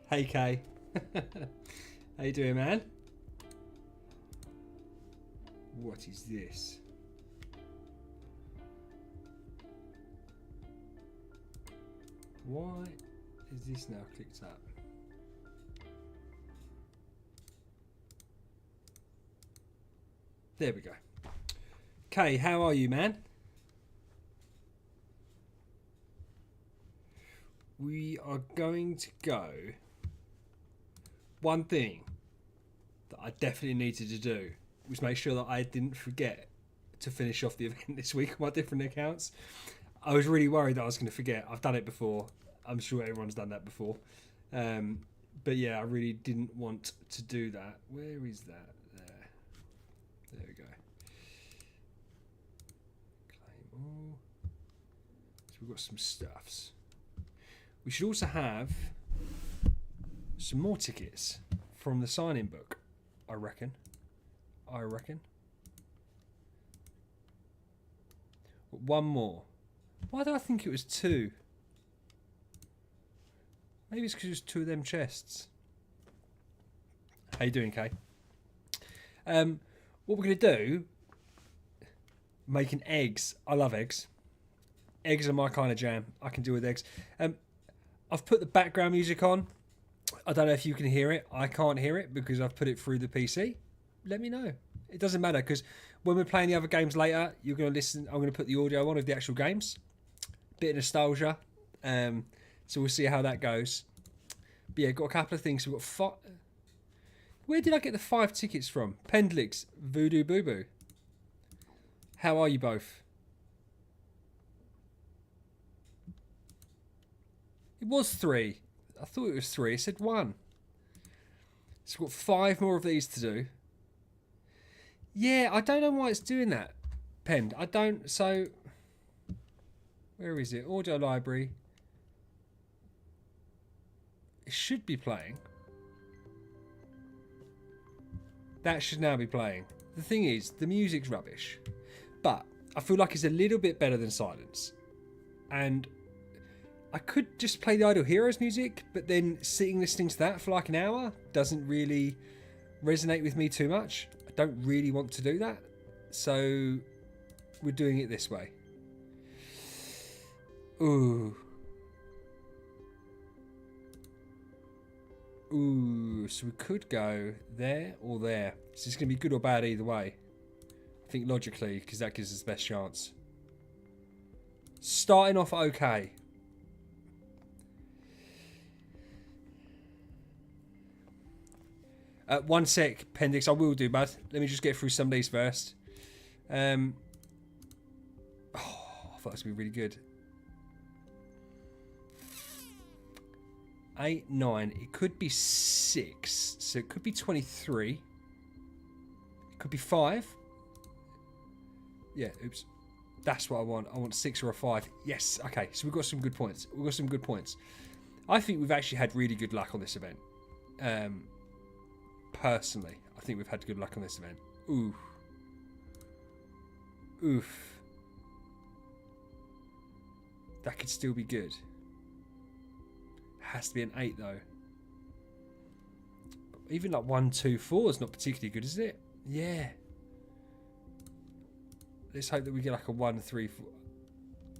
Hey Kay. How you doing, man? What is this? Why is this now clicked up? There we go. Kay, how are you, man? We are going to go. One thing that I definitely needed to do was make sure that I didn't forget to finish off the event this week on my different accounts. I was really worried that I was going to forget. I've done it before. I'm sure everyone's done that before. But yeah, I really didn't want to do that. Where is that? There we go. Claim all. So we've got some stuffs. We should also have some more tickets from the sign-in book, I reckon. One more. Why do I think it was two? Maybe it's because it was two of them chests. How you doing, Kay? What we're going to do, making eggs. I love eggs. Eggs are my kind of jam. I can deal with eggs. I've put the background music on. I don't know if you can hear it. I can't hear it because I've put it through the PC. Let me know. It doesn't matter because when we're playing the other games later, you're going to listen. I'm going to put the audio on of the actual games. Bit of nostalgia. So we'll see how that goes. But yeah, got a couple of things. We've got five. Where did I get the 5 tickets from? Pendlix, Voodoo Boo Boo. How are you both? It was 3. I thought it was 3. It said 1. So we've got 5 more of these to do. Yeah, I don't know why it's doing that. Penned. I don't. So, where is it? Audio library. It should be playing. That should now be playing. The thing is, the music's rubbish. But I feel like it's a little bit better than Silence. And I could just play the Idle Heroes music, but then sitting listening to that for like an hour doesn't really resonate with me too much. I don't really want to do that. So we're doing it this way. Ooh. Ooh, so we could go there or there. So it's going to be good or bad either way. I think logically, because that gives us the best chance. Starting off okay. One sec, Pendix, I will do, bud. Let me just get through some of these first. I thought it was going to be really good. 8, 9. It could be 6. So it could be 23. It could be 5. Yeah, oops. That's what I want. I want 6 or a 5. Yes. Okay, so we've got some good points. I think we've actually had really good luck on this event. Personally, I think we've had good luck on this event. Ooh. Oof. That could still be good. Has to be an 8 though. Even like 1, 2, 4 is not particularly good, is it? Yeah. Let's hope that we get like a 1, 3, 4.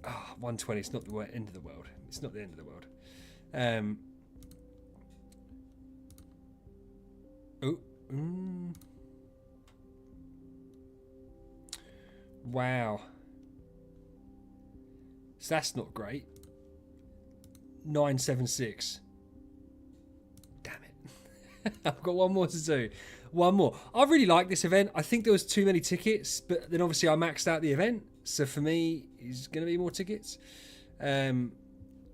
Ah, 120. It's not the end of the world. It's not the end of the world. Wow. So that's not great. 976. Damn it. I've got one more to do. One more. I really like this event. I think there was too many tickets, but then obviously I maxed out the event. So for me, it's going to be more tickets. 7,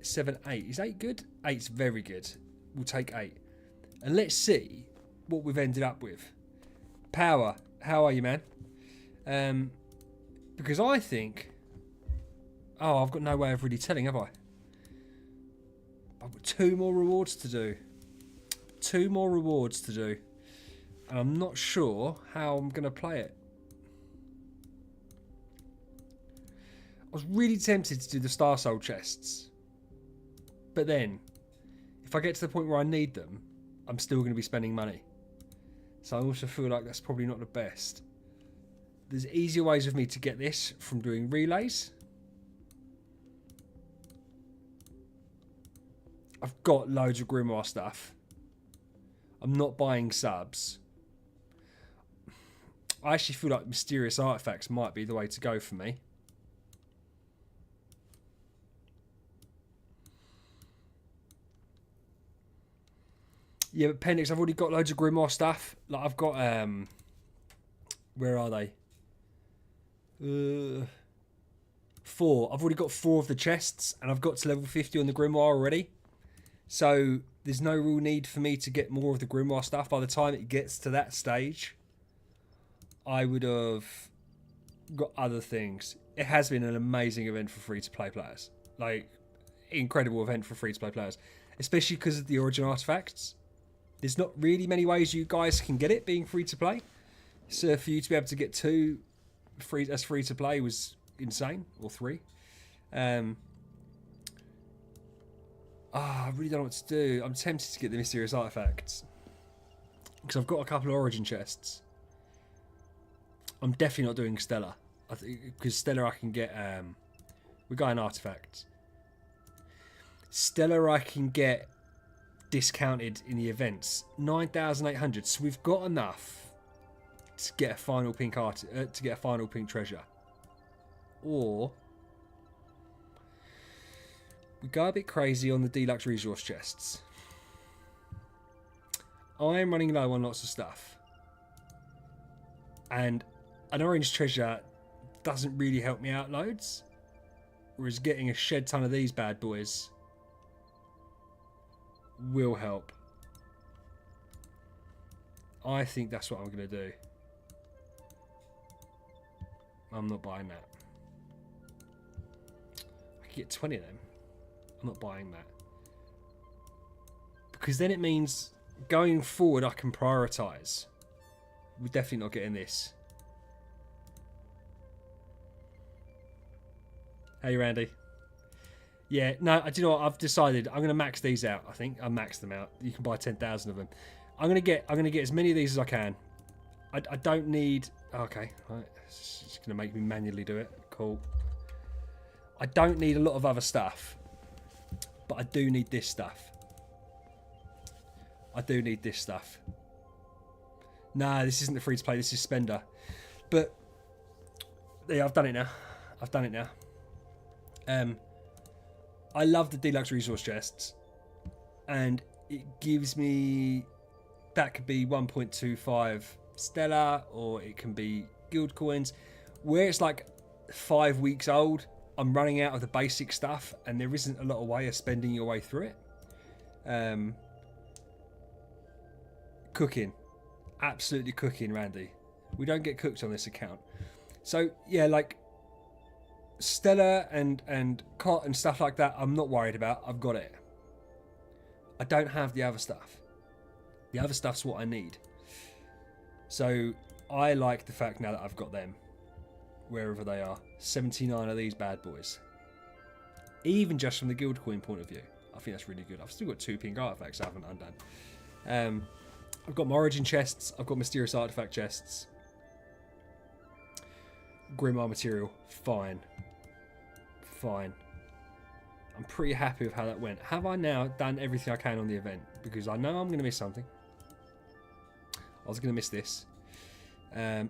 8. Is 8 good? 8's very good. We'll take 8. And let's see what we've ended up with. Power. How are you, man? Because I think... Oh, I've got no way of really telling, have I? I've got 2 more rewards to do. 2 more rewards to do. And I'm not sure how I'm going to play it. I was really tempted to do the Star Soul chests. But then, if if I get to the point where I need them, I'm still going to be spending money. So I also feel like that's probably not the best. There's easier ways of me to get this from doing relays. I've got loads of Grimoire stuff. I'm not buying subs. I actually feel like mysterious artifacts might be the way to go for me. Yeah, but Pendix, I've already got loads of Grimoire stuff. Like I've got where are they? 4. I've already got 4 of the chests, and I've got to level 50 on the Grimoire already. So there's no real need for me to get more of the Grimoire stuff. By the time it gets to that stage, I would have got other things. It has been an amazing event for free-to-play players. Like, incredible event for free-to-play players. Especially because of the Origin artifacts. There's not really many ways you guys can get it being free-to-play. So for you to be able to get 2 as free-to-play was insane. Or 3. I really don't know what to do. I'm tempted to get the mysterious artifacts. Because I've got a couple of Origin chests. I'm definitely not doing Stellar. I think because Stellar I can get we're going artifacts. Stellar I can get discounted in the events. 9,800. So we've got enough to get a final pink to get a final pink treasure. Or we go a bit crazy on the deluxe resource chests. I am running low on lots of stuff. And an orange treasure doesn't really help me out loads. Whereas getting a shed ton of these bad boys will help. I think that's what I'm going to do. I'm not buying that. I could get 20 of them. I'm not buying that. Because then it means going forward I can prioritise. We're definitely not getting this. Hey Randy. Yeah, no, do you know what? I've decided I'm going to max these out. I think I maxed them out. You can buy 10,000 of them. I'm going to get as many of these as I can. I don't need. Okay, right. It's just going to make me manually do it. Cool. I don't need a lot of other stuff, but I do need this stuff. I do need this stuff. Nah, this isn't the free to play. This is spender. But yeah, I've done it now. I've done it now. I love the deluxe resource chests, and it gives me that could be 1.25 stellar, or it can be guild coins. Where it's like 5 weeks old, I'm running out of the basic stuff, and there isn't a lot of way of spending your way through it. Cooking, absolutely cooking, Randy. We don't get cooked on this account. So yeah, like Stellar and Cot and stuff like that, I'm not worried about. I've got it. I don't have the other stuff. The other stuff's what I need. So I like the fact now that I've got them, wherever they are. 79 of these bad boys. Even just from the guild coin point of view, I think that's really good. I've still got 2 pink artifacts I haven't undone. I've got my origin chests. I've got mysterious artifact chests. Grimoire material, fine. Fine. I'm pretty happy with how that went. Have I now done everything I can on the event? Because I know I'm going to miss something. I was going to miss this. I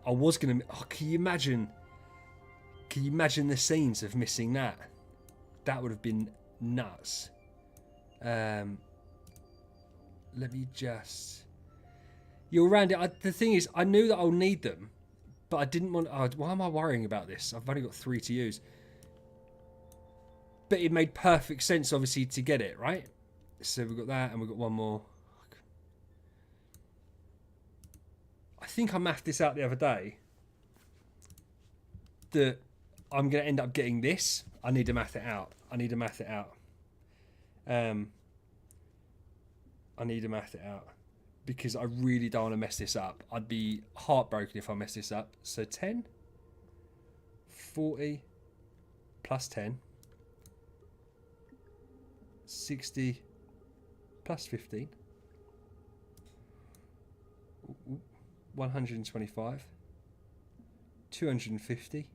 was going to... Oh, can you imagine... Can you imagine the scenes of missing that? That would have been nuts. Let me just... You're around it. The thing is, I knew that I'll need them. But I didn't want... Oh, why am I worrying about this? I've only got 3 to use. But it made perfect sense, obviously, to get it, right? So we've got that, and we've got one more. I think I mathed this out the other day. That I'm going to end up getting this. I need to math it out. I need to math it out. Because I really don't want to mess this up. I'd be heartbroken if I mess this up. So 10, 40, plus 10, 60, plus 15. 125. 250.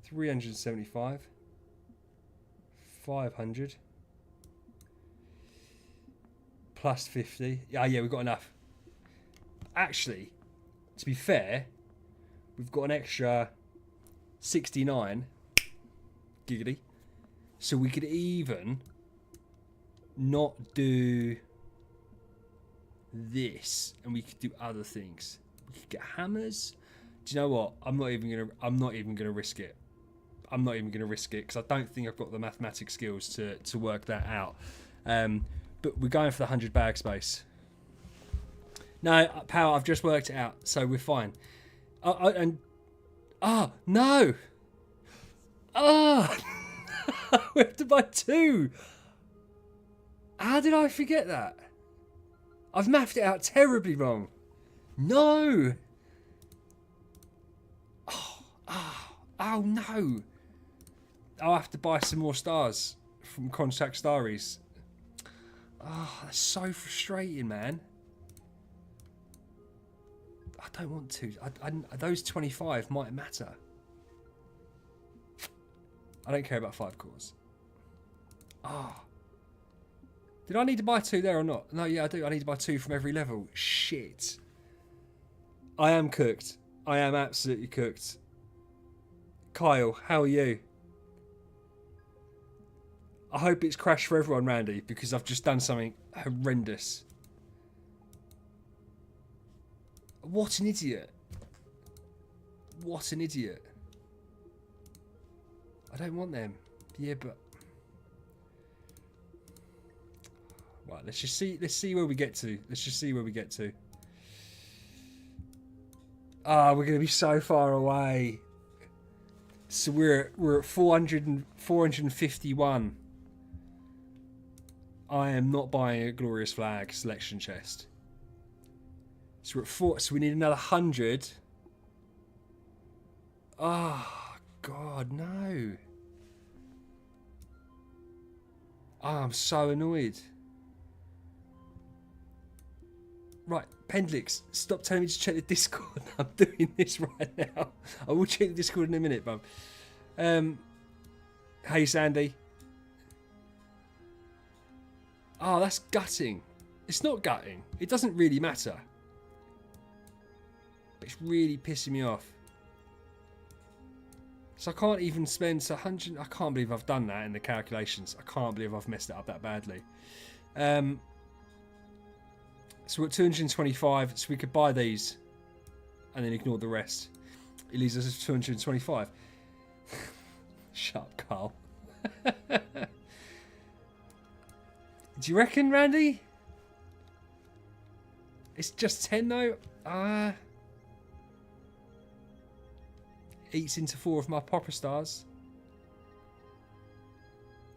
375. 500. Plus 50. Yeah, we've got enough. Actually, to be fair, we've got an extra 69 giggity. So we could even not do this, and we could do other things. We could get hammers. Do you know what? I'm not even gonna risk it. I'm not even gonna risk it because I don't think I've got the mathematics skills to work that out. But we're going for the 100 bag space. No, pal, I've just worked it out, so we're fine. No! We have to buy 2. How did I forget that? I've mapped it out terribly wrong. No! Oh no! I'll have to buy some more stars from Contact Starries. Oh, that's so frustrating, man. I don't want to. Those 25 might matter. I don't care about 5 cores. Did I need to buy 2 there or not? No, yeah, I do. I need to buy 2 from every level. Shit. I am cooked. I am absolutely cooked. Kyle, how are you? I hope it's crashed for everyone, Randy, because I've just done something horrendous. What an idiot. What an idiot. I don't want them. Yeah, but... Right, let's see where we get to. Let's just see where we get to. We're going to be so far away. So we're at 451. I am not buying a Glorious Flag selection chest. So we're at 4. So we need another 100. Oh, God, no. Oh, I'm so annoyed. Right, Pendlix, stop telling me to check the Discord. I'm doing this right now. I will check the Discord in a minute, bub. Hey, Sandy. Oh, that's gutting. It's not gutting. It doesn't really matter. It's really pissing me off. So I can't even spend 100... I can't believe I've done that in the calculations. I can't believe I've messed it up that badly. So we're at 225, so we could buy these and then ignore the rest. It leaves us at 225. Shut up, Carl. Do you reckon, Randy? It's just 10 though? Eats into 4 of my Popper Stars.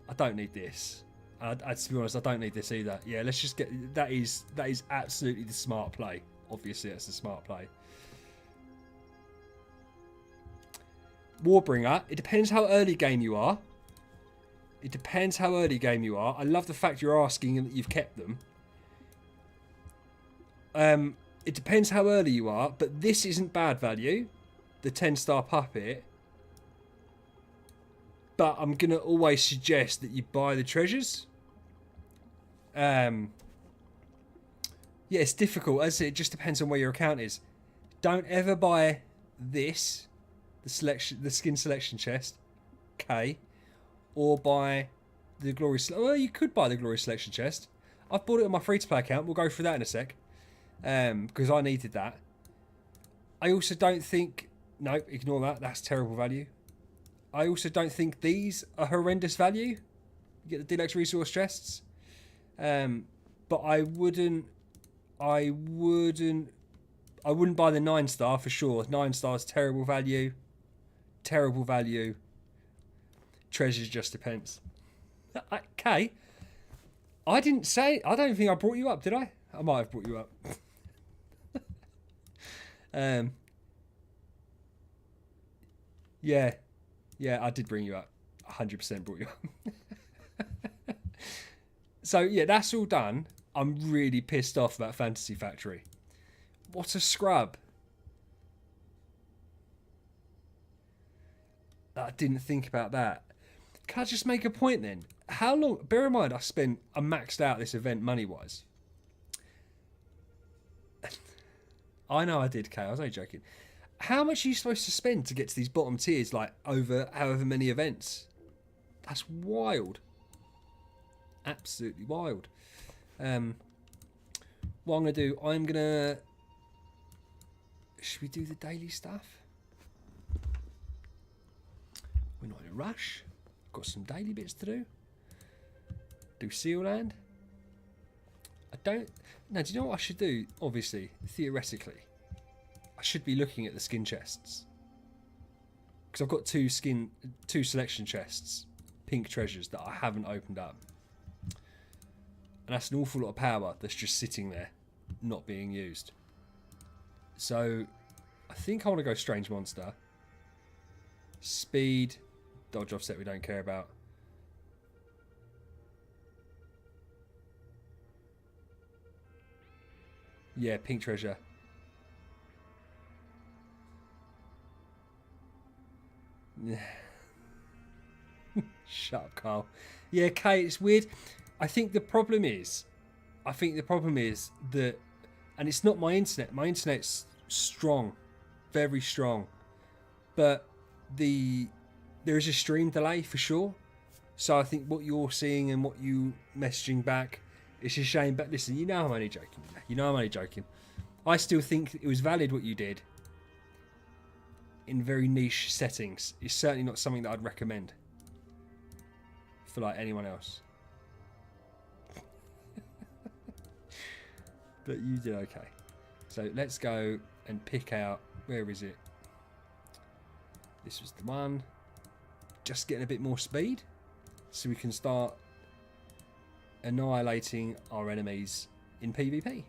I don't need this. To be honest, I don't need this either. Yeah, let's just get... That is absolutely the smart play. Obviously, that's the smart play. Warbringer. It depends how early game you are. It depends how early game you are. I love the fact you're asking and that you've kept them. It depends how early you are, but this isn't bad value. The 10-star puppet. But I'm going to always suggest that you buy the treasures. Yeah, it's difficult. As I say, it just depends on where your account is. Don't ever buy this, the skin selection chest, K, or buy the glory. Well, you could buy the glory selection chest. I've bought it on my free-to-play account. We'll go through that in a sec, because I needed that. I also don't think. No, ignore that. That's terrible value. I also don't think these are horrendous value. You get the deluxe resource chests. But I wouldn't buy the 9-star for sure. 9-star's terrible value. Terrible value. Treasures just depends. Okay. I don't think I brought you up, did I? I might have brought you up. Yeah. Yeah, I did bring you up. 100% brought you up. So yeah, that's all done. I'm really pissed off about Fantasy Factory. What a scrub. I didn't think about that. Can I just make a point then? How long? Bear in mind, I maxed out this event money wise. I know I did, Kay. I was only joking. How much are you supposed to spend to get to these bottom tiers, like over however many events? That's wild. Absolutely wild. What I'm gonna do? Should we do the daily stuff? We're not in a rush. Got some daily bits to do. Do Seal Land. Now, do you know what I should do? Obviously, theoretically, I should be looking at the skin chests. Because I've got two selection chests, pink treasures, that I haven't opened up. And that's an awful lot of power that's just sitting there, not being used. So, I think I want to go Strange Monster. Speed. Dodge offset we don't care about. Yeah, pink treasure. Shut up, Carl. Yeah, Kay, it's weird. I think the problem is that, and it's not my internet. My internet's strong, very strong, but there is a stream delay for sure. So I think what you're seeing and what you messaging back, it's a shame. But listen, you know I'm only joking. You know I'm only joking. I still think it was valid what you did in very niche settings. It's certainly not something that I'd recommend for like anyone else. But you did okay. So let's go and pick out, where is it? This was the one. Just getting a bit more speed so we can start annihilating our enemies in PvP.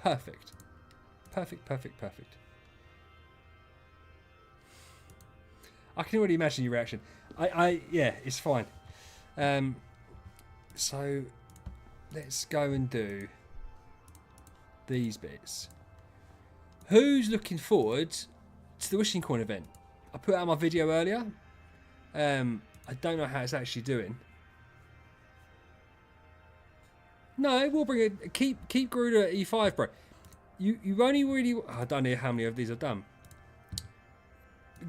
Perfect. Perfect, perfect, perfect. I can already imagine your reaction. Yeah, it's fine. So let's go and do these bits. Who's looking forward to the Wishing Coin event? I put out my video earlier. I don't know how it's actually doing. No, we'll bring it. Keep Garuda at E5, bro. You only really. I don't know how many of these I've done.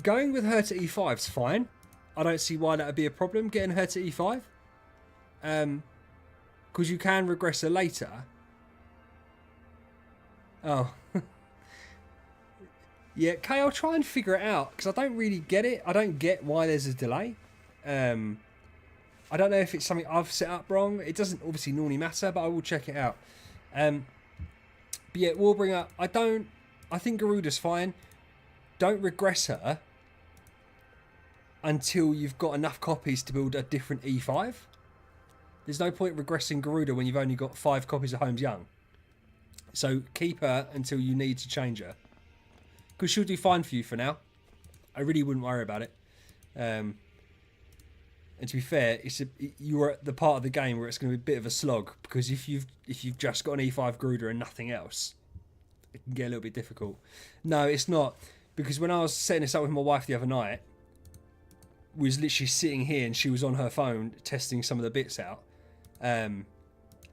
Going with her to E5 is fine. I don't see why that would be a problem. Getting her to E5, because you can regress her later. Oh. Yeah, Kay, I'll try and figure it out because I don't really get it. I don't get why there's a delay. I don't know if it's something I've set up wrong. It doesn't obviously normally matter, but I will check it out. But yeah, we'll bring up. I think Garuda's fine. Don't regress her until you've got enough copies to build a different E5. There's no point regressing Garuda when you've only got 5 copies of Holmes Young. So keep her until you need to change her. Because she'll do fine for you for now. I really wouldn't worry about it. And to be fair, you're at the part of the game where it's going to be a bit of a slog. Because if you've just got an E5 Garuda and nothing else, it can get a little bit difficult. No, it's not. Because when I was setting this up with my wife the other night, we was literally sitting here and she was on her phone testing some of the bits out. And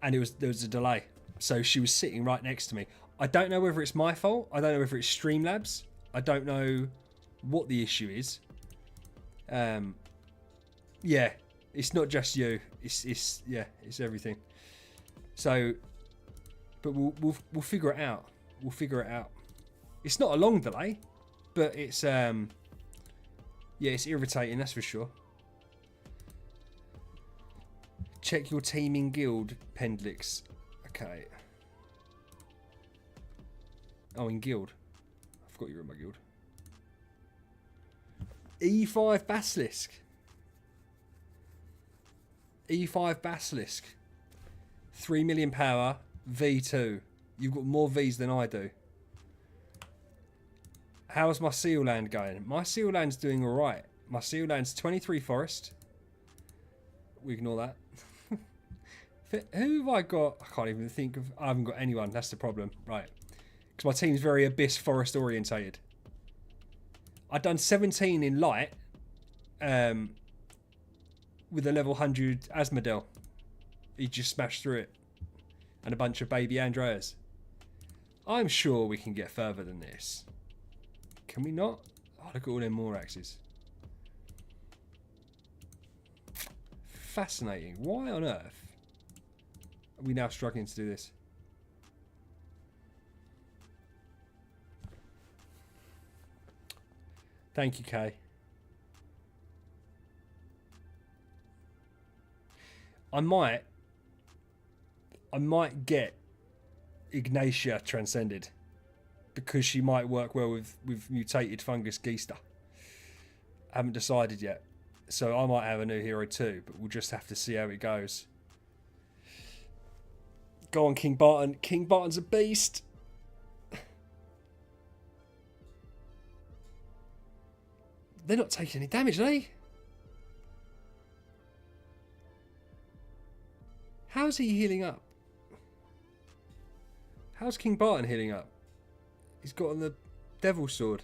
there was a delay. So she was sitting right next to me. I don't know whether it's my fault. I don't know whether it's Streamlabs. I don't know what the issue is. Yeah, it's not just you. It's everything. So, but we'll figure it out. We'll figure it out. It's not a long delay, but it's it's irritating. That's for sure. Check your teaming guild, Pendlix. Okay. Oh, in guild. I forgot you were in my guild. E5 Basilisk. E5 Basilisk. 3 million power. V2. You've got more Vs than I do. How's my Seal Land going? My Seal Land's doing alright. My Seal Land's 23 forest. we ignore that. Who have I got? I can't even think of. I haven't got anyone. That's the problem, right? Because my team's very Abyss Forest orientated. I'd done 17 in light, with a level 100 Asmodel. He just smashed through it, and a bunch of baby Andreas. I'm sure we can get further than this. Can we not? Oh, look at all them Moraxes. Fascinating. Why on earth are we now struggling to do this? Thank you, Kay. I might get Ignatia transcended because she might work well with mutated fungus Geista. I haven't decided yet. So I might have a new hero too, but we'll just have to see how it goes. Go on, King Barton. King Barton's a beast. They're not taking any damage, are they? How's he healing up? How's King Barton healing up? He's got on the Devil's Sword.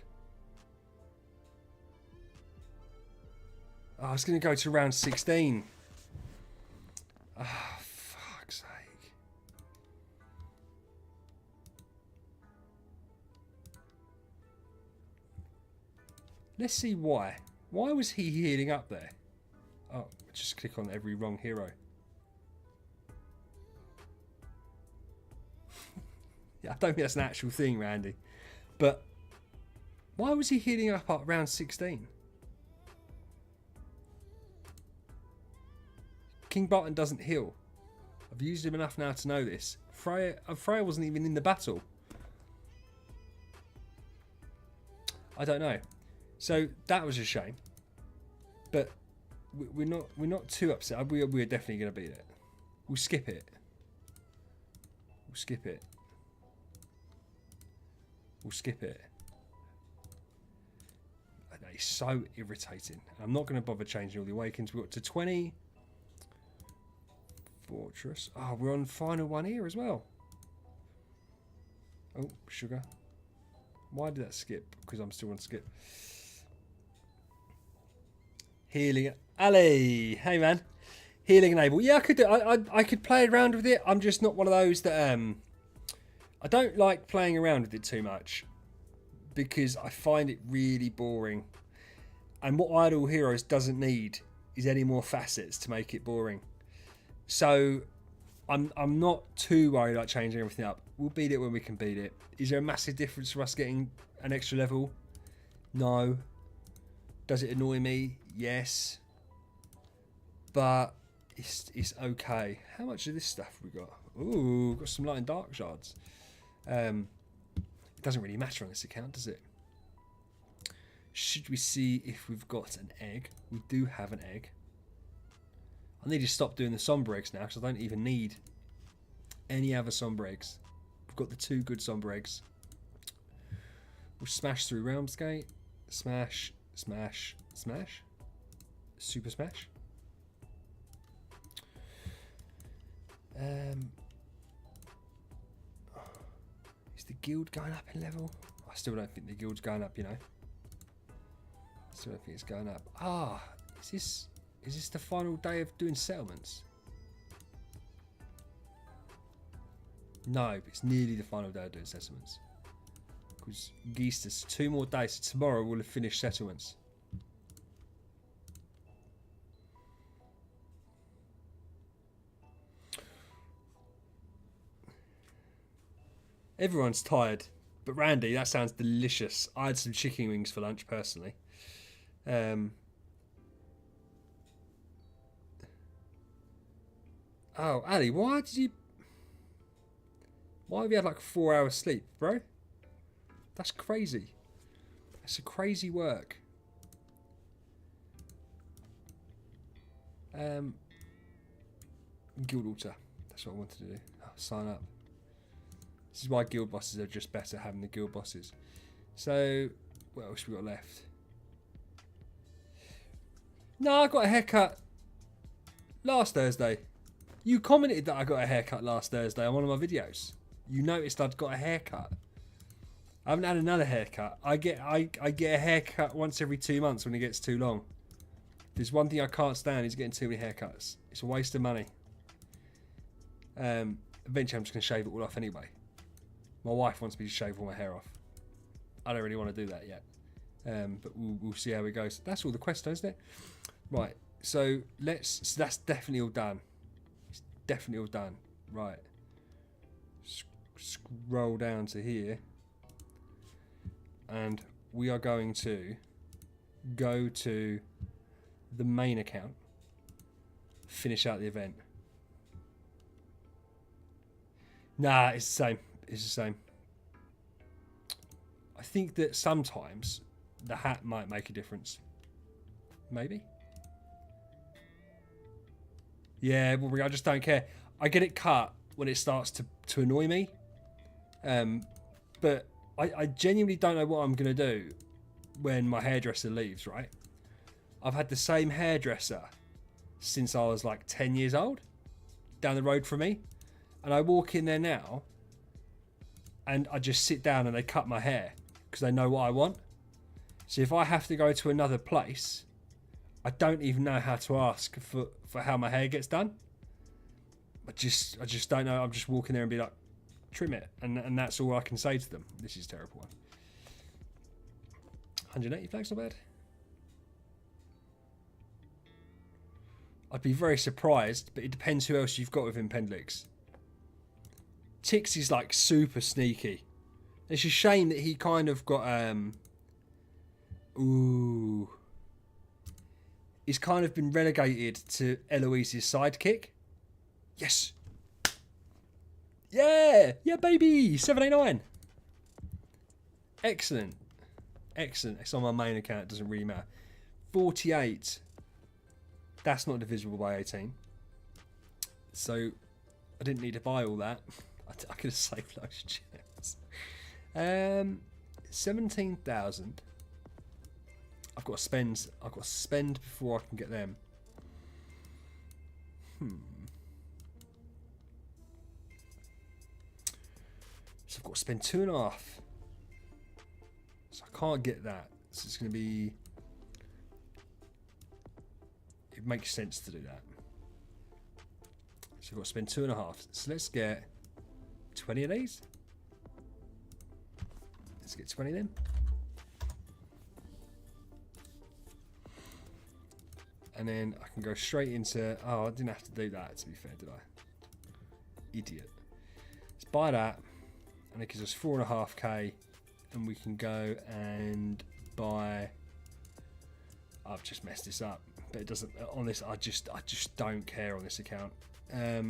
Oh, I was going to go to round 16. Oh, fuck's sake. Let's see why. Why was he healing up there? Oh, just click on every wrong hero. Yeah, I don't think that's an actual thing, Randy. But why was he healing up at round 16? King Barton doesn't heal. I've used him enough now to know this. Freya wasn't even in the battle. I don't know. So that was a shame. But we're not too upset. We're definitely going to beat it. We'll skip it. We'll skip it. We'll skip it. That is so irritating. I'm not going to bother changing all the awakens. We've got to 20. Fortress. Oh, we're on final one here as well. Oh, sugar. Why did that skip? Because I'm still on skip. Healing. Ali. Hey, man. Healing enable. Yeah, I could do. I could play around with it. I'm just not one of those that I don't like playing around with it too much because I find it really boring. And what Idle Heroes doesn't need is any more facets to make it boring. So I'm not too worried about changing everything up. We'll beat it when we can beat it. Is there a massive difference for us getting an extra level? No. Does it annoy me? Yes. But it's okay. How much of this stuff we got? Ooh, got some light and dark shards. It doesn't really matter on this account, does it? Should we see if we've got an egg? We do have an egg. I need to stop doing the somber eggs now because I don't even need any other somber eggs. We've got the 2 good somber eggs. We'll smash through Realms Gate. Smash, smash, smash. Super smash. Is the guild going up in level? I still don't think the guild's going up, you know. Still don't think it's going up. Ah, is this the final day of doing settlements? No, but it's nearly the final day of doing settlements. Because Geesta's 2 more days, so tomorrow we'll have finished settlements. Everyone's tired, but Randy, that sounds delicious. I had some chicken wings for lunch personally. Oh, Ali, why have you had like 4 hours sleep, bro? That's crazy. That's a crazy work. Guild altar. That's what I wanted to do. Oh, sign up. This is why guild bosses are just better having the guild bosses. So, what else we got left? No, I got a haircut Last Thursday. You commented that I got a haircut last Thursday on one of my videos. You noticed I'd got a haircut. I haven't had another haircut. I get a haircut once every 2 months when it gets too long. There's one thing I can't stand is getting too many haircuts. It's a waste of money. Eventually I'm just going to shave it all off anyway. My wife wants me to shave all my hair off. I don't really want to do that yet. But we'll see how it goes. That's all the quest, isn't it? Right. So that's definitely all done. It's definitely all done. Right. Scroll down to here. And we are going to go to the main account. Finish out the event. Nah, it's the same. It's the same. I think that sometimes the hat might make a difference. Maybe. Yeah, well, I just don't care. I get it cut when it starts to annoy me. But I genuinely don't know what I'm going to do when my hairdresser leaves, right? I've had the same hairdresser since I was like 10 years old, down the road from me. And I walk in there now and I just sit down and they cut my hair because they know what I want. So if I have to go to another place, I don't even know how to ask for how my hair gets done. I just don't know. I'm just walking there and be like, trim it. And that's all I can say to them. This is a terrible one. 180 flags, not bad. I'd be very surprised, but it depends who else you've got within Pendlix. Tix is like super sneaky. It's a shame that he kind of got he's kind of been relegated to Eloise's sidekick. Yes. Yeah, baby. 789. Excellent. It's on my main account. It doesn't really matter. 48. That's not divisible by 18. So I didn't need to buy all that. I could have saved those gems. 17,000. I've got to spend before I can get them. So I've got to spend 2.5. So I can't get that. So it's going to be. It makes sense to do that. So I've got to spend 2.5. So let's get 20 of these. Let's get 20 of them. And then I can go straight into... Oh, I didn't have to do that, to be fair, did I? Idiot. Let's buy that. And it gives us 4.5k. And we can go and buy... I've just messed this up. But it doesn't... On this, I just don't care on this account. I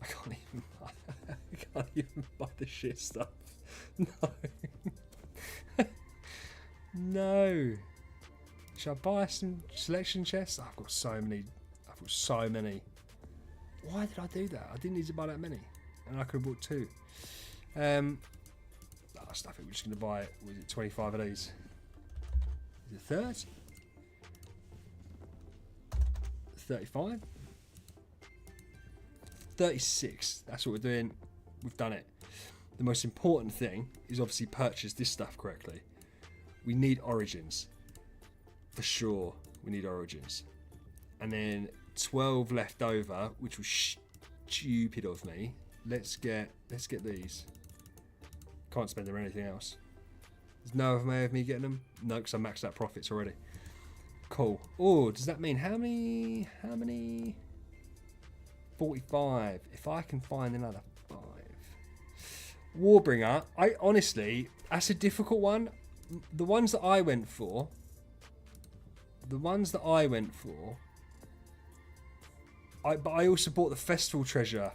can't even buy the shit stuff. No. No. Should I buy some selection chests? I've got so many. Why did I do that? I didn't need to buy that many. And I could have bought 2. Stuff it. We're just going to buy, was it 25 of these? Is it 30? 35? 36. That's what we're doing. We've done it. The most important thing is obviously purchase this stuff correctly. We need origins. For sure, we need origins. And then 12 left over, which was stupid of me. Let's get these. Can't spend them on anything else. There's no other way of me getting them? No, because I maxed out profits already. Cool. Oh, does that mean how many? 45. If I can find another 5. Warbringer, I honestly, that's a difficult one. The ones that I went for, but I also bought the Festival Treasure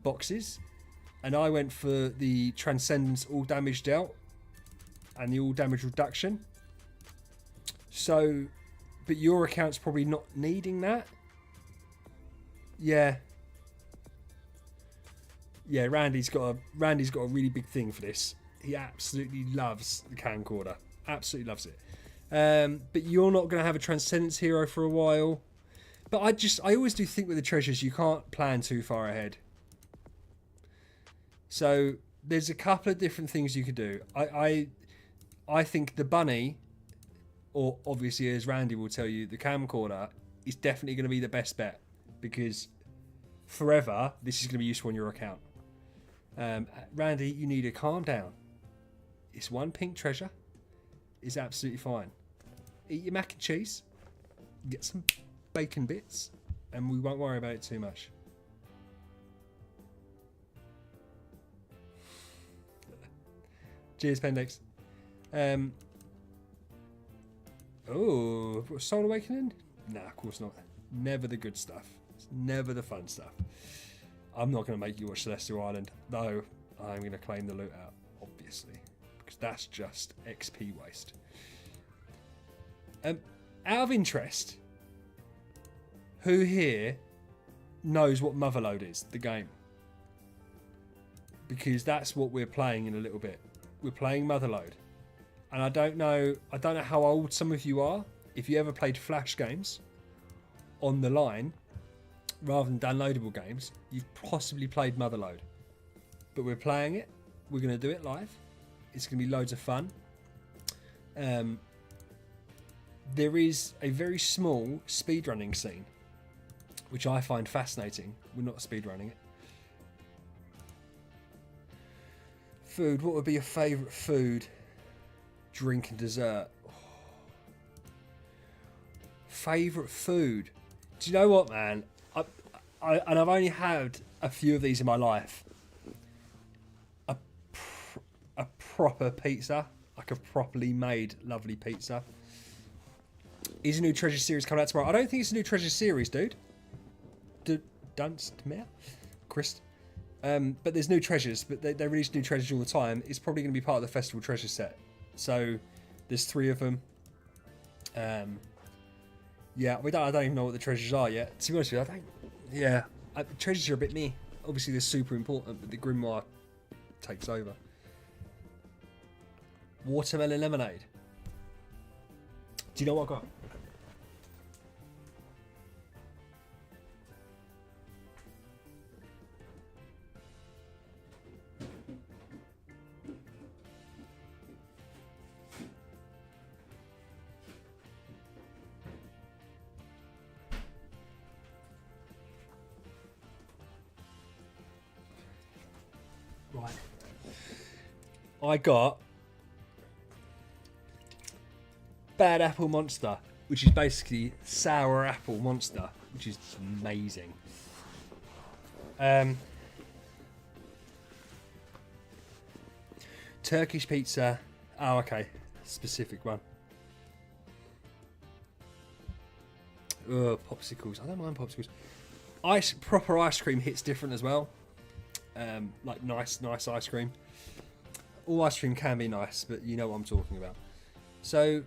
boxes, and I went for the Transcendence All Damage Dealt and the All Damage Reduction. So, but your account's probably not needing that. Yeah. Yeah, Randy's got a really big thing for this. He absolutely loves the camcorder. Absolutely loves it. But you're not going to have a Transcendence hero for a while. But I always do think with the treasures, you can't plan too far ahead. So there's a couple of different things you could do. I think the bunny, or obviously as Randy will tell you, the camcorder is definitely going to be the best bet, because forever this is going to be useful on your account. Randy, you need to calm down. It's one pink treasure. It's absolutely fine. Eat your mac and cheese, get some bacon bits, and we won't worry about it too much. Cheers, Pendix. Oh, Soul Awakening? Nah, of course not. Never the good stuff. It's never the fun stuff. I'm not going to make you watch Celestial Island, though I'm going to claim the loot out, obviously, because that's just XP waste. Out of interest, who here knows what Motherload is, the game? Because that's what we're playing in a little bit. We're playing Motherload. And I don't know how old some of you are. If you ever played Flash games on the line, rather than downloadable games, you've possibly played Motherload. But we're playing it. We're going to do it live. It's going to be loads of fun. There is a very small speedrunning scene, which I find fascinating. We're not speedrunning it. Food. What would be your favourite food, drink and dessert? Oh. Favourite food? Do you know what, man? And I've only had a few of these in my life. A proper pizza, like a properly made, lovely pizza. Is a new Treasure series coming out tomorrow? I don't think it's a new Treasure series, dude. Dunstmere? Chris? But there's new treasures, but they release new treasures all the time. It's probably going to be part of the festival treasure set. So there's 3 of them. Yeah, I don't even know what the treasures are yet. To be honest with you, treasures are a bit meh. Obviously they're super important, but the grimoire takes over. Watermelon lemonade. Do you know what I got? Right. I got Bad Apple Monster, which is basically sour apple monster, which is amazing. Turkish pizza. Oh, okay. Specific one. Popsicles. I don't mind popsicles. Proper ice cream hits different as well. Like nice ice cream. All ice cream can be nice, but you know what I'm talking about. So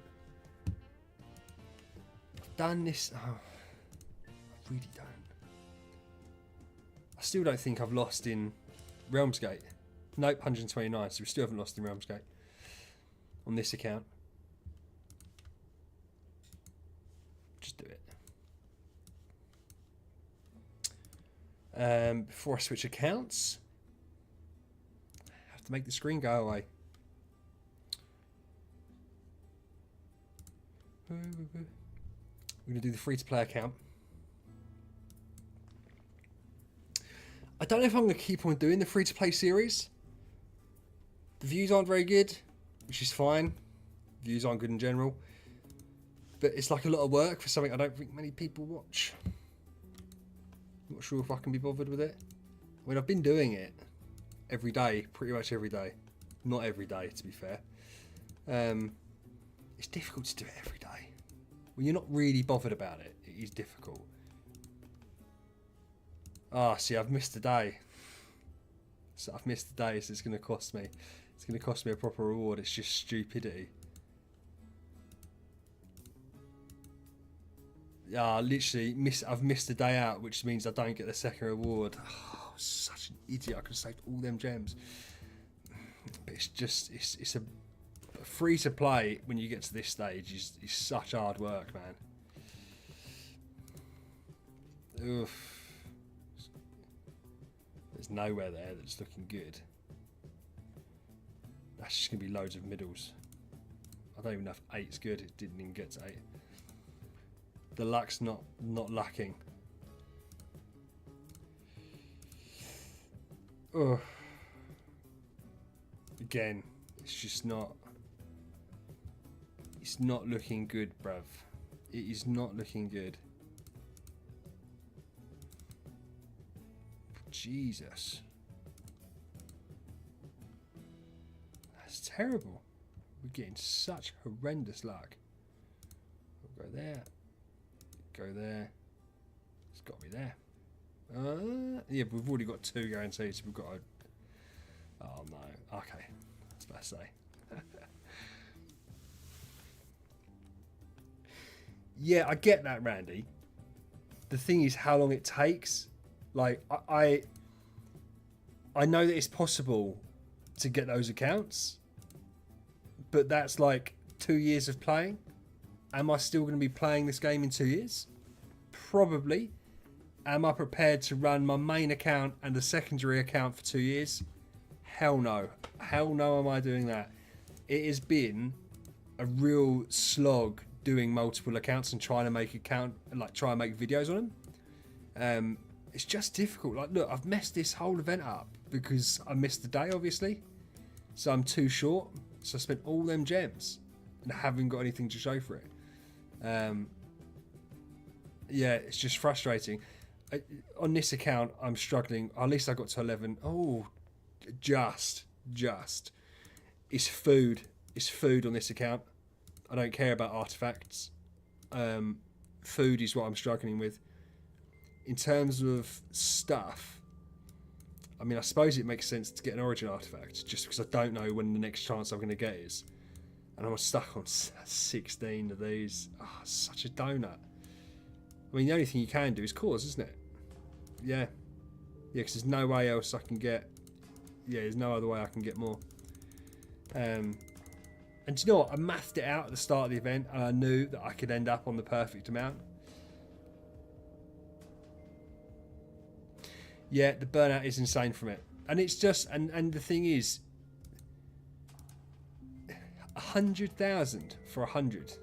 I've done this. Oh, I really don't. I still don't think I've lost in Realmsgate. Nope, 129. So we still haven't lost in Realmsgate on this account. Just do it. Before I switch accounts, I have to make the screen go away. We're going to do the free-to-play account. I don't know if I'm going to keep on doing the free-to-play series. The views aren't very good, which is fine. Views aren't good in general. But it's like a lot of work for something I don't think many people watch. Not sure if I can be bothered with it. I mean, I've been doing it every day, pretty much every day. Not every day, to be fair. It's difficult to do it every day. When you're not really bothered about it, it is difficult. See, I've missed a day. So I've missed a day, so it's going to cost me. It's going to cost me a proper reward. It's just stupidity. Literally, I've missed a day out, which means I don't get the second reward. Oh, such an idiot. I could have saved all them gems. But it's just, it's a But free to play when you get to this stage is such hard work, man. Oof. There's nowhere there that's looking good. That's just going to be loads of middles. I don't even know if 8's good. It didn't even get to 8. The luck's not lacking. Ugh. Again, it's just not... It's not looking good, bruv. It is not looking good. Jesus. That's terrible. We're getting such horrendous luck. We'll go there. Go there. It's got to be there. Yeah, we've already got 2 guaranteed, so we've got to... Oh, no. Okay. I was about to say. Yeah, I get that, Randy. The thing is how long it takes. Like, I know that it's possible to get those accounts, but that's like 2 years of playing. Am I still going to be playing this game in 2 years? Probably. Am I prepared to run my main account and a secondary account for 2 years? Hell no. Hell no am I doing that. It has been a real slog doing multiple accounts and trying to make try and make videos on them. It's just difficult. Like, look, I've messed this whole event up because I missed the day, obviously. So I'm too short. So I spent all them gems and haven't got anything to show for it. Yeah, it's just frustrating. On this account, I'm struggling. At least I got to 11. Oh, just. It's food. It's food on this account. I don't care about artifacts. Food is what I'm struggling with. In terms of stuff, I mean, I suppose it makes sense to get an origin artifact just because I don't know when the next chance I'm going to get is. And I'm stuck on 16 of these. Oh, such a donut. I mean, the only thing you can do is cause, isn't it? Yeah. Yeah, because there's no way else I can get... Yeah, there's no other way I can get more. And do you know what? I mathed it out at the start of the event and I knew that I could end up on the perfect amount. Yeah, the burnout is insane from it. And it's just... And the thing is... 100,000 for 100.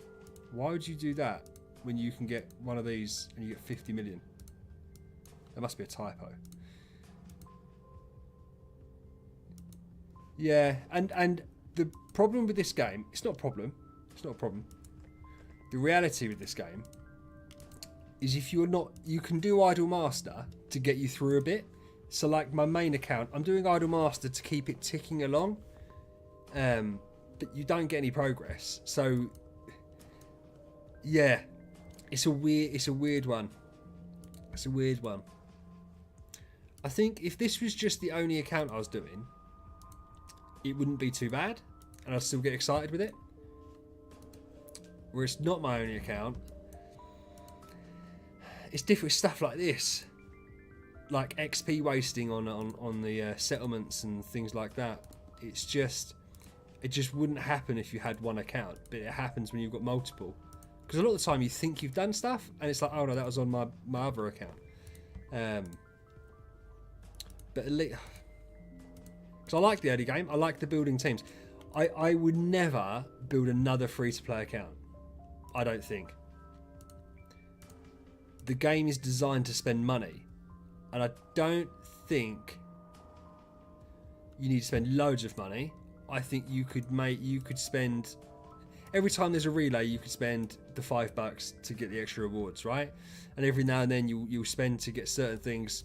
Why would you do that when you can get one of these and you get 50 million? That must be a typo. Yeah, and the problem with this game, it's not a problem. It's not a problem. The reality with this game is if you're not, you can do Idle Master to get you through a bit. So like my main account, I'm doing Idle Master to keep it ticking along. But you don't get any progress. So yeah, it's a weird one. It's a weird one. I think if this was just the only account I was doing, it wouldn't be too bad and I'd still get excited with it. Where it's not my only account, it's different stuff like this, like XP wasting on the settlements and things like that. It just wouldn't happen if you had one account, but it happens when you've got multiple. Because a lot of the time you think you've done stuff and it's like, oh no, that was on my other account. But at least, because I like the early game, I like the building teams. I would never build another free-to-play account. I don't think. The game is designed to spend money, and I don't think you need to spend loads of money. I think you could spend every time there's a relay, you could spend the $5 to get the extra rewards, right? And every now and then you'll spend to get certain things.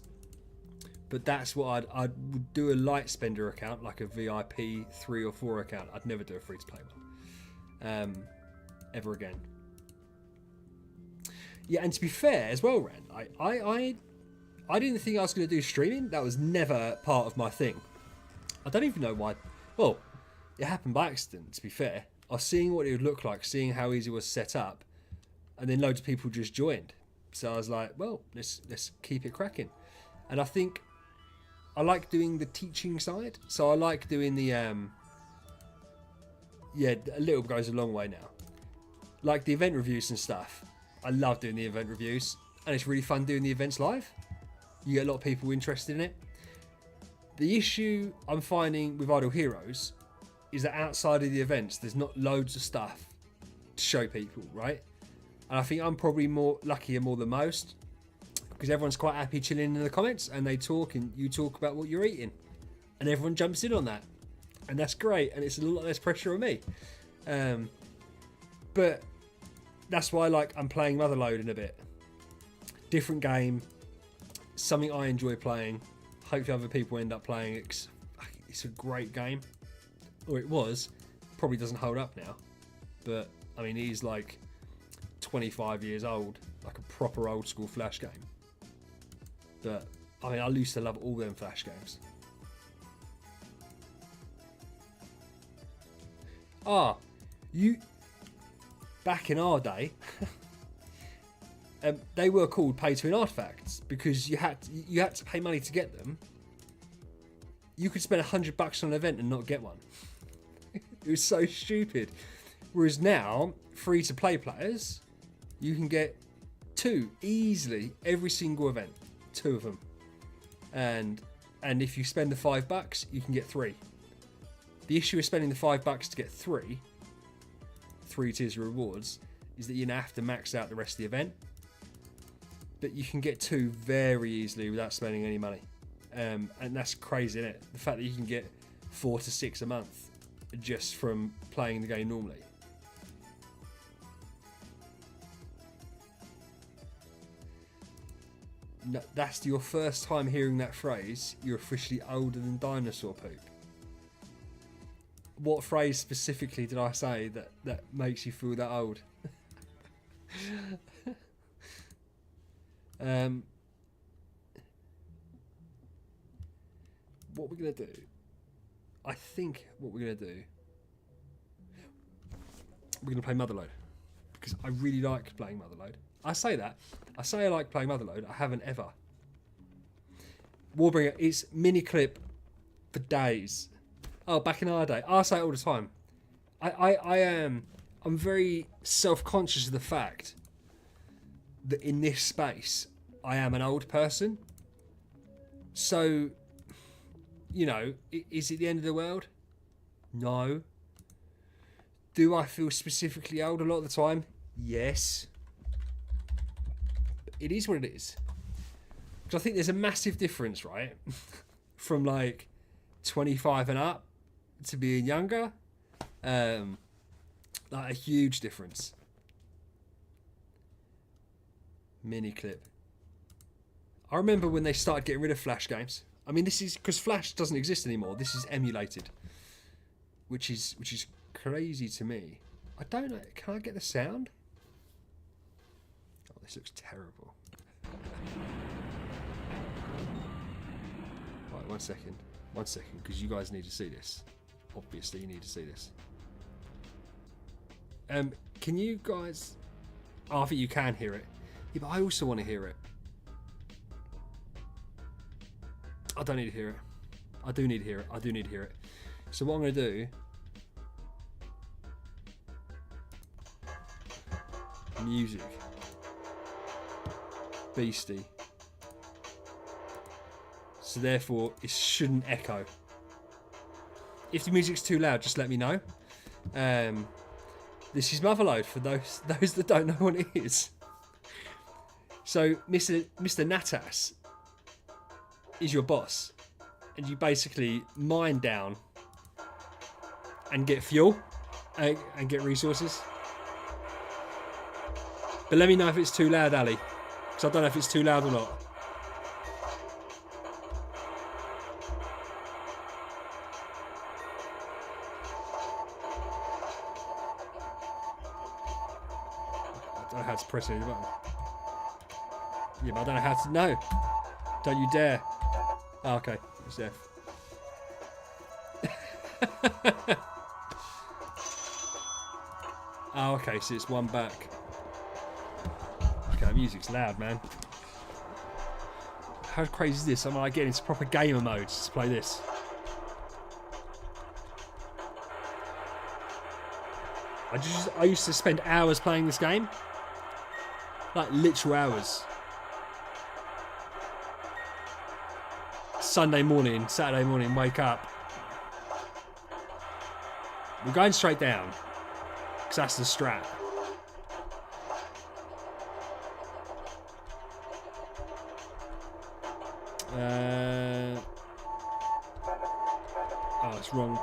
But that's what I would do a light spender account, like a VIP 3 or 4 account. I'd never do a free to play one, ever again. Yeah, and to be fair as well, Ren, I didn't think I was going to do streaming. That was never part of my thing. I don't even know why. Well, it happened by accident, to be fair. I was seeing what it would look like, seeing how easy it was set up, and then loads of people just joined. So I was like, well, let's keep it cracking. And I think I like doing the teaching side. So I like doing the yeah, a little goes a long way now. Like the event reviews and stuff. I love doing the event reviews, and it's really fun doing the events live. You get a lot of people interested in it. The issue I'm finding with Idle Heroes is that outside of the events, there's not loads of stuff to show people, right? And I think I'm probably luckier more than most, because everyone's quite happy chilling in the comments, and they talk, and you talk about what you're eating, and everyone jumps in on that, and that's great, and it's a lot less pressure on me. But that's why I'm playing Motherload in a bit. Different game, something I enjoy playing. Hopefully other people end up playing it. It's a great game, or it was. Probably doesn't hold up now, but I mean, he's 25 years old, like a proper old school Flash game. But I mean, I used to love all them Flash games. Back in our day, they were called pay-to-win artifacts because you had to pay money to get them. You could spend $100 on an event and not get one. It was so stupid. Whereas now, free-to-play players, you can get 2 easily every single event, 2 of them, and if you spend the $5, you can get 3. The issue with spending the $5 to get 3 tiers of rewards is that you now have to max out the rest of the event. But you can get 2 very easily without spending any money, and that's crazy, isn't it? The fact that you can get 4 to 6 a month just from playing the game normally. No, that's your first time hearing that phrase. You're officially older than dinosaur poop. What phrase specifically did I say that makes you feel that old? What we're going to do, I think what we're going to do, we're going to play Motherload, because I really like playing Motherload. I say I like playing Motherload. I haven't ever. Warbringer, it's mini clip for days. Oh, back in our day. I say it all the time. I'm very self-conscious of the fact that in this space, I am an old person. So, is it the end of the world? No. Do I feel specifically old a lot of the time? Yes. It is what it is. Because I think there's a massive difference, right? From 25 and up to being younger. A huge difference. Mini clip. I remember when they started getting rid of Flash games. I mean, this is because Flash doesn't exist anymore. This is emulated, which is crazy to me. I don't know. Can I get the sound? Oh, this looks terrible. Right, one second, because you guys need to see this. Obviously, you need to see this. Can you guys? Oh, I think you can hear it. Yeah, but I also want to hear it. I don't need to hear it. I do need to hear it. I do need to hear it. So what I'm going to do... Music. Beastie. So therefore, it shouldn't echo. If the music's too loud, just let me know. This is Motherload for those that don't know what it is. So Mr. Natas is your boss, and you basically mine down and get fuel and get resources. But let me know if it's too loud, Ali, because I don't know if it's too loud or not. I don't know how to press any button. Yeah, but I don't know how to... No! Don't you dare. Oh, okay. It's F. Oh, okay, so it's one back. Okay, the music's loud, man. How crazy is this? I'm like getting into proper gamer mode to play this. I used to spend hours playing this game. Like literal hours. Sunday morning, Saturday morning, wake up. We're going straight down. Because that's the strat. Oh, it's wrong.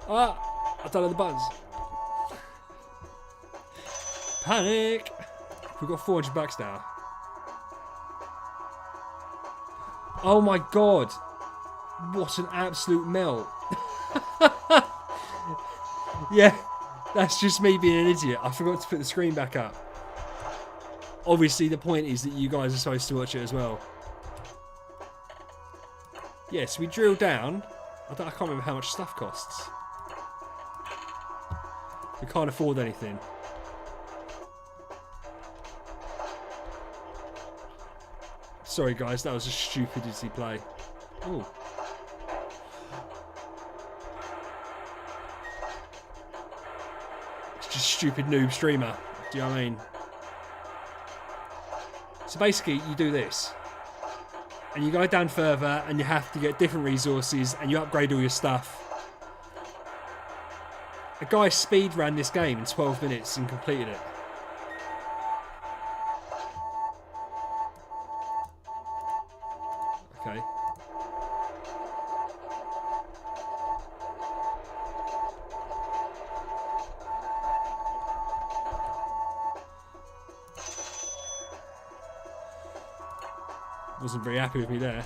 Ah! I don't know the buttons. Panic! We've got 400 bucks now. Oh my god! What an absolute melt. Yeah, that's just me being an idiot. I forgot to put the screen back up. Obviously, the point is that you guys are supposed to watch it as well. Yes, we drilled down. I can't remember how much stuff costs. We can't afford anything. Sorry guys, that was a stupidity play. Ooh. It's just stupid noob streamer. Do you know what I mean? So basically you do this. And you go down further and you have to get different resources and you upgrade all your stuff. A guy speed ran this game in 12 minutes and completed it. Okay. Wasn't very happy with me there.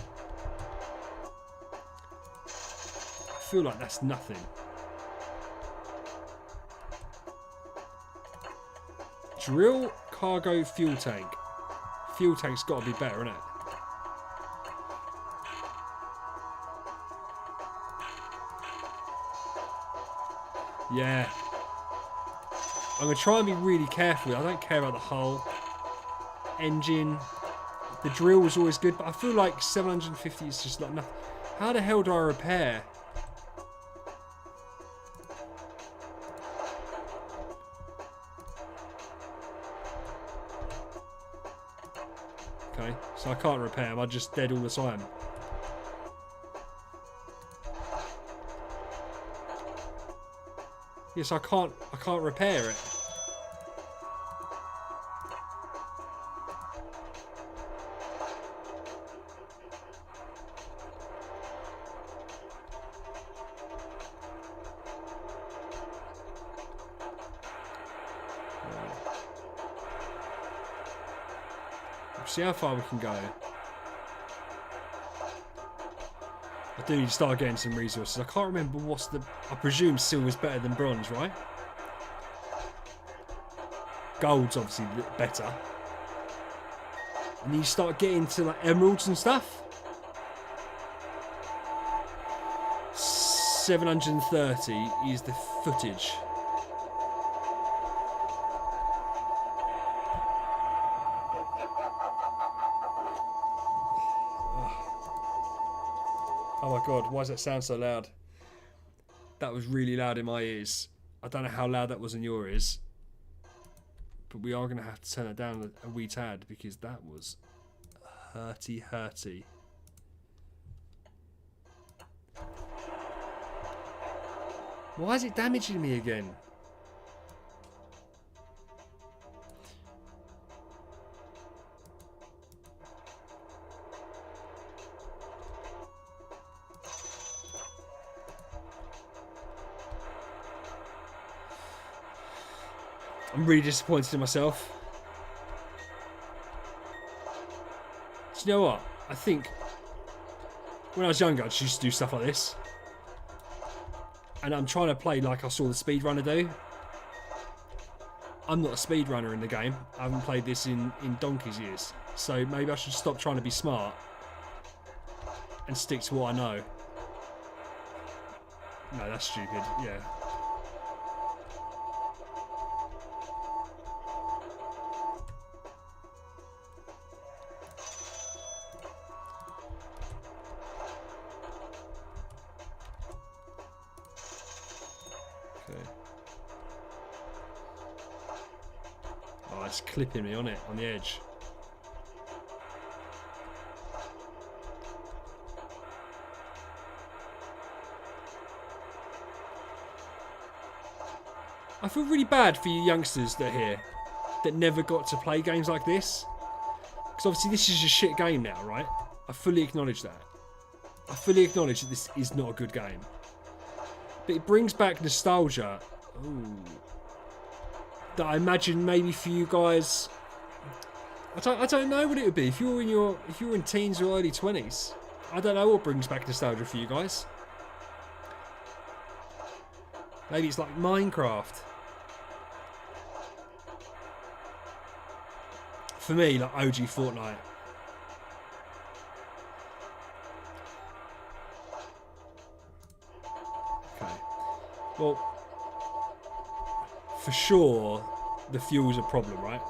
I feel like that's nothing. Drill cargo fuel tank. Fuel tank's got to be better, innit? Yeah. I'm going to try and be really careful. I don't care about the hull. Engine. The drill was always good, but I feel like 750 is just like nothing. How the hell do I repair? Okay, so I can't repair them. I'm just dead all the time. Yes, I can't repair it. See how far we can go. I do need to start getting some resources. I can't remember what's the... I presume silver's better than bronze, right? Gold's obviously better. And then you start getting to like emeralds and stuff. 730 is the footage. Oh my god, why does that sound so loud? That was really loud in my ears. I don't know how loud that was in your ears. But we are going to have to turn it down a wee tad because that was hurty. Why is it damaging me again? I'm really disappointed in myself. Do you know what? I think when I was younger, I just used to do stuff like this. And I'm trying to play like I saw the speedrunner do. I'm not a speedrunner in the game. I haven't played this in donkey's years. So maybe I should stop trying to be smart and stick to what I know. No, that's stupid. Yeah. Okay. Oh, it's clipping me on it, on the edge. I feel really bad for you youngsters that are here that never got to play games like this. Because obviously this is a shit game now, right? I fully acknowledge that. I fully acknowledge that this is not a good game. But it brings back nostalgia. Ooh. That I imagine maybe for you guys, I don't know what it would be if you were in teens or early 20s. I don't know what brings back nostalgia for you guys. Maybe it's like Minecraft. For me, like OG Fortnite. Okay. Well, for sure, the fuel's a problem, right?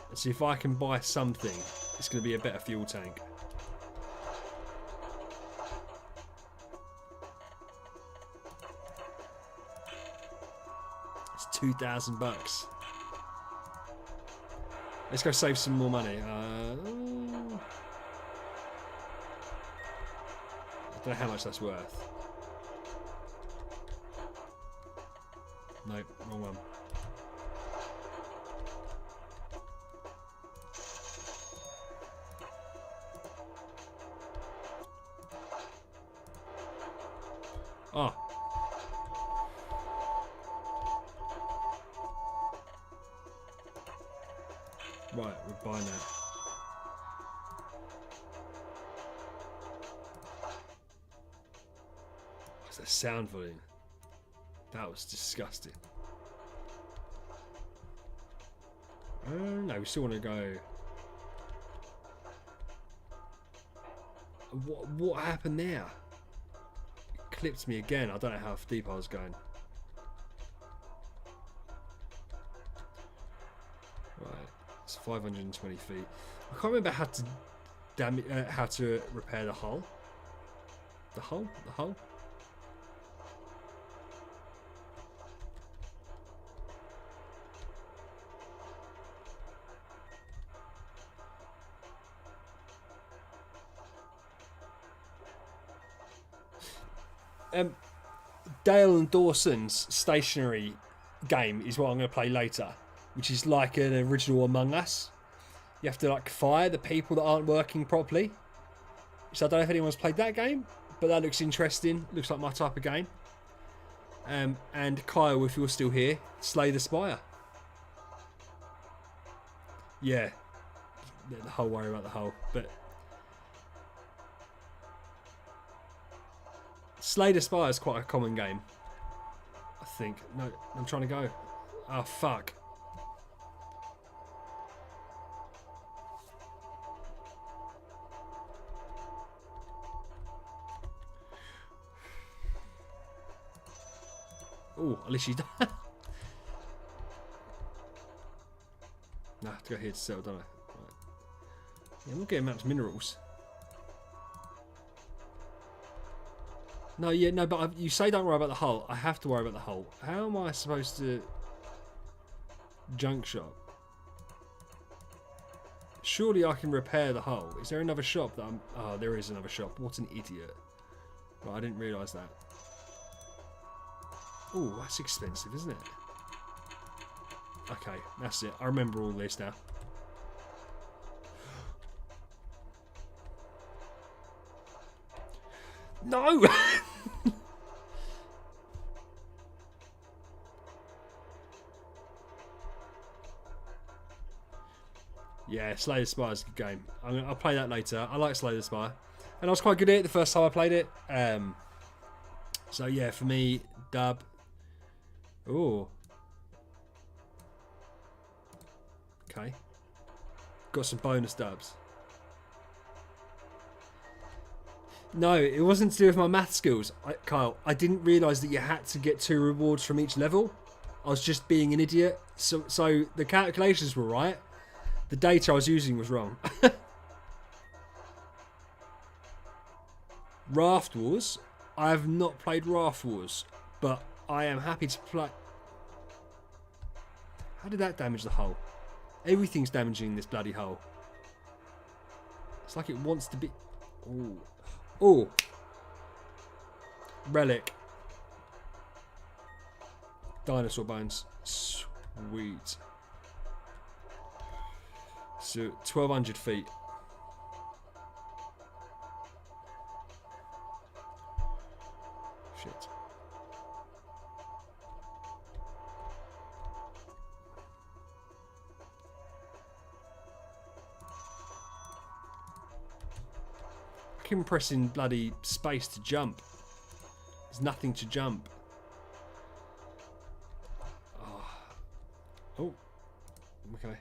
Let's see if I can buy something. It's going to be a better fuel tank. It's $2,000. Let's go save some more money. I don't know how much that's worth. Nope, wrong one. Oh. Right, we're buying that. What's that sound volume? That was disgusting. No, we still want to go. What happened there? It clipped me again. I don't know how deep I was going. Right, it's 520 feet. I can't remember how to how to repair the hull. The hull? The hull? Dale and Dawson's stationary game is what I'm going to play later, which is like an original Among Us. You have to like fire the people that aren't working properly. So I don't know if anyone's played that game, but that looks interesting. Looks like my type of game. And Kyle, if you're still here, slay the spire. Yeah, the whole worry about the whole, but Slay the Spire is quite a common game, I think. No, I'm trying to go. Oh, fuck. Oh, at least you died. Nah, I have to go here to settle, don't I? Right. Yeah, I'm not getting much minerals. No, yeah, no, but you say don't worry about the hull. I have to worry about the hull. How am I supposed to... Junk shop? Surely I can repair the hull. Is there another shop that I'm... Oh, there is another shop. What an idiot. Right, I didn't realise that. Oh, that's expensive, isn't it? Okay, that's it. I remember all this now. No! Yeah, Slay the Spire is a good game. I'll play that later. I like Slay the Spire. And I was quite good at it the first time I played it. So yeah, for me, dub. Ooh. Okay. Got some bonus dubs. No, it wasn't to do with my math skills, Kyle. I didn't realise that you had to get 2 rewards from each level. I was just being an idiot. So the calculations were right. The data I was using was wrong. Raft Wars. I have not played Raft Wars, but I am happy to play. How did that damage the hull? Everything's damaging this bloody hull. It's like it wants to be. Oh. Oh. Relic. Dinosaur bones. Sweet. So 1,200 feet. Shit. I keep pressing bloody space to jump. There's nothing to jump. Oh. Okay.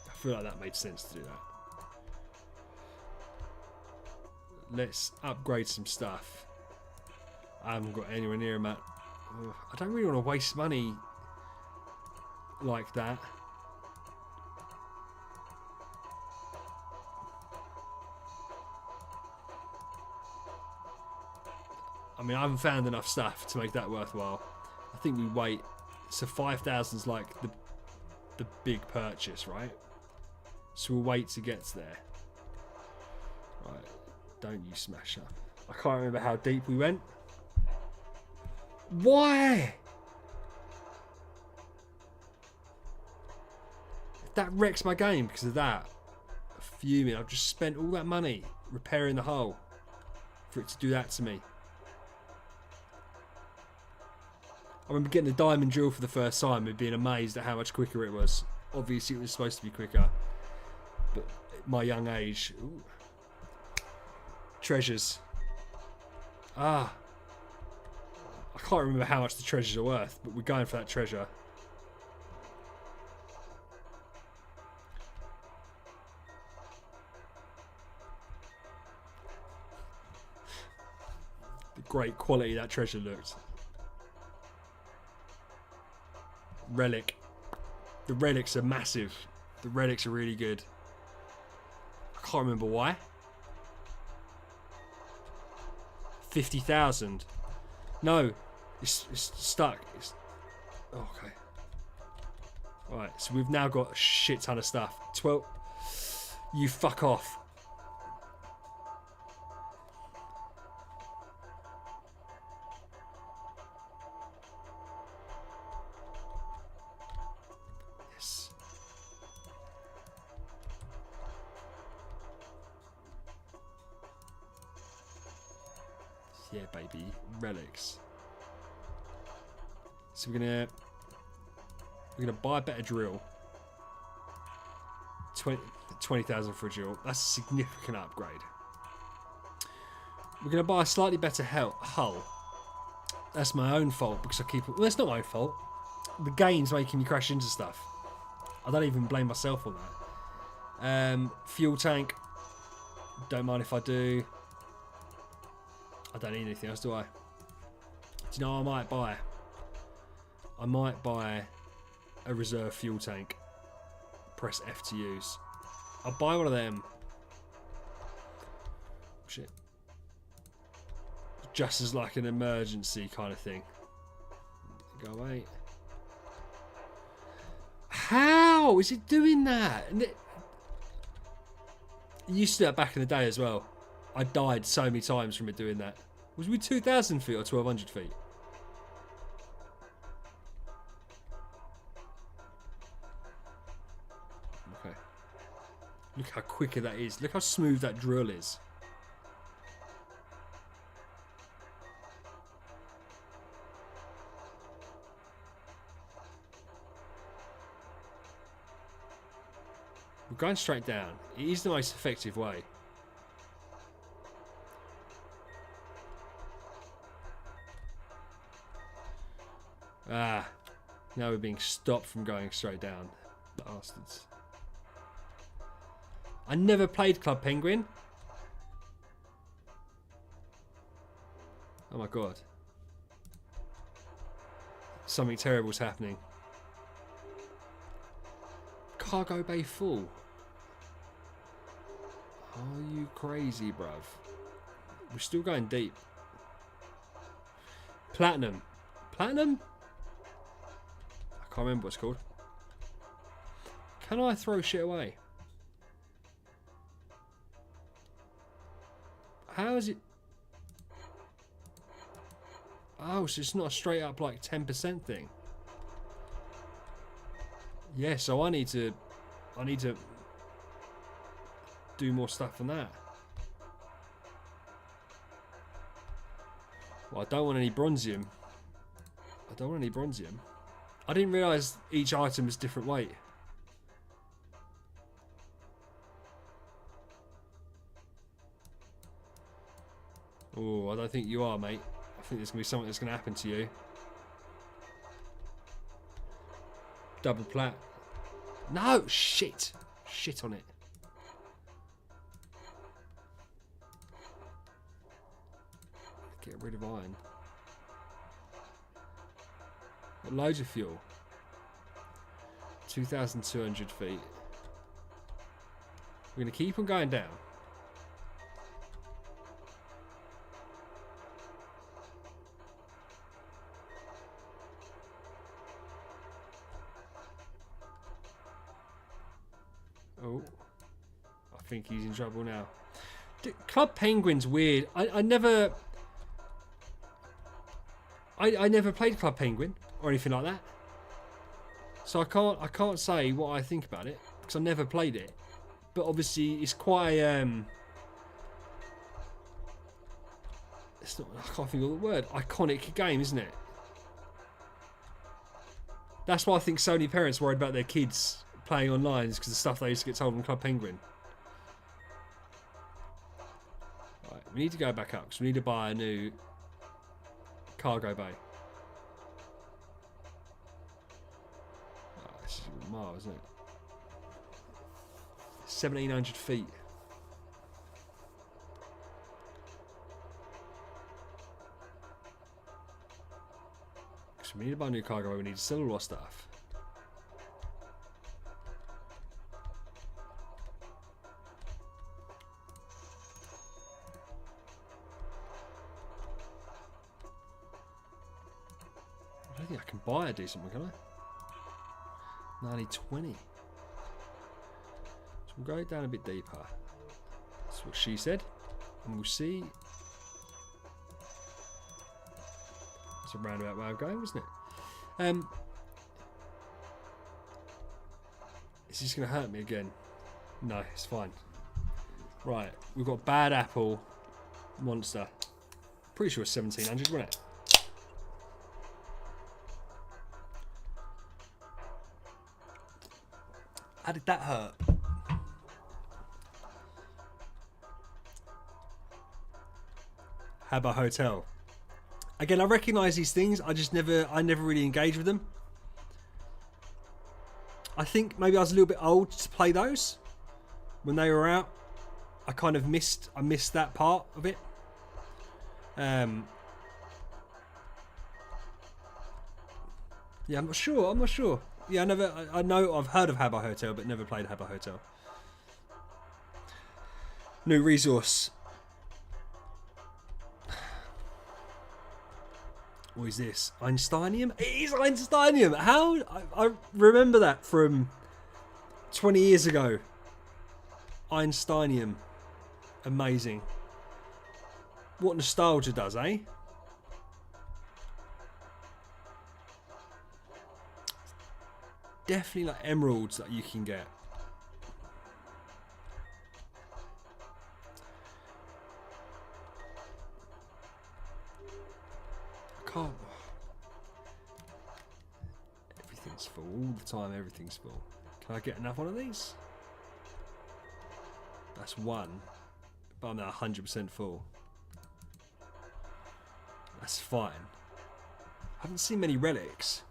I feel like that made sense to do that. Let's upgrade some stuff. I haven't got anywhere near them. I don't really want to waste money like that. I mean, I haven't found enough stuff to make that worthwhile. I think we wait. So 5,000 is like the big purchase, right? So we'll wait to get there. Right. Don't you smash up. I can't remember how deep we went. Why? That wrecks my game because of that. I'm fuming. I've just spent all that money repairing the hull for it to do that to me. I remember getting the diamond drill for the first time and being amazed at how much quicker it was. Obviously it was supposed to be quicker, but at my young age. Ooh. Treasures. I can't remember how much the treasures are worth, but we're going for that treasure. The great quality that treasure looked. Relic. The relics are massive. The relics are really good. I can't remember why. 50,000. No, it's stuck. Okay. Right, so we've now got a shit ton of stuff. 12. You fuck off. Yes. Yeah, baby. Relics. So we're gonna buy a better drill. 20,000 for a drill. That's a significant upgrade. We're gonna buy a slightly better hull. That's my own fault because I keep. Well, it's not my fault. The game's making me crash into stuff. I don't even blame myself on that. Fuel tank. Don't mind if I do. I don't need anything else, do I? Do you know what I might buy? I might buy a reserve fuel tank. Press F to use. I'll buy one of them. Shit. Just as like an emergency kind of thing. Go away. How is it doing that? And it used to do that back in the day as well. I died so many times from it doing that. Was we 2,000 feet or 1,200 feet? Okay. Look how quicker that is. Look how smooth that drill is. We're going straight down. It is the most effective way. Ah, now we're being stopped from going straight down. Bastards. I never played Club Penguin. Oh my god. Something terrible's happening. Cargo bay full. Are you crazy, bruv? We're still going deep. Platinum. Platinum? I can't remember what it's called. Can I throw shit away? How is it? Oh, so it's not a straight up like 10% thing. Yeah, so I need to do more stuff than that. Well, I don't want any bronzium. I don't want any bronzium. I didn't realise each item was different weight. Oh, I don't think you are, mate. I think there's going to be something that's going to happen to you. Double plat. No! Shit! Shit on it. Get rid of iron. Got loads of fuel. 2,200 feet. We're going to keep on going down. Oh, I think he's in trouble now. Club Penguin's weird. I never played Club Penguin or anything like that, so I can't say what I think about it because I never played it. But obviously, it's quite it's not. I can't think of the word. Iconic game, isn't it? That's why I think so many parents worried about their kids playing online, is because the stuff they used to get told on Club Penguin. Right, we need to go back up because we need to buy a new cargo bay. Oh, this is Mars, isn't it? 1,700 feet. So we need to buy a new cargo bay. We need to sell all our stuff. I don't think I can buy a decent one, can I? No, I need 20. So we'll go down a bit deeper. That's what she said. And we'll see. It's a roundabout way of going, isn't it? Is this going to hurt me again? No, it's fine. Right, we've got Bad Apple Monster. Pretty sure it's 1,700, wasn't it? How did that hurt? How about Hotel? Again, I recognise these things. I never really engage with them. I think maybe I was a little bit old to play those when they were out. I missed that part of it. Yeah, I'm not sure. Yeah, I know I've heard of Habbo Hotel, but never played Habbo Hotel. New resource. What is this? Einsteinium? It is Einsteinium! How? I remember that from 20 years ago. Einsteinium. Amazing. What nostalgia does, eh? Definitely like emeralds that you can get. I can't. Everything's full all the time. Everything's full. Can I get another one of these? That's one, but I'm at 100% full. That's fine. I haven't seen many relics.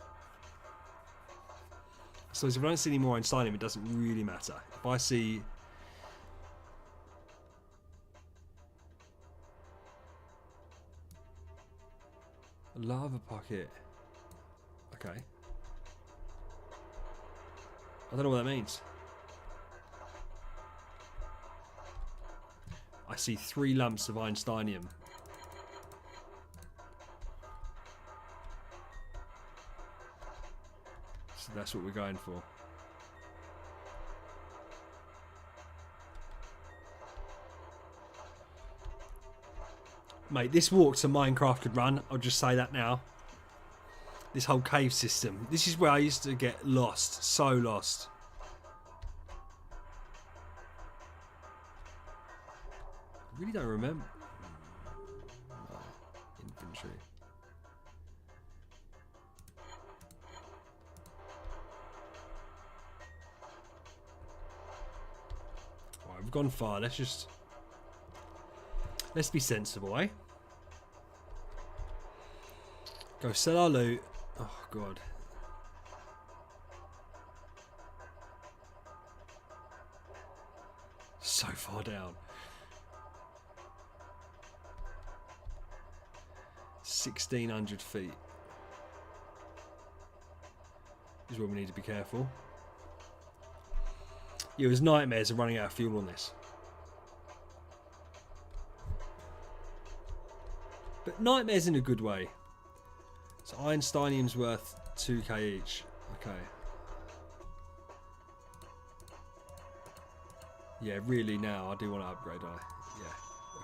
So if I don't see any more Einsteinium, it doesn't really matter. If I see... a lava pocket. Okay. I don't know what that means. I see 3 lumps of Einsteinium. So that's what we're going for. Mate, this walk's a Minecraft could run. I'll just say that now. This whole cave system. This is where I used to get lost. So lost. I really don't remember. No. Infantry. Alright, we've gone far. Let's be sensible, eh? Go sell our loot. Oh, God. So far down. 1,600 feet. Is where we need to be careful. Yeah, it was nightmares of running out of fuel on this. But nightmares in a good way. So Einsteinium's worth 2k each. Okay. Yeah, really now I do want to upgrade, don't I? Yeah.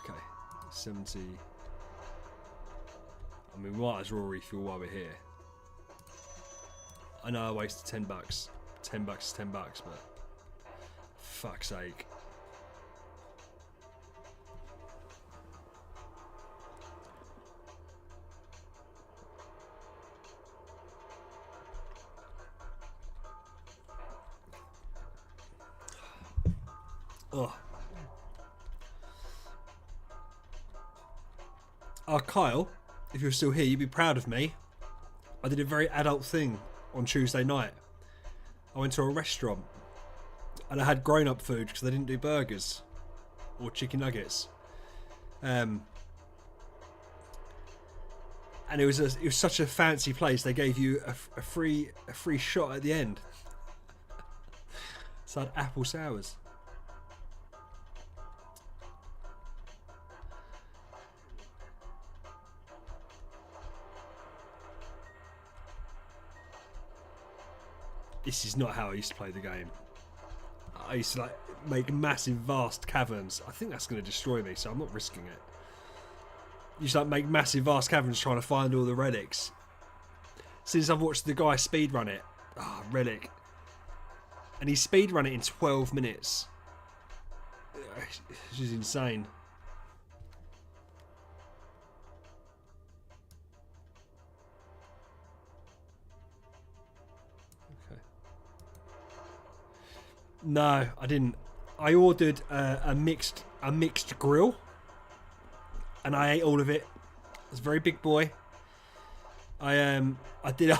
Okay. 70. I mean, we might as well refuel while we're here. I know I wasted 10 bucks. 10 bucks is 10 bucks, but fuck's sake. Oh. Kyle, if you're still here, you'd be proud of me. I did a very adult thing on Tuesday night. I went to a restaurant and I had grown-up food because they didn't do burgers or chicken nuggets. And it was such a fancy place. They gave you a free shot at the end. So I had apple sours. This is not how I used to play the game. I used to like make massive, vast caverns. I think that's going to destroy me, so I'm not risking it. I used to like make massive, vast caverns trying to find all the relics. Since I've watched the guy speedrun it, relic, and he speedrun it in 12 minutes. This is insane. No, I didn't. I ordered a mixed grill, and I ate all of it. I was a very big boy. I did. I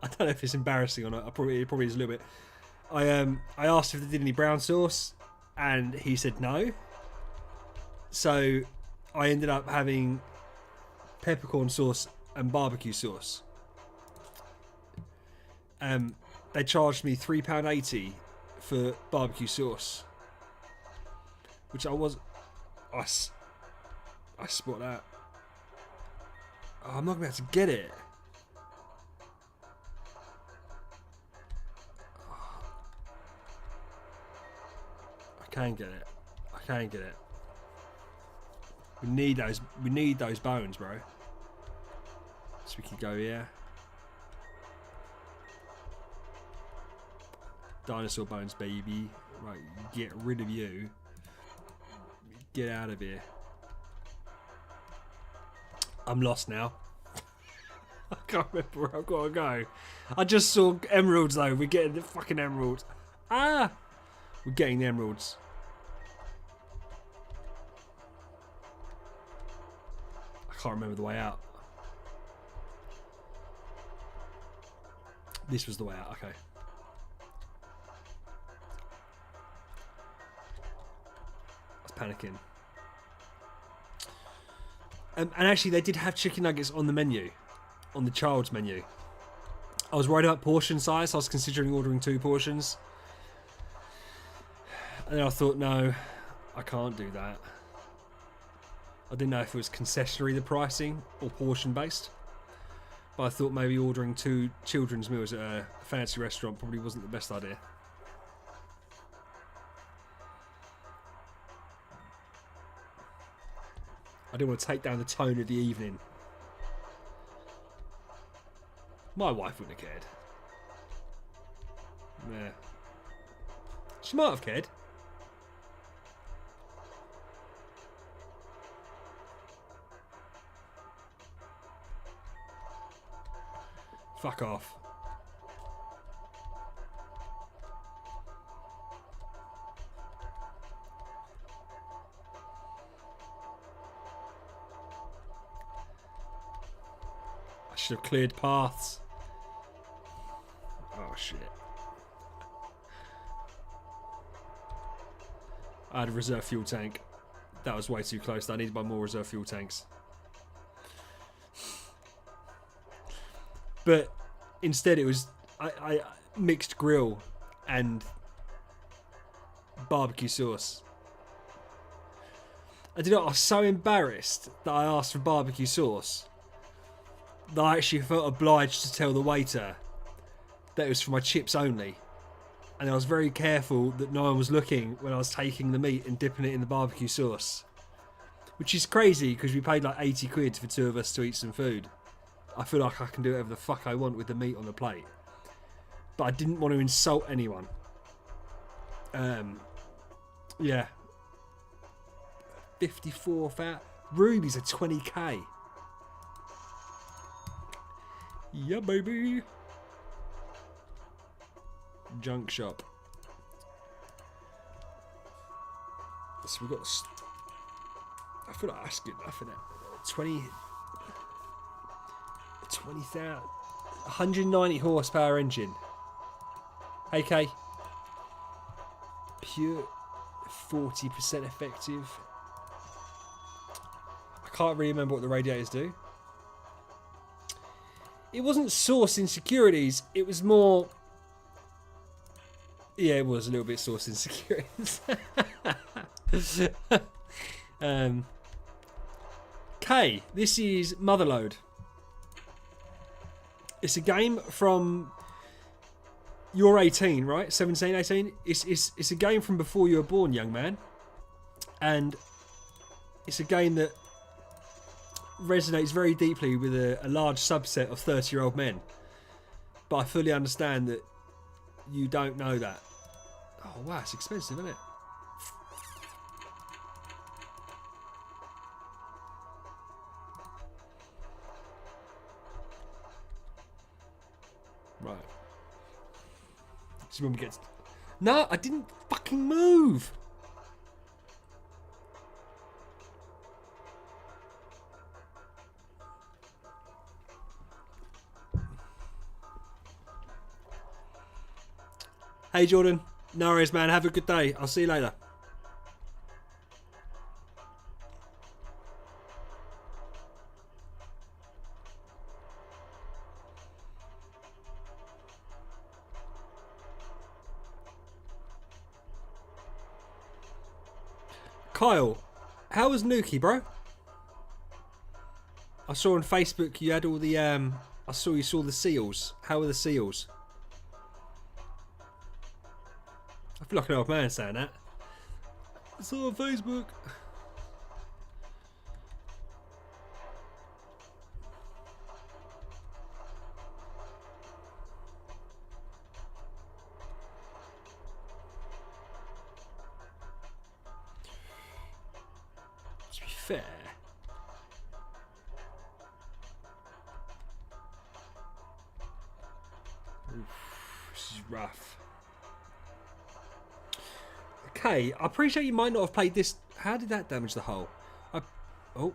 don't know if it's embarrassing or not. It probably is a little bit. I asked if they did any brown sauce, and he said no. So I ended up having peppercorn sauce and barbecue sauce. They charged me £3.80 for barbecue sauce, which I spot that. Oh, I'm not gonna be able to get it. I can't get it. I can't get it. We need those. We need those bones, bro. So we can go here. Dinosaur bones, baby. Right, get rid of you. Get out of here. I'm lost now. I can't remember where I've got to go. I just saw emeralds though. We're getting the fucking emeralds. We're getting the emeralds. I can't remember the way out. This was the way out, okay. Panicking. And actually they did have chicken nuggets on the menu, on the child's menu. I was worried about portion size, so I was considering ordering 2 portions, and then I thought, no, I can't do that. I didn't know if it was concessionary, the pricing, or portion based. But I thought maybe ordering 2 children's meals at a fancy restaurant probably wasn't the best idea. I didn't want to take down the tone of the evening. My wife wouldn't have cared. Yeah. She might have cared. Fuck off. I should have cleared paths. Oh shit. I had a reserve fuel tank. That was way too close. I needed to buy more reserve fuel tanks. But instead it was I mixed grill and barbecue sauce. I did not. I was so embarrassed that I asked for barbecue sauce that I actually felt obliged to tell the waiter that it was for my chips only. And I was very careful that no one was looking when I was taking the meat and dipping it in the barbecue sauce. Which is crazy because we paid like 80 quid for 2 of us to eat some food. I feel like I can do whatever the fuck I want with the meat on the plate. But I didn't want to insult anyone. Yeah. 54 fat. Rubies are 20k. Yeah, baby. Junk shop. So we've got... I feel like that's good enough, isn't it? 20,000, 190 horsepower engine. AK. Pure 40% effective. I can't really remember what the radiators do. It wasn't source insecurities, it was more... Yeah, it was a little bit source insecurities. K, this is Motherload. It's a game from... You're 18, right? 17, 18? It's a game from before you were born, young man. And it's a game that resonates very deeply with a large subset of 30-year-old men. But I fully understand that you don't know that. Oh, wow, it's expensive, isn't it? Right. So when we get to... No, I didn't fucking move. Hey, Jordan. No worries, man. Have a good day. I'll see you later. Kyle, how was Nuki, bro? I saw on Facebook you had all the I saw you saw the seals. How were the seals? I feel like an old man saying that. I saw on Facebook. To be fair, this is rough. Okay, I appreciate you might not have played this. How did that damage the hull? Oh. Oh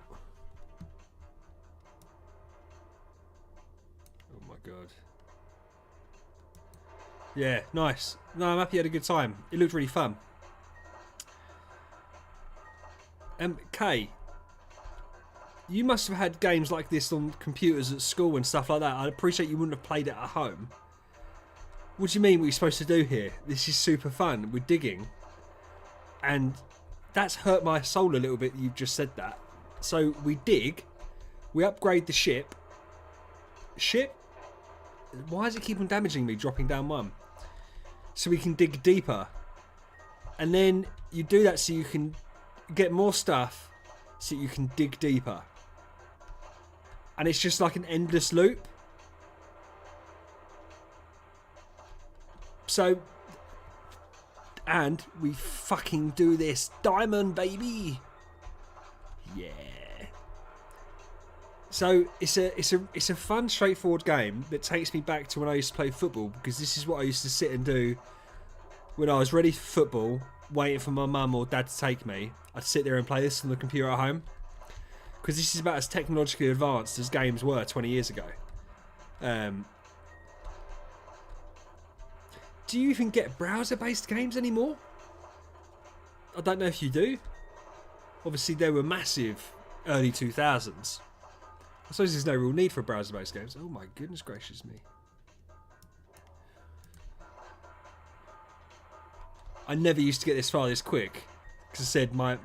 my god. Yeah, nice. No, I'm happy you had a good time. It looked really fun. Kay, you must have had games like this on computers at school and stuff like that. I appreciate you wouldn't have played it at home. What do you mean what you're supposed to do here? This is super fun. We're digging. And that's hurt my soul a little bit. You've just said that. So we dig, we upgrade the ship. Ship? Why does it keep on damaging me, dropping down one? So we can dig deeper. And then you do that so you can get more stuff so you can dig deeper. And it's just like an endless loop. So, and we fucking do this. Diamond, baby! Yeah. So it's a fun, straightforward game that takes me back to when I used to play football, because this is what I used to sit and do when I was ready for football, waiting for my mum or dad to take me. I'd sit there and play this on the computer at home, because this is about as technologically advanced as games were 20 years ago. Do you even get browser-based games anymore? I don't know if you do. Obviously, they were massive early 2000s. I suppose there's no real need for browser-based games. Oh my goodness gracious me. I never used to get this far this quick. Because I said my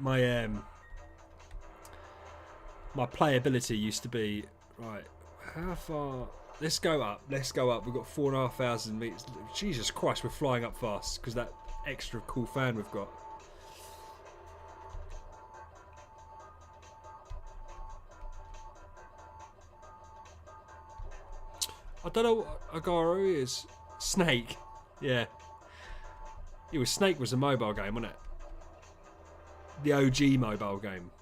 playability used to be... Right, how far... Let's go up. Let's go up. We've got 4,500 meters. Jesus Christ, we're flying up fast because that extra cool fan we've got. I don't know what Agaro is. Snake. Yeah. Snake was a mobile game, wasn't it? The OG mobile game.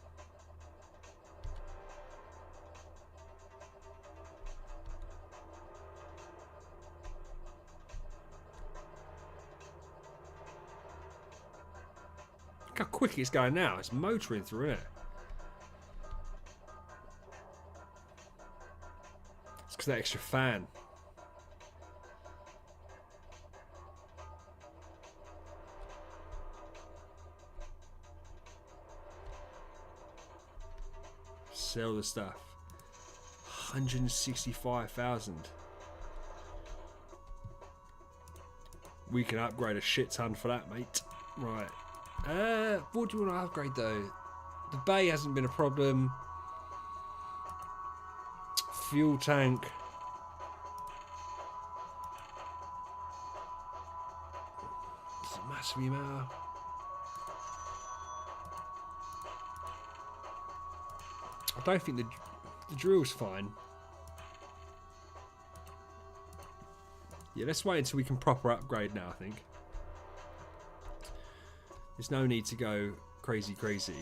Look how quick it's going now. It's motoring through, isn't it? It's because of that extra fan. Sell the stuff. 165,000. We can upgrade a shit ton for that, mate. Right. What do you want to upgrade though? The bay hasn't been a problem. Fuel tank. Does it massively matter? I don't think the drill's fine. Yeah, let's wait until we can proper upgrade now, I think. There's no need to go crazy. Did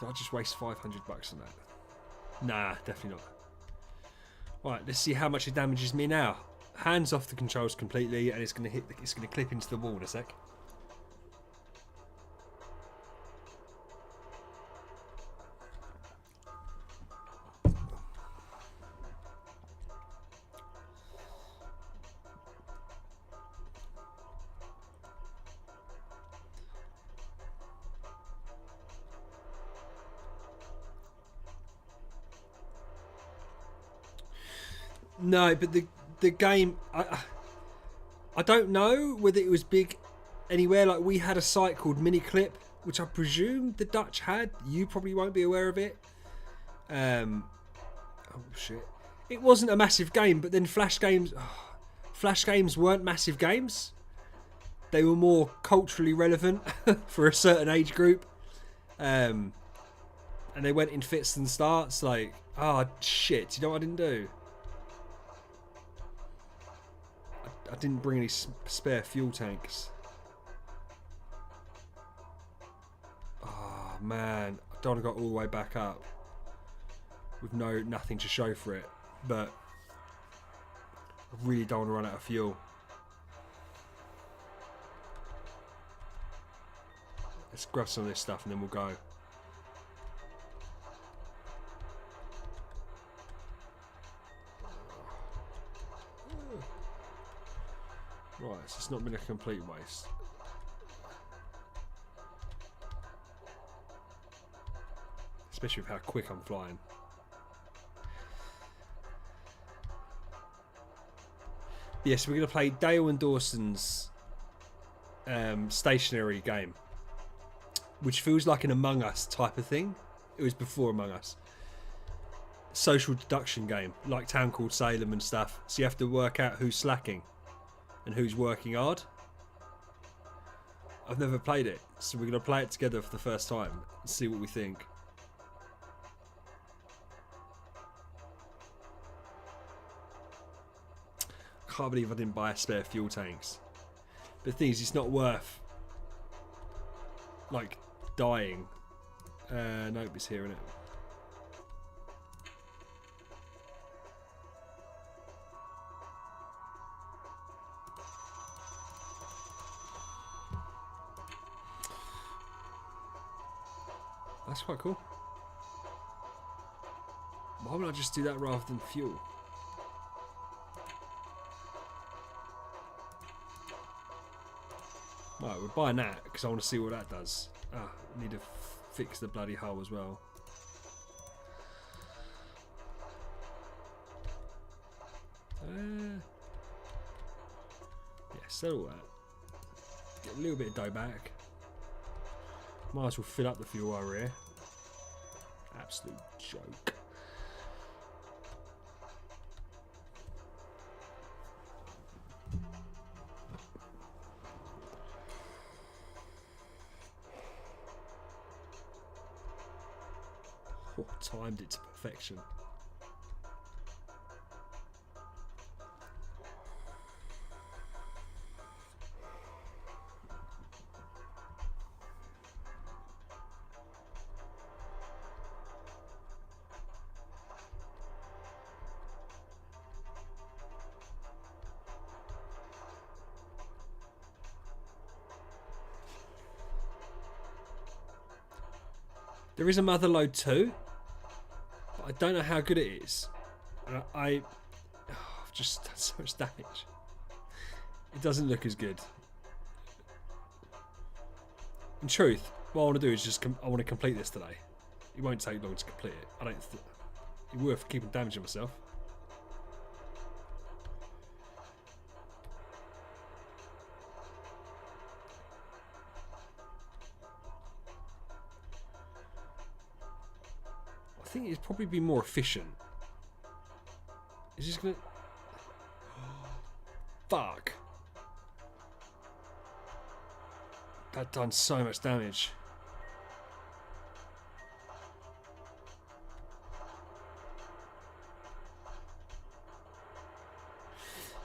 I just waste 500 bucks on that? Nah, definitely not. Right, let's see how much it damages me now. Hands off the controls completely, and it's gonna clip into the wall in a sec. No, but the game, I don't know whether it was big anywhere. Like, we had a site called Miniclip, which I presume the Dutch had. You probably won't be aware of it. Oh shit! It wasn't a massive game, but then flash games weren't massive games. They were more culturally relevant for a certain age group, and they went in fits and starts. Like, oh shit! You know what I didn't do? I didn't bring any spare fuel tanks. Oh man, I don't want to go all the way back up with nothing to show for it, but I really don't want to run out of fuel. Let's grab some of this stuff and then we'll go. Right, so it's not been a complete waste. Especially with how quick I'm flying. Yes, we're going to play Dale and Dawson's stationary game, which feels like an Among Us type of thing. It was before Among Us. Social deduction game, like Town Called Salem and stuff. So you have to work out who's slacking and who's working hard. I've never played it, so we're going to play it together for the first time and see what we think. I can't believe I didn't buy spare fuel tanks. But the thing is, it's not worth like dying. Nope, it's here, isn't it? That's quite cool. Why would I just do that rather than fuel? Right, we're buying that because I want to see what that does. Ah, I need to fix the bloody hull as well. Yeah, settle that. Get a little bit of dough back. Might as well fill up the fuel while we're here. Absolute joke. Oh, timed it to perfection. There is a Motherload 2, but I don't know how good it is. And I've just done so much damage. It doesn't look as good. In truth, what I want to do is just I want to complete this today. It won't take long to complete it. I don't. It's worth keeping damaging myself. I think it'd probably be more efficient. Is this gonna... Fuck. That done so much damage.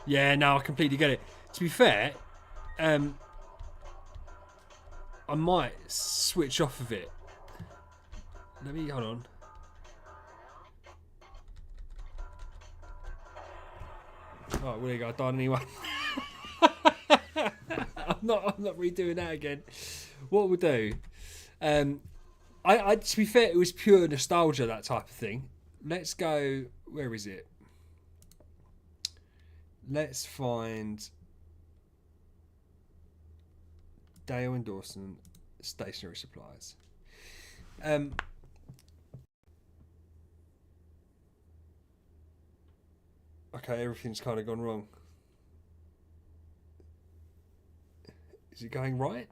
Yeah, no, I completely get it. To be fair, I might switch off of it. Let me... Hold on. Oh, well, there you go. I died anyway. I'm not redoing that again. What we'll do, to be fair, it was pure nostalgia, that type of thing. Let's go. Where is it? Let's find Dale and Dawson stationery supplies. Okay, everything's kind of gone wrong. Is it going right?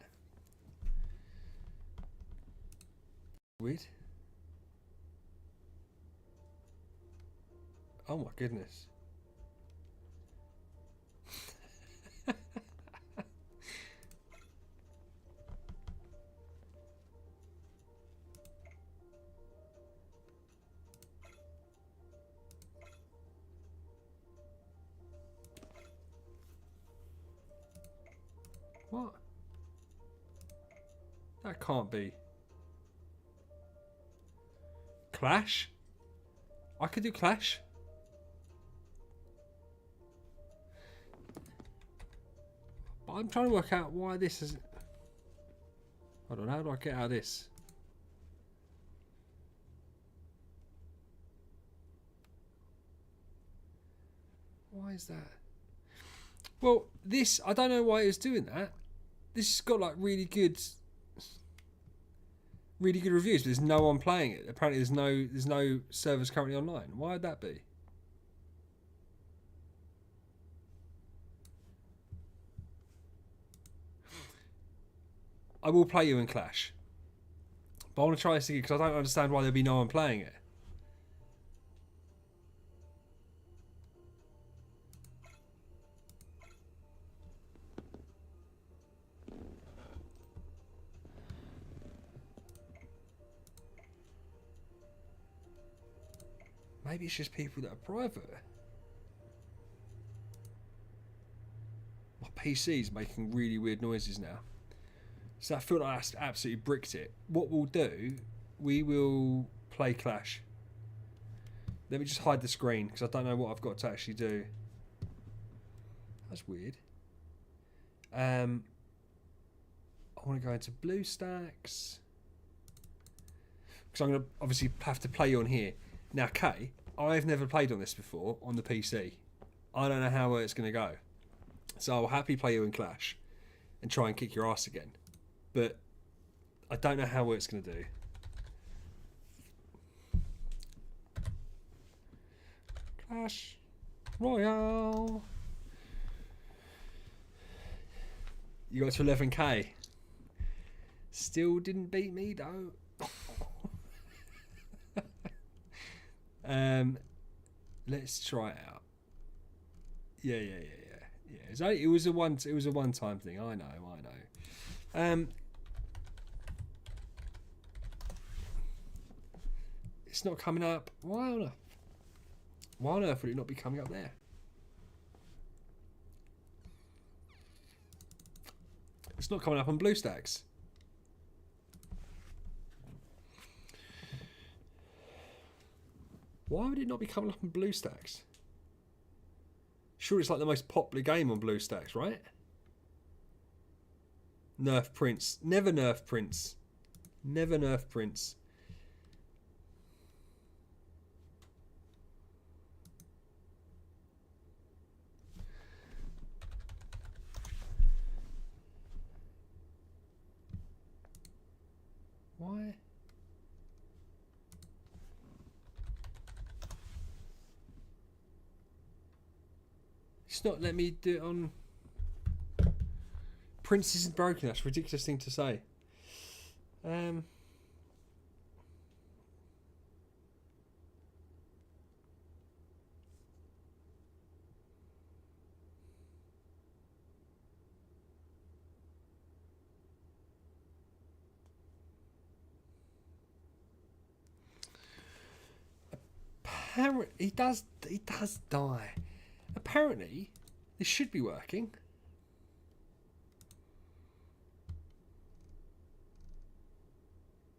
Weird. Oh my goodness. What? That can't be. Clash? I could do Clash. But I'm trying to work out why this is... I don't know, how do I get out of this? Why is that? Well, this... I don't know why it was doing that. This has got like really good reviews, but there's no one playing it. Apparently there's no servers currently online. Why would that be? I will play you in Clash. But I want to try this again because I don't understand why there'd be no one playing it. Maybe it's just people that are private. My PC's making really weird noises now. So I feel like that's absolutely bricked it. What we'll do, we will play Clash. Let me just hide the screen because I don't know what I've got to actually do. That's weird. I want to go into BlueStacks. Because I'm going to obviously have to play you on here. Now, Kay, I've never played on this before on the PC. I don't know how it's going to go. So I'll happily play you in Clash and try and kick your ass again. But I don't know how it's going to do. Clash Royale. You got to 11k. Still didn't beat me though. Let's try it out. Yeah. It was a one-time thing. I know. It's not coming up. Why on earth would it not be coming up there? It's not coming up on BlueStacks. Why would it not be coming up on BlueStacks? Sure, it's like the most popular game on BlueStacks, right? Nerf Prince. Never nerf Prince. Never nerf Prince. Why? It's not letting me do it on... Prince isn't broken. That's a ridiculous thing to say. Apparently, he does die. Apparently, this should be working.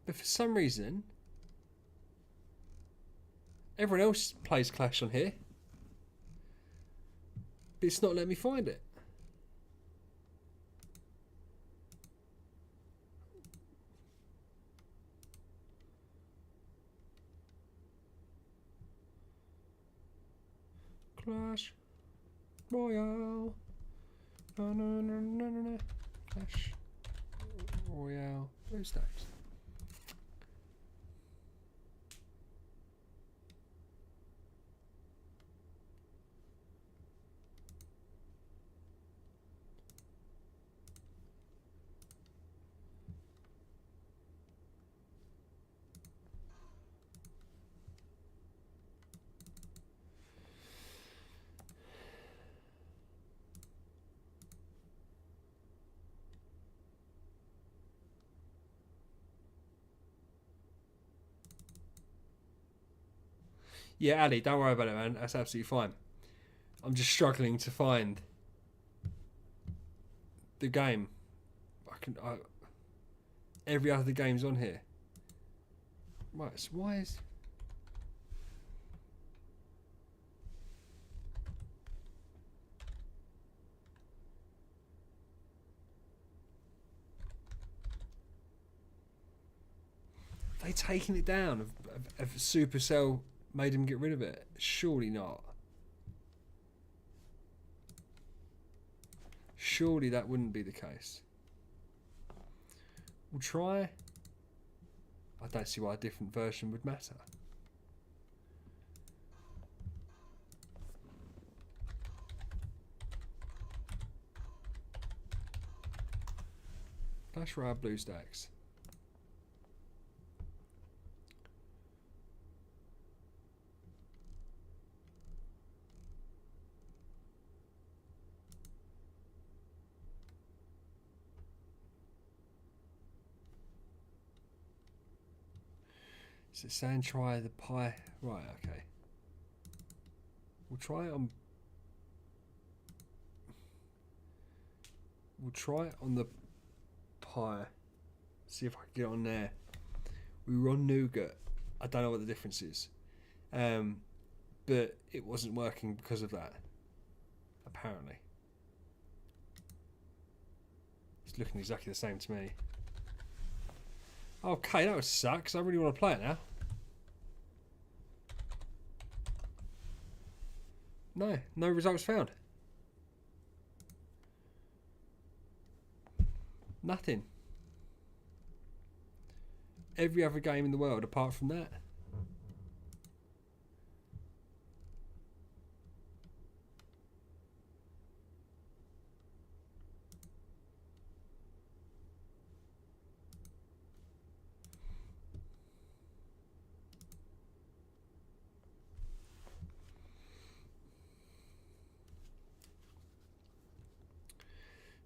But for some reason, everyone else plays Clash on here. But it's not letting me find it. Clash Royale. No. Clash Royale. BlueStacks. Yeah, Ali, don't worry about it, man. That's absolutely fine. I'm just struggling to find the game. Every other game's on here. Right, so why is... They taking it down? Have Supercell made him get rid of it? Surely not. Surely that wouldn't be the case. We'll try. I don't see why a different version would matter. Clash Royale BlueStacks. Is it saying try the pie? Right, okay. We'll try it on. We'll try it on the pie. See if I can get on there. We were on nougat. I don't know what the difference is. But it wasn't working because of that. Apparently. It's looking exactly the same to me. Okay, that would suck because I really want to play it now. No results found. Nothing. Every other game in the world apart from that.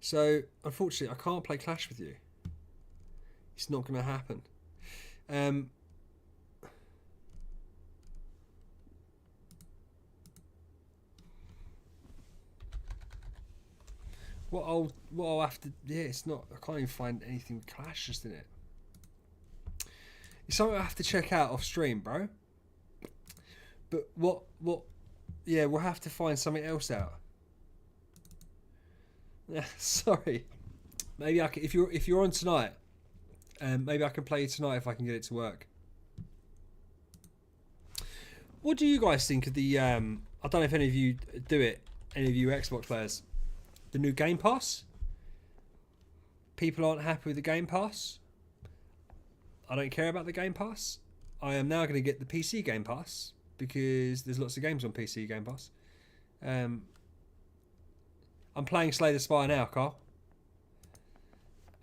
So, unfortunately, I can't play Clash with you. It's not going to happen. What I'll have to, yeah, it's not. I can't even find anything with Clash just in it. It's something I have to check out off stream, bro. But what? Yeah, we'll have to find something else out. Yeah, sorry. Maybe I can, if you're on tonight, maybe I can play you tonight if I can get it to work. What do you guys think of the? I don't know if any of you do it. Any of you Xbox players, the new Game Pass. People aren't happy with the Game Pass. I don't care about the Game Pass. I am now going to get the PC Game Pass because there's lots of games on PC Game Pass. I'm playing Slay the Spire now, Carl.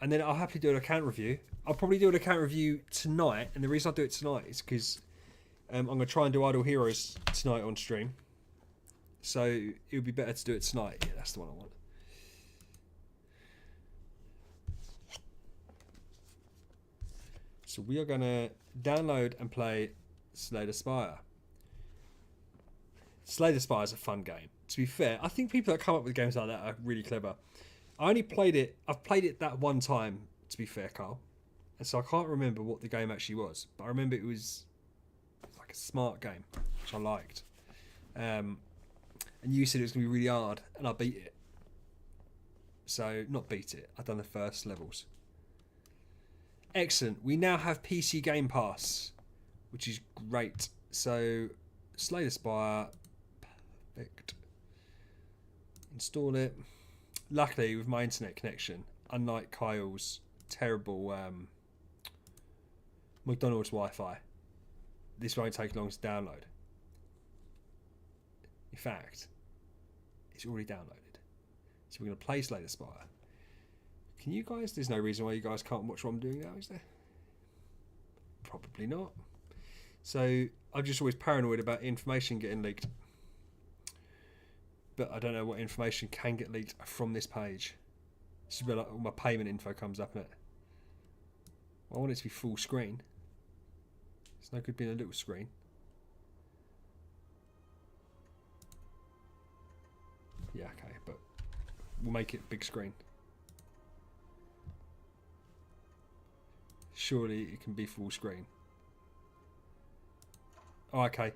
And then I'll happily do an account review. I'll probably do an account review tonight. And the reason I do it tonight is because I'm going to try and do Idle Heroes tonight on stream. So it would be better to do it tonight. Yeah, that's the one I want. So we are going to download and play Slay the Spire. Slay the Spire is a fun game. To be fair, I think people that come up with games like that are really clever. I've played it that one time, to be fair, Carl. And so I can't remember what the game actually was. But I remember it was like a smart game, which I liked. And you said it was going to be really hard, and I beat it. So, not beat it. I've done the first levels. Excellent. We now have PC Game Pass, which is great. So, Slay the Spire. Perfect. Install it. Luckily, with my internet connection, unlike Kyle's terrible McDonald's Wi-Fi, this won't take long to download. In fact, it's already downloaded. So we're going to play Slay the Spire. Can you guys... There's no reason why you guys can't watch what I'm doing now, is there? Probably not. So I'm just always paranoid about information getting leaked. But I don't know what information can get leaked from this page. This is where like all my payment info comes up in it. I want it to be full screen. It's no good being a little screen. Yeah, okay, but we'll make it big screen. Surely it can be full screen. Oh, okay.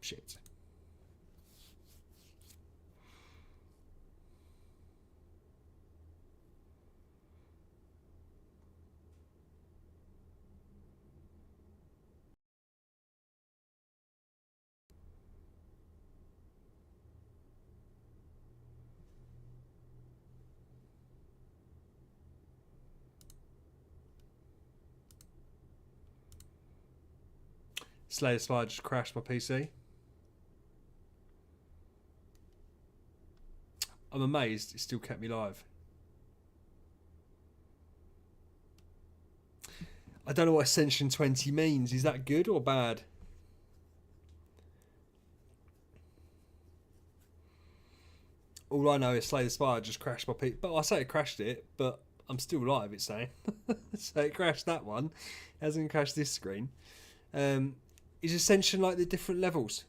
Shit. Slay the Spire just crashed my PC. I'm amazed it still kept me live. I don't know what Ascension 20 means. Is that good or bad? All I know is Slay the Spire just crashed my PC. But I say it crashed it, but I'm still live, it's saying. So it crashed that one. It hasn't crashed this screen. Is Ascension like the different levels?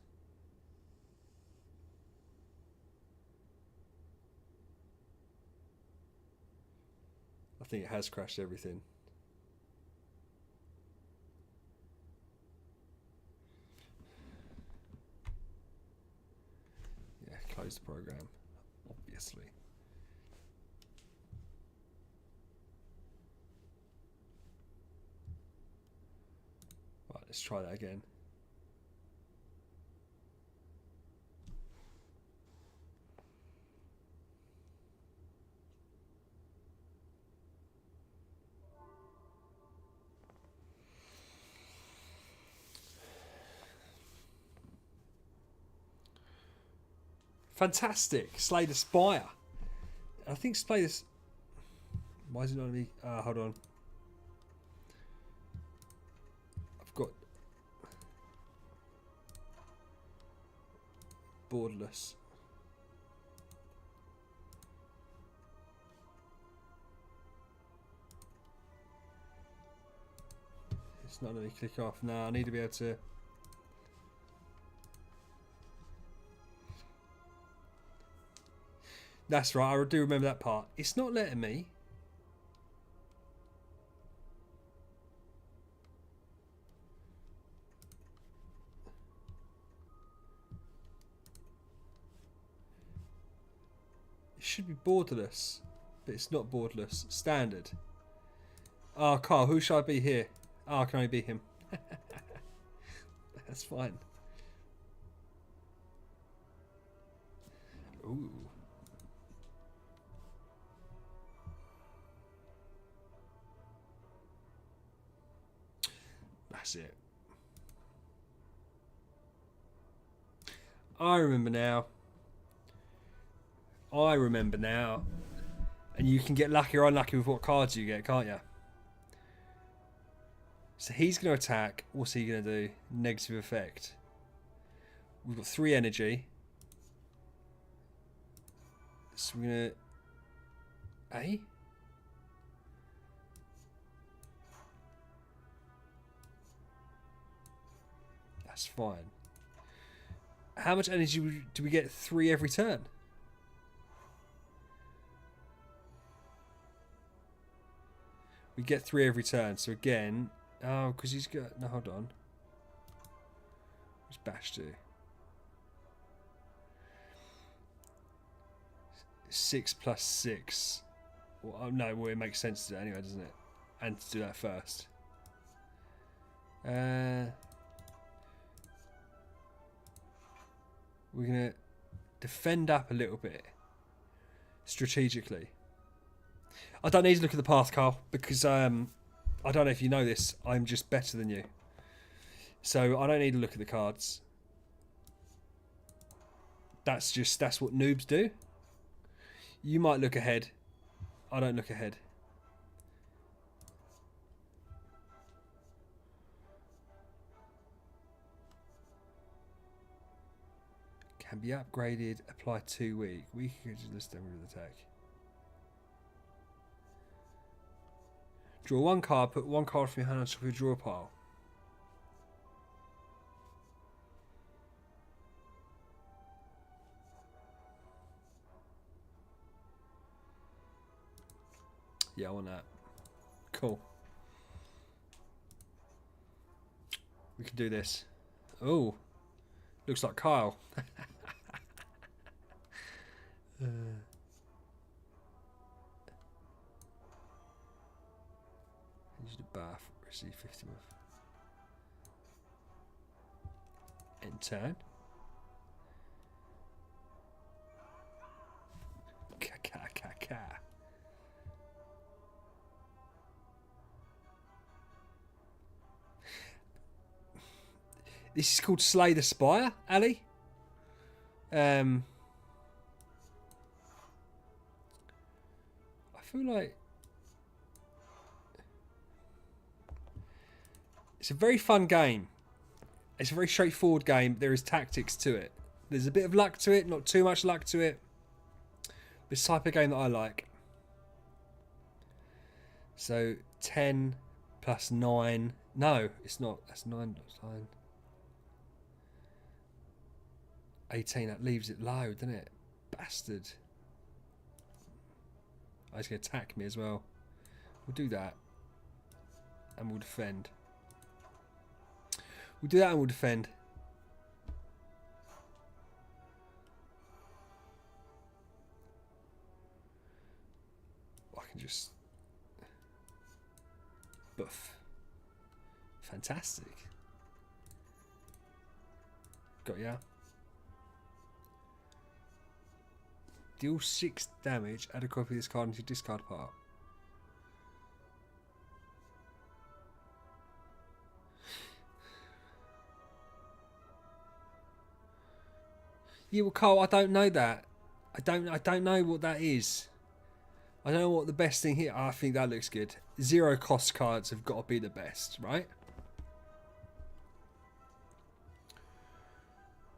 I think it has crashed everything. Yeah, close the program, obviously. Right, let's try that again. Fantastic. Slay the Spire. I think Slay this. Why is it not on me? Hold on. I've got borderless. It's not letting me click off. No, I need to be able to. That's right, I do remember that part. It's not letting me. It should be borderless, but it's not borderless. Standard. Oh, Carl, who should I be here? Oh, I can only be him. That's fine. Ooh. That's it. I remember now. I remember now. And you can get lucky or unlucky with what cards you get, can't you? So he's going to attack. What's he going to do? Negative effect. We've got 3 energy. So we're going to... A? That's fine. How much energy do we get? 3 every turn? We get 3 every turn. So again... Oh, because he's got... No, hold on. What's Bash do? 6 plus 6. Well, no, well, it makes sense to do it anyway, doesn't it? And to do that first. We're going to defend up a little bit. Strategically. I don't need to look at the path, Carl, because... I don't know if you know this, I'm just better than you. So I don't need to look at the cards. That's what noobs do. You might look ahead. I don't look ahead. Can be upgraded, apply 2 week. We can just list them with attack. Draw 1 card, put 1 card from your hand on top of your draw pile. Yeah, I want that. Cool. We can do this. Oh, looks like Kyle. Use the bath. Receive 50 month. End turn. Ka. This is called Slay the Spire, Ali. feel like it's a very fun game. It's a very straightforward game. There is tactics to it. There's a bit of luck to it, not too much luck to it. It's the type of game that I like. So 10 plus 9. No, it's not. That's 9 plus 9. 18. That leaves it low, doesn't it? Bastard. Oh, he's going to attack me as well. We'll do that. And we'll defend. We'll do that and we'll defend. I can just buff. Fantastic. Got ya. Deal 6 damage. Add a copy of this card into your discard pile. Yeah, well, Cole, I don't know that. I don't know what that is. I don't know what the best thing here. I think that looks good. 0 cost cards have got to be the best, right?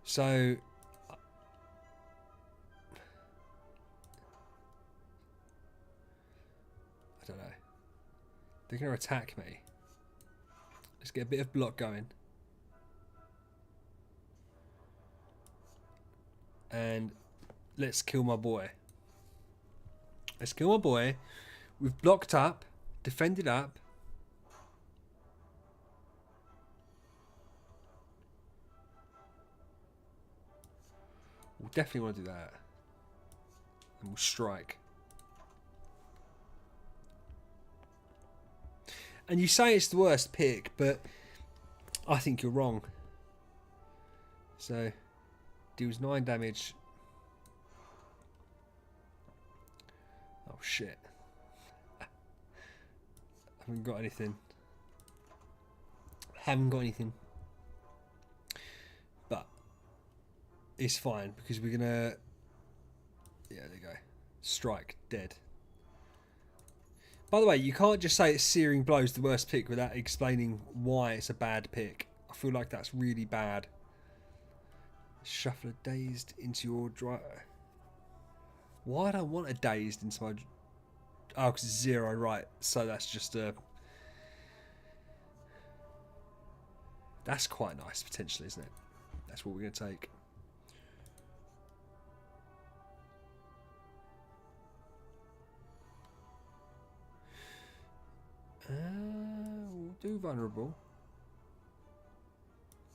So I don't know. They're going to attack me. Let's get a bit of block going. And let's kill my boy. Let's kill my boy. We've blocked up, defended up. We'll definitely want to do that. And we'll strike. And you say it's the worst pick, but I think you're wrong. So deals 9 damage. Oh shit. I haven't got anything. But it's fine because we're gonna. Yeah, there you go. Strike, dead. By the way, you can't just say it's Searing Blow's the worst pick without explaining why it's a bad pick. I feel like that's really bad. Shuffle a Dazed into your drive. Why do I want a Dazed into my... Oh, because it's 0, right. So that's just a... That's quite nice, potentially, isn't it? That's what we're going to take. We'll do vulnerable.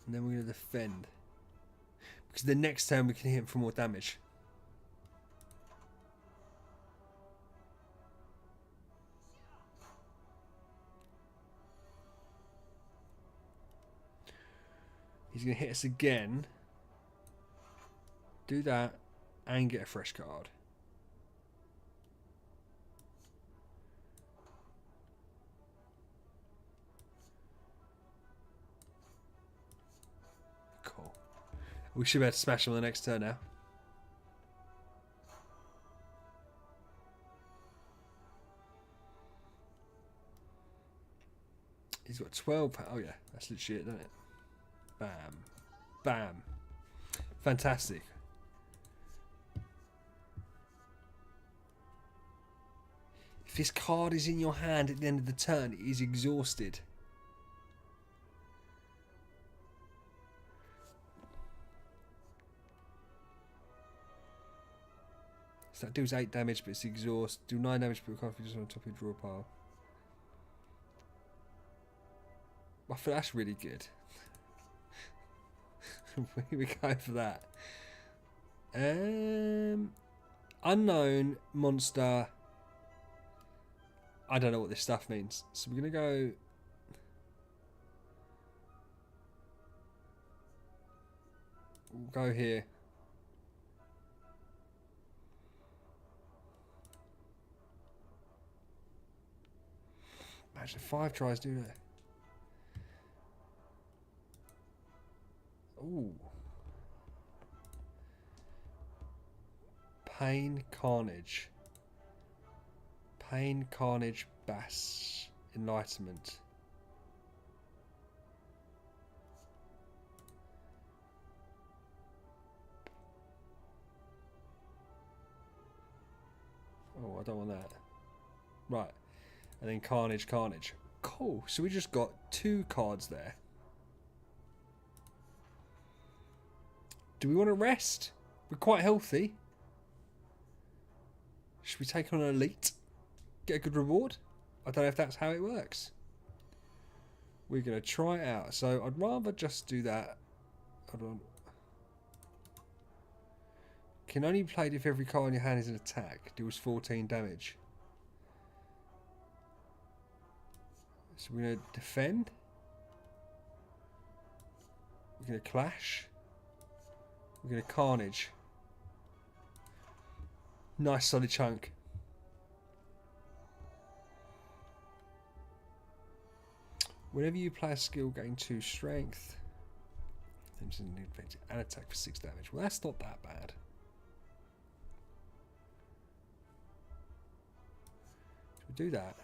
And then we're going to defend. Because the next turn we can hit him for more damage. He's going to hit us again. Do that. And get a fresh card. Cool. We should be able to smash him on the next turn now. He's got 12. Oh yeah, that's legit, isn't it? Bam. Bam. Fantastic. If this card is in your hand at the end of the turn, it is exhausted. So that deals 8 damage, but it's exhaust. Do 9 damage, but can't just on top of your draw pile. I feel that's really good. We go for that. Unknown monster. I don't know what this stuff means. So we're going to go... We'll go here. Imagine 5 tries do that. Ooh. Pain, Carnage. Pain, Carnage, Bass, Enlightenment. Oh, I don't want that. Right. And then Carnage, Carnage. Cool. So we just got 2 cards there. Do we want to rest? We're quite healthy. Should we take on an elite? Get a good reward? I don't know if that's how it works. We're going to try it out. So I'd rather just do that. Hold on. Can only be played if every card in your hand is an attack. Deals 14 damage. So we're going to defend. We're going to clash. We're going to carnage. Nice solid chunk. Whenever you play a skill, gain 2 strength. And attack for 6 damage. Well, that's not that bad. Should we do that?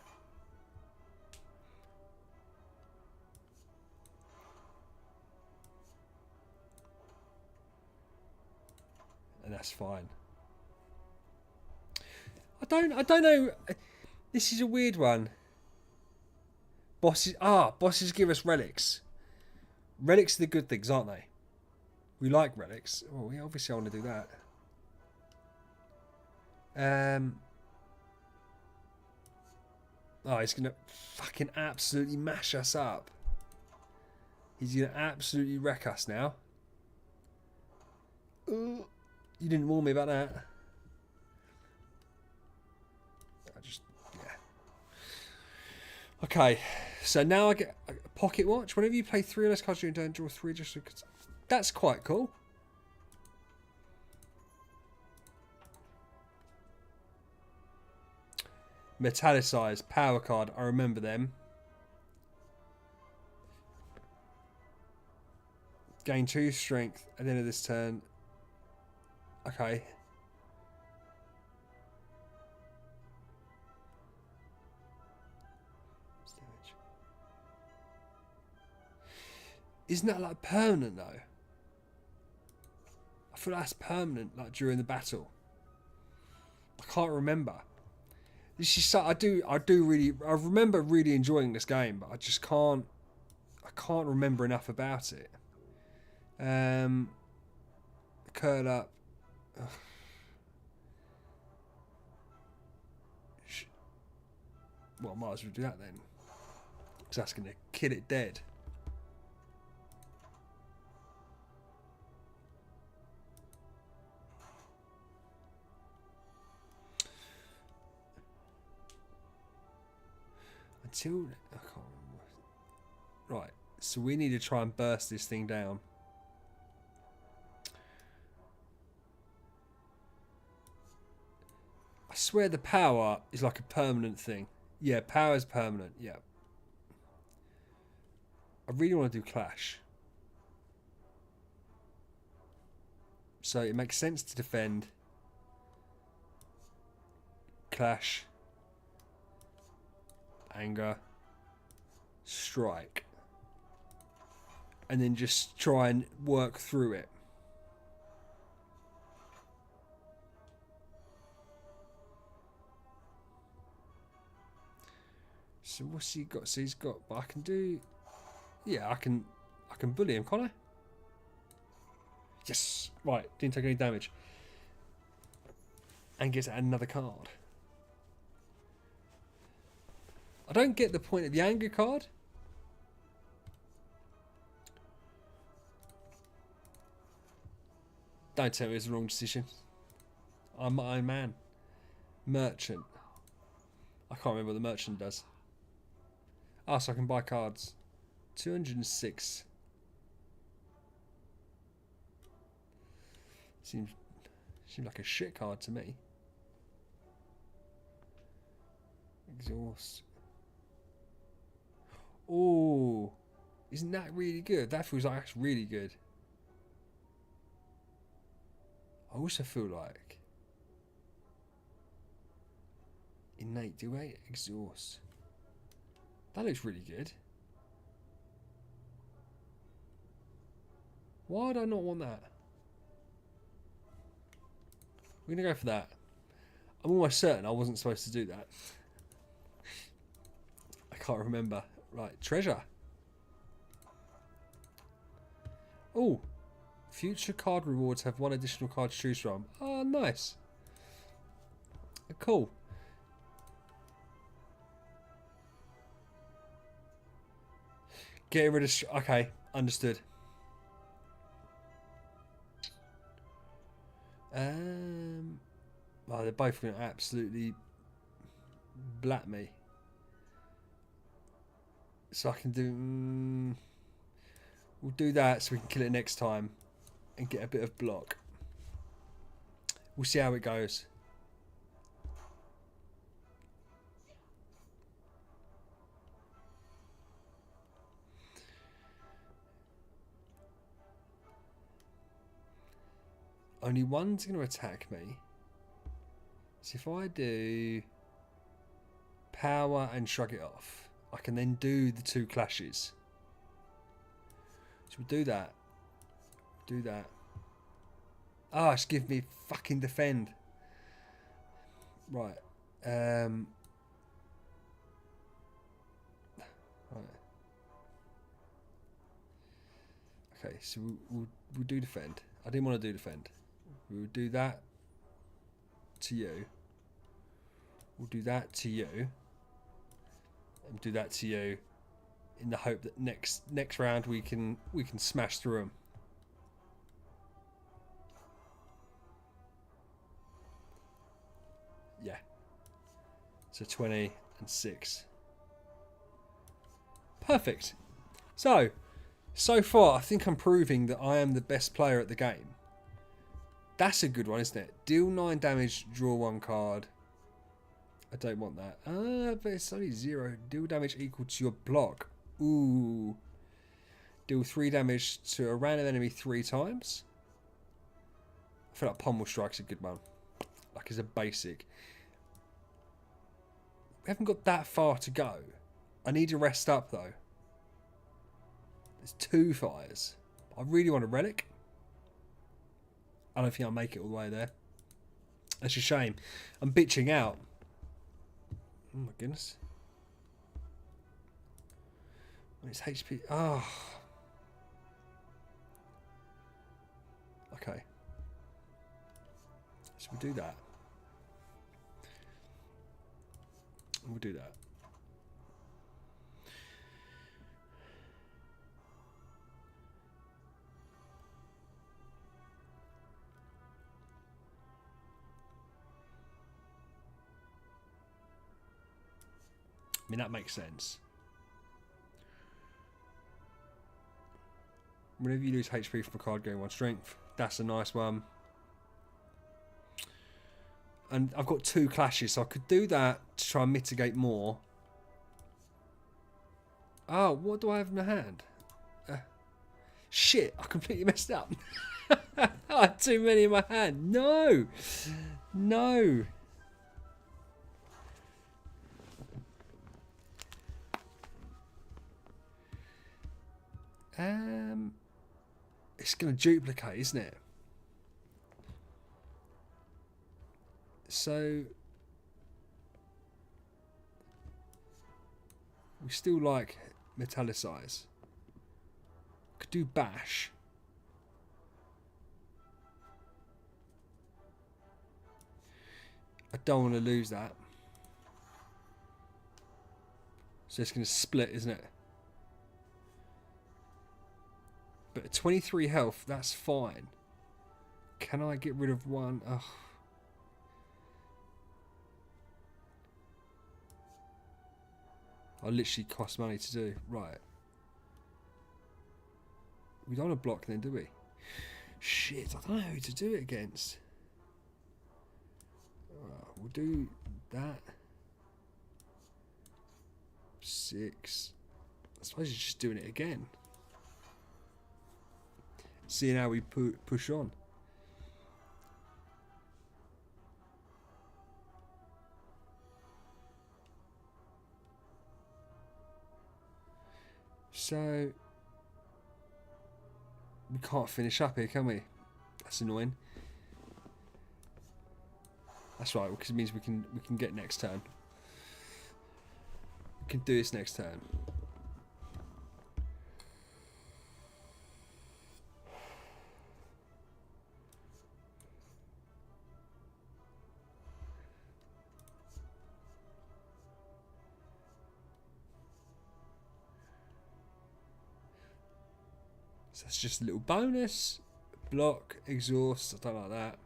And that's fine. I don't know. This is a weird one. Bosses give us relics. Relics are the good things, aren't they? We like relics. Well, we obviously want to do that. Oh, he's gonna fucking absolutely mash us up. He's gonna absolutely wreck us now. You didn't warn me about that. Okay, so now I get a pocket watch. Whenever you play 3 or less cards during turn, draw 3 additional cards. That's quite cool. Metallicized power card. I remember them. Gain 2 strength at the end of this turn. Okay. Isn't that like permanent though? I feel that's permanent, like during the battle. I can't remember. This is so, I remember really enjoying this game, but I just can't. I can't remember enough about it. Curl up. Ugh. Well, I might as well do that then, because that's gonna kill it dead. Until I can't remember. Right, so we need to try and burst this thing down. I swear the power is like a permanent thing. Yeah, power is permanent. Yeah. I really want to do clash. So it makes sense to defend. Clash. Anger. Strike. And then just try and work through it. So what's he got? So he's got, but I can do, yeah, I can bully him, can't I? Yes, right, didn't take any damage. And gets another card. I don't get the point of the anger card. Don't tell me it's the wrong decision. I'm my own man. Merchant. I can't remember what the merchant does. Ah, so I can buy cards. 206. Seems like a shit card to me. Exhaust. Oh, isn't that really good? That feels like that's really good. I also feel like Innate, do 8 exhaust. That looks really good. Why would I not want that? We're going to go for that. I'm almost certain I wasn't supposed to do that. I can't remember. Right, treasure. Oh, future card rewards have 1 additional card to choose from. Oh, nice. Cool. Getting rid of... Okay, understood. Well, they're both going to absolutely blat me. So I can do... we'll do that so we can kill it next time and get a bit of block. We'll see how it goes. Only one's going to attack me. So if I do power and shrug it off, I can then do the 2 clashes. So we'll do that. Do that. Ah, just give me fucking defend. Right. Right. Okay, so we'll do defend. I didn't want to do defend. We'll do that to you. We'll do that to you. And do that to you in the hope that next round we can smash through them. Yeah. So 20 and 6. Perfect. So far I think I'm proving that I am the best player at the game. That's a good one, isn't it? Deal 9 damage, draw 1 card. I don't want that. But it's only 0. Deal damage equal to your block. Ooh. Deal 3 damage to a random enemy 3 times. I feel like Pommel Strike's a good one. Like, it's a basic. We haven't got that far to go. I need to rest up, though. There's 2 fires. I really want a relic. I don't think I'll make it all the way there. That's a shame. I'm bitching out. Oh my goodness. It's HP. Oh. Okay. So we'll do that. We'll do that. I mean, that makes sense. Whenever you lose HP from a card, gain 1 strength. That's a nice one. And I've got 2 clashes, so I could do that to try and mitigate more. Oh, what do I have in my hand? Shit, I completely messed up. I had too many in my hand. No! No! It's going to duplicate, isn't it? So we still like metallicize. Could do bash. I don't want to lose that. So it's going to split, isn't it? But at 23 health, that's fine. Can I get rid of 1? Ugh. I literally cost money to do. Right. We don't want to block then, do we? Shit, I don't know who to do it against. We'll do that. 6. I suppose you're just doing it again. Seeing how we push on. So we can't finish up here, can we? That's annoying. That's right, because it means we can get next turn. We can do this next turn. So that's just a little bonus. Block, exhaust, I don't like that.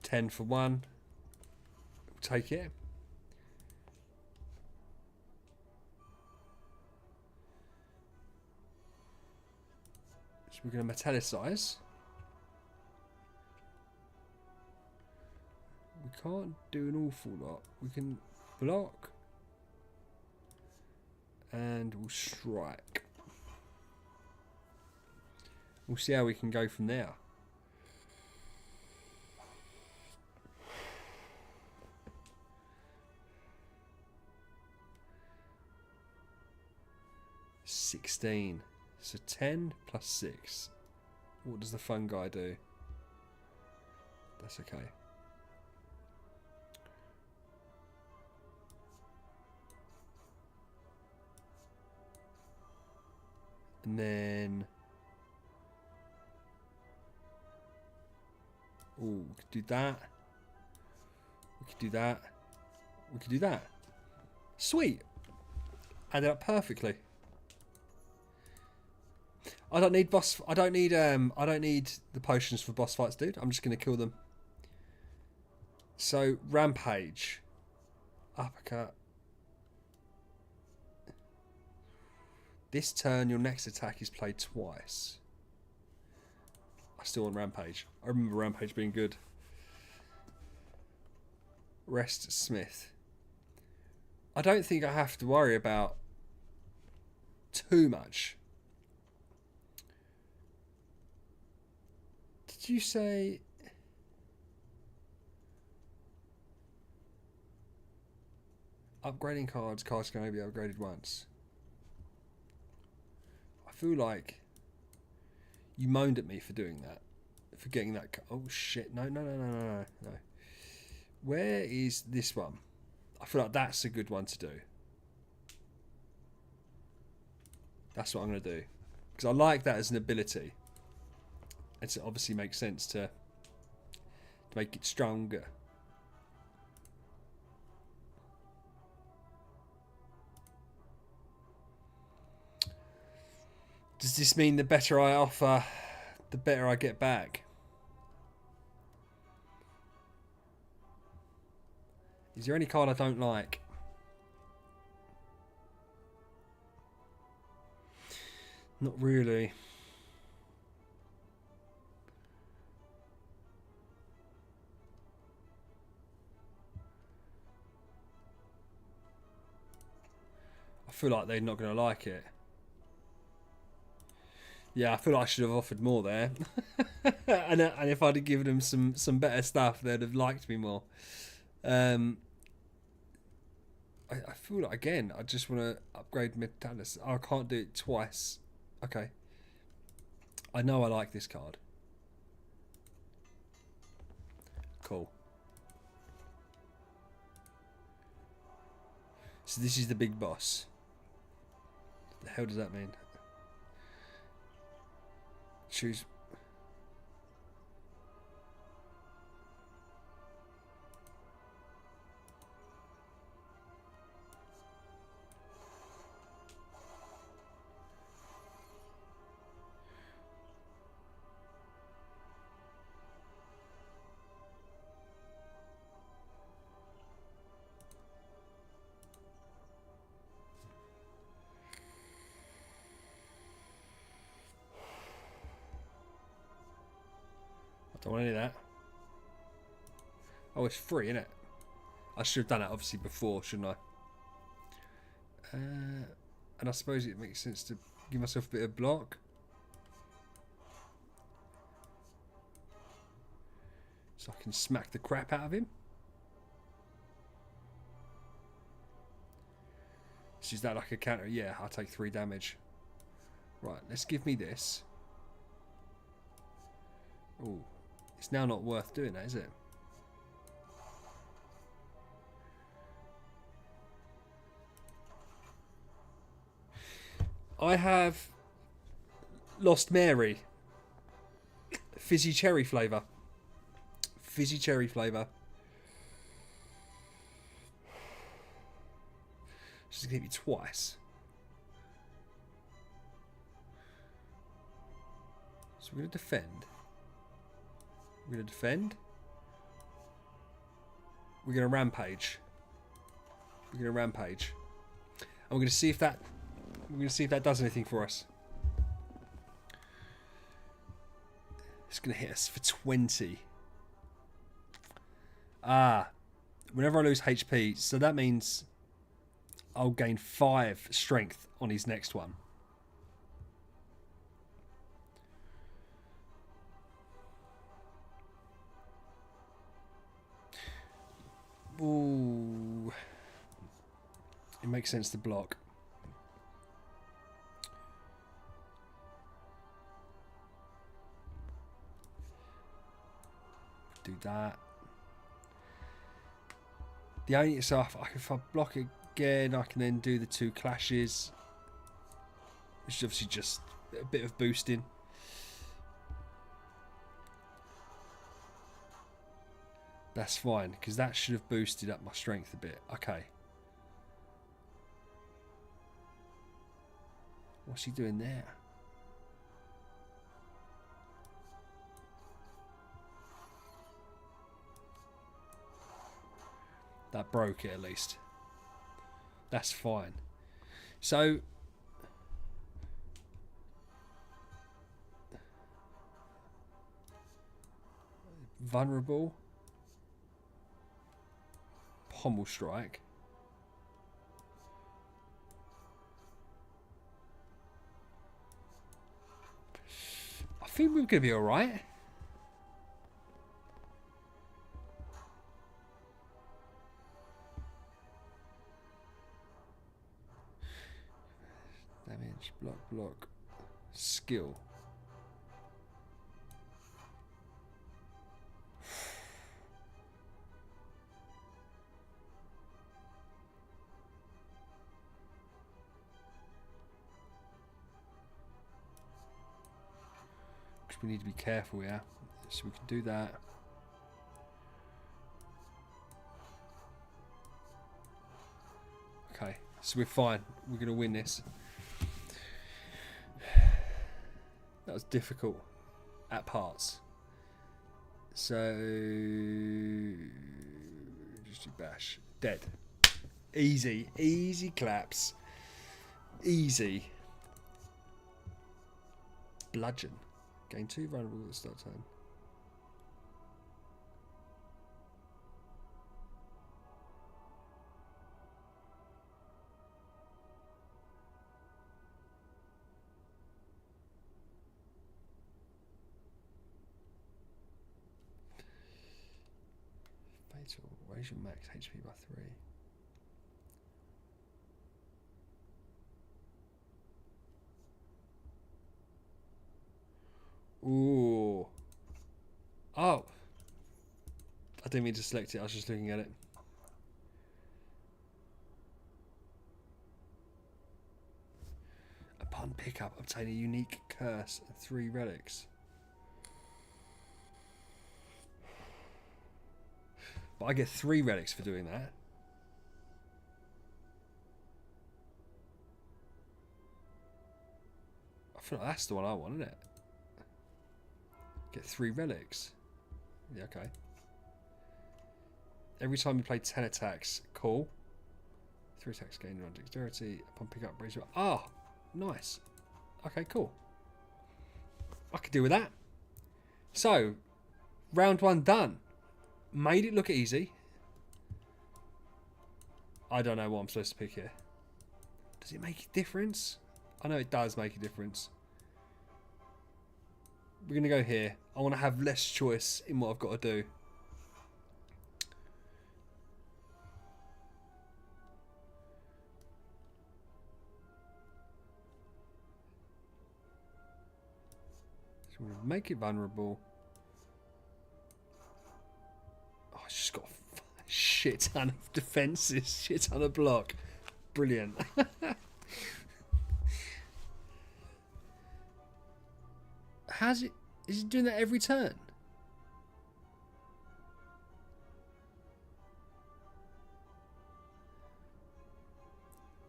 10 for 1. We'll take it. So we're going to metallicize. We can't do an awful lot. We can block. And we'll strike. We'll see how we can go from there. $16. So 10 plus 6. What does the fun guy do? That's okay. And then... oh, we could do that. We could do that. We could do that. Sweet. Added up perfectly. I don't need boss. I don't need the potions for boss fights, dude. I'm just gonna kill them. So rampage, uppercut. This turn, your next attack is played twice. I still want rampage. I remember rampage being good. Rest Smith. I don't think I have to worry about too much. Did you say... upgrading cards can only be upgraded once? I feel like you moaned at me for doing that. For getting that... oh shit, no. Where is this one? I feel like that's a good one to do. That's what I'm going to do. Because I like that as an ability. It obviously makes sense to make it stronger. Does this mean the better I offer, the better I get back? Is there any card I don't like? Not really. I feel like they're not going to like it. Yeah, I feel like I should have offered more there. and if I'd have given them some better stuff, they'd have liked me more. I feel like, again, I just want to upgrade Metalis. Oh, I can't do it twice. Okay. I know I like this card. Cool. So this is the big boss. What the hell does that mean? Choose... I don't want any of that. Oh, it's free, isn't it? I should have done it obviously before, shouldn't I? And I suppose it makes sense to give myself a bit of block. So I can smack the crap out of him. So is that like a counter? Yeah, I'll take 3 damage. Right, let's give me this. Oh, it's now not worth doing that, is it? I have Lost Mary. Fizzy cherry flavour. Fizzy cherry flavour. She's going to hit me twice. So we're going to defend. We're going to defend. We're going to rampage. We're going to rampage. And we're going to see if that... We're going to see if that does anything for us. It's going to hit us for 20. Ah. Whenever I lose HP, so that means I'll gain 5 strength on his next one. Ooh. It makes sense to block. Do that. The only so if I block again, I can then do the 2 clashes, which is obviously just a bit of boosting. That's fine because that should have boosted up my strength a bit. Okay. What's he doing there? That broke it at least. That's fine. So vulnerable. Pommel strike. I think we're going to be alright. Damage, block, skill. Because we need to be careful, yeah. So we can do that. Okay, so we're fine. We're going to win this. That was difficult at parts. So just do bash. Dead. Easy. Easy claps. Easy. Bludgeon. Gain 2 vulnerable at the start time. Raise your max HP by 3. Ooh. Oh. I didn't mean to select it. I was just looking at it. Upon pickup, obtain a unique curse and 3 relics. But I get 3 relics for doing that. I feel like that's the one I want, isn't it? Get 3 relics. Yeah, okay. Every time you play 10 attacks, cool. 3 attacks gain on dexterity. Upon pickup, raise your... Ah, nice. Okay, cool. I could deal with that. So, round 1 done. Made it look easy. I don't know what I'm supposed to pick here. Does it make a difference? I know it does make a difference. We're going to go here. I want to have less choice in what I've got to do. Can we make it vulnerable? Oh, it's just got a shit ton of defences, shit ton of block. Brilliant. Is it doing that every turn?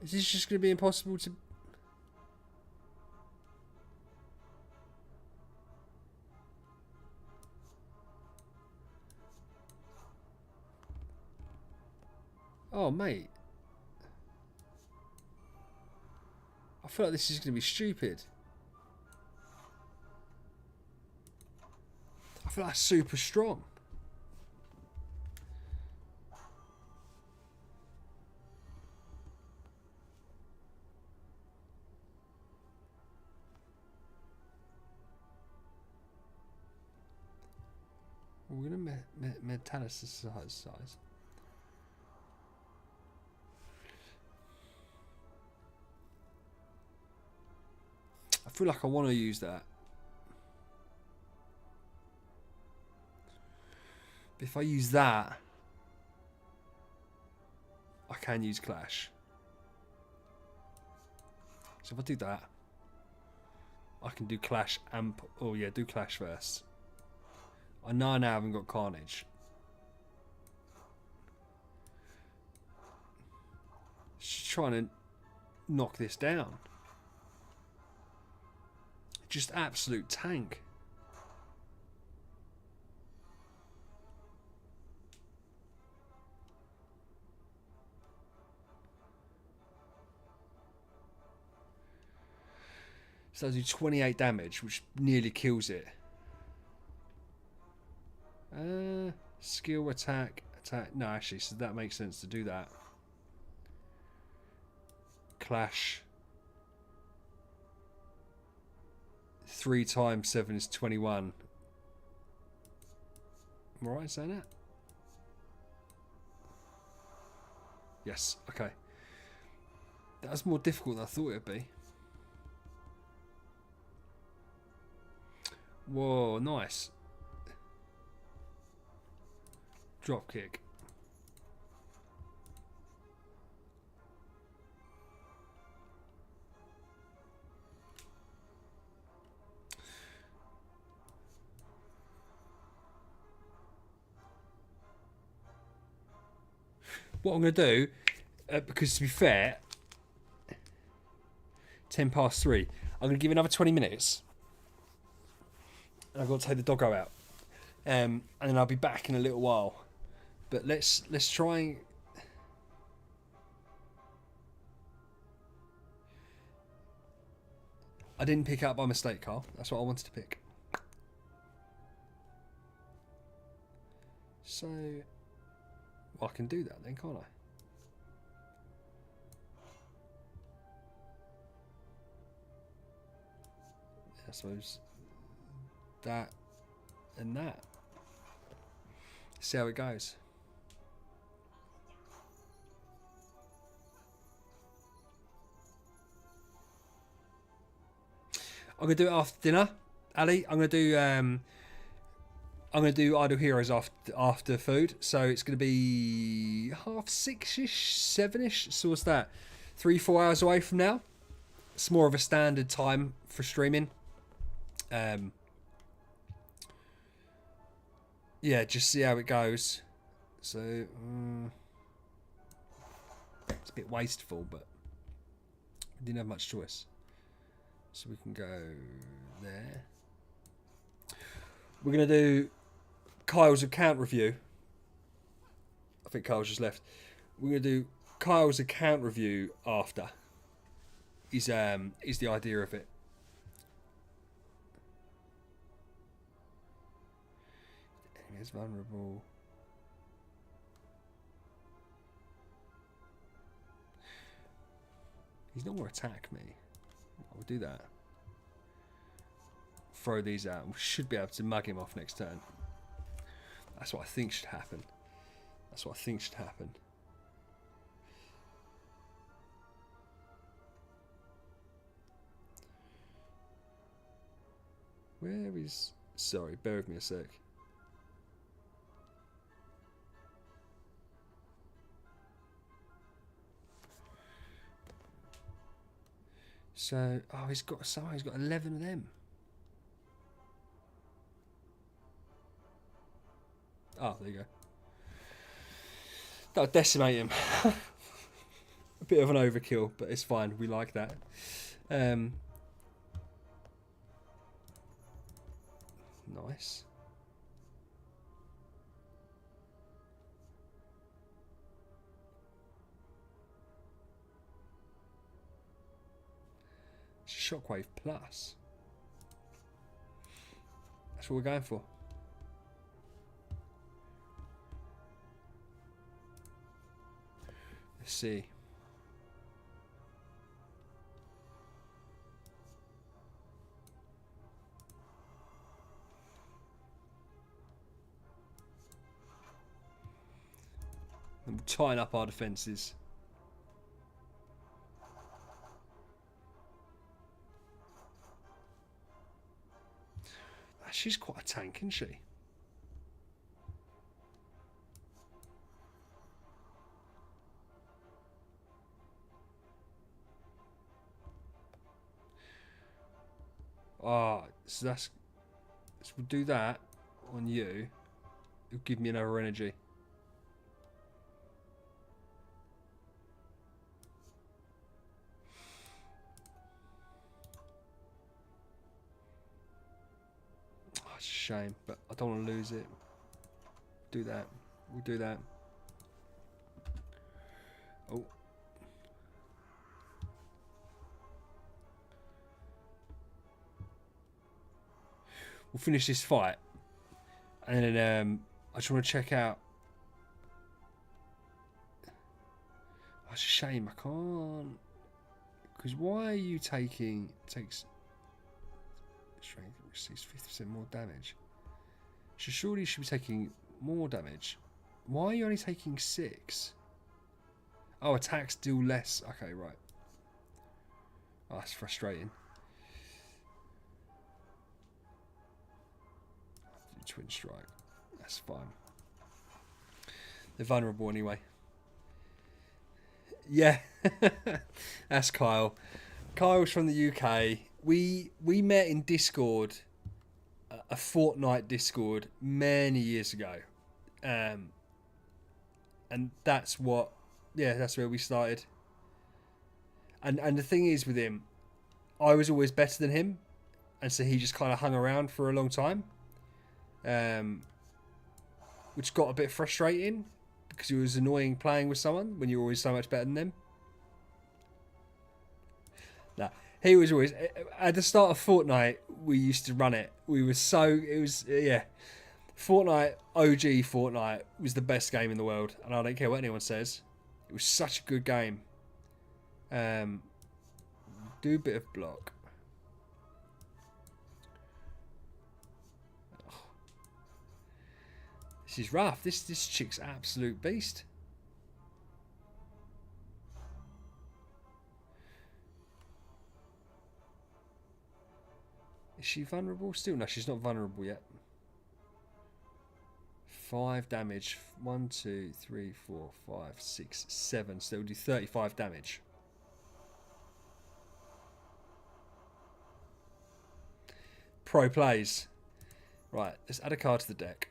Is this just going to be impossible to... Oh, mate. I feel like this is going to be stupid. I feel like that's super strong. We're going to metallicize. I feel like I want to use that. But if I use that, I can use Clash. So if I do that, I can do Clash and... Oh yeah, do Clash first. I know I now haven't got Carnage. She's trying to knock this down. Just absolute tank. So I do 28 damage, which nearly kills it. Skill, attack. No, actually, so that makes sense to do that. Clash. 3 times 7 is 21. Am I right saying that? Yes, okay. That was more difficult than I thought it would be. Whoa, nice. Drop kick. What I'm going to do, because to be fair, 10 past 3, I'm going to give another 20 minutes. And I've got to take the doggo out. And then I'll be back in a little while. But let's try. I didn't pick it up by mistake, Carl. That's what I wanted to pick. So, well, I can do that then, can't I? I suppose that and that. See how it goes. I'm gonna do it after dinner, Ali. I'm gonna do Idle Heroes after food. So it's gonna be 6:30ish, 7:ish. So what's that? 3-4 hours away from now. It's more of a standard time for streaming. Yeah, just see how it goes. So it's a bit wasteful, but we didn't have much choice. So we can go there. We're gonna do Kyle's account review. I think Kyle's just left. We're gonna do Kyle's account review after. Is the idea of it. It's vulnerable. He's not going to attack me. I'll do that. Throw these out. We should be able to mug him off next turn. That's what I think should happen. That's what I think should happen. Where is... Sorry, bear with me a sec. So, oh, he's got 11 of them. Oh, there you go. That'll decimate him. A bit of an overkill, but it's fine. We like that. Nice. Shockwave Plus. That's what we're going for. Let's see. And we'll tighten up our defences. She's quite a tank, isn't she? Ah, so that's... So we'll do that on you. It'll give me another energy. Oh, it's a shame, but I don't want to lose it. Do that. We'll do that. Oh. We'll finish this fight. And then I just want to check out. Oh, it's a shame I can't. Because why are you taking... Takes... Strength receives 50% more damage. So surely you should be taking more damage. Why are you only taking 6? Oh, attacks deal less. Okay, right. Oh, that's frustrating. Twin strike. That's fine. They're vulnerable anyway. Yeah. That's Kyle. Kyle's from the UK. We met in Discord, a Fortnite Discord many years ago. And that's what, yeah, that's where we started. And the thing is with him, I was always better than him. And so he just kind of hung around for a long time. Which got a bit frustrating because it was annoying playing with someone when you're always so much better than them. Nah, he was always at the start of Fortnite. We used to run it. We were so yeah. Fortnite, OG Fortnite was the best game in the world, and I don't care what anyone says. It was such a good game. Do a bit of block. This is rough. This chick's absolute beast. Is she vulnerable still? No, she's not vulnerable yet. 5 damage. 1, 2, 3, 4, 5, 6, 7. So they'll do 35 damage. Pro plays. Right, let's add a card to the deck.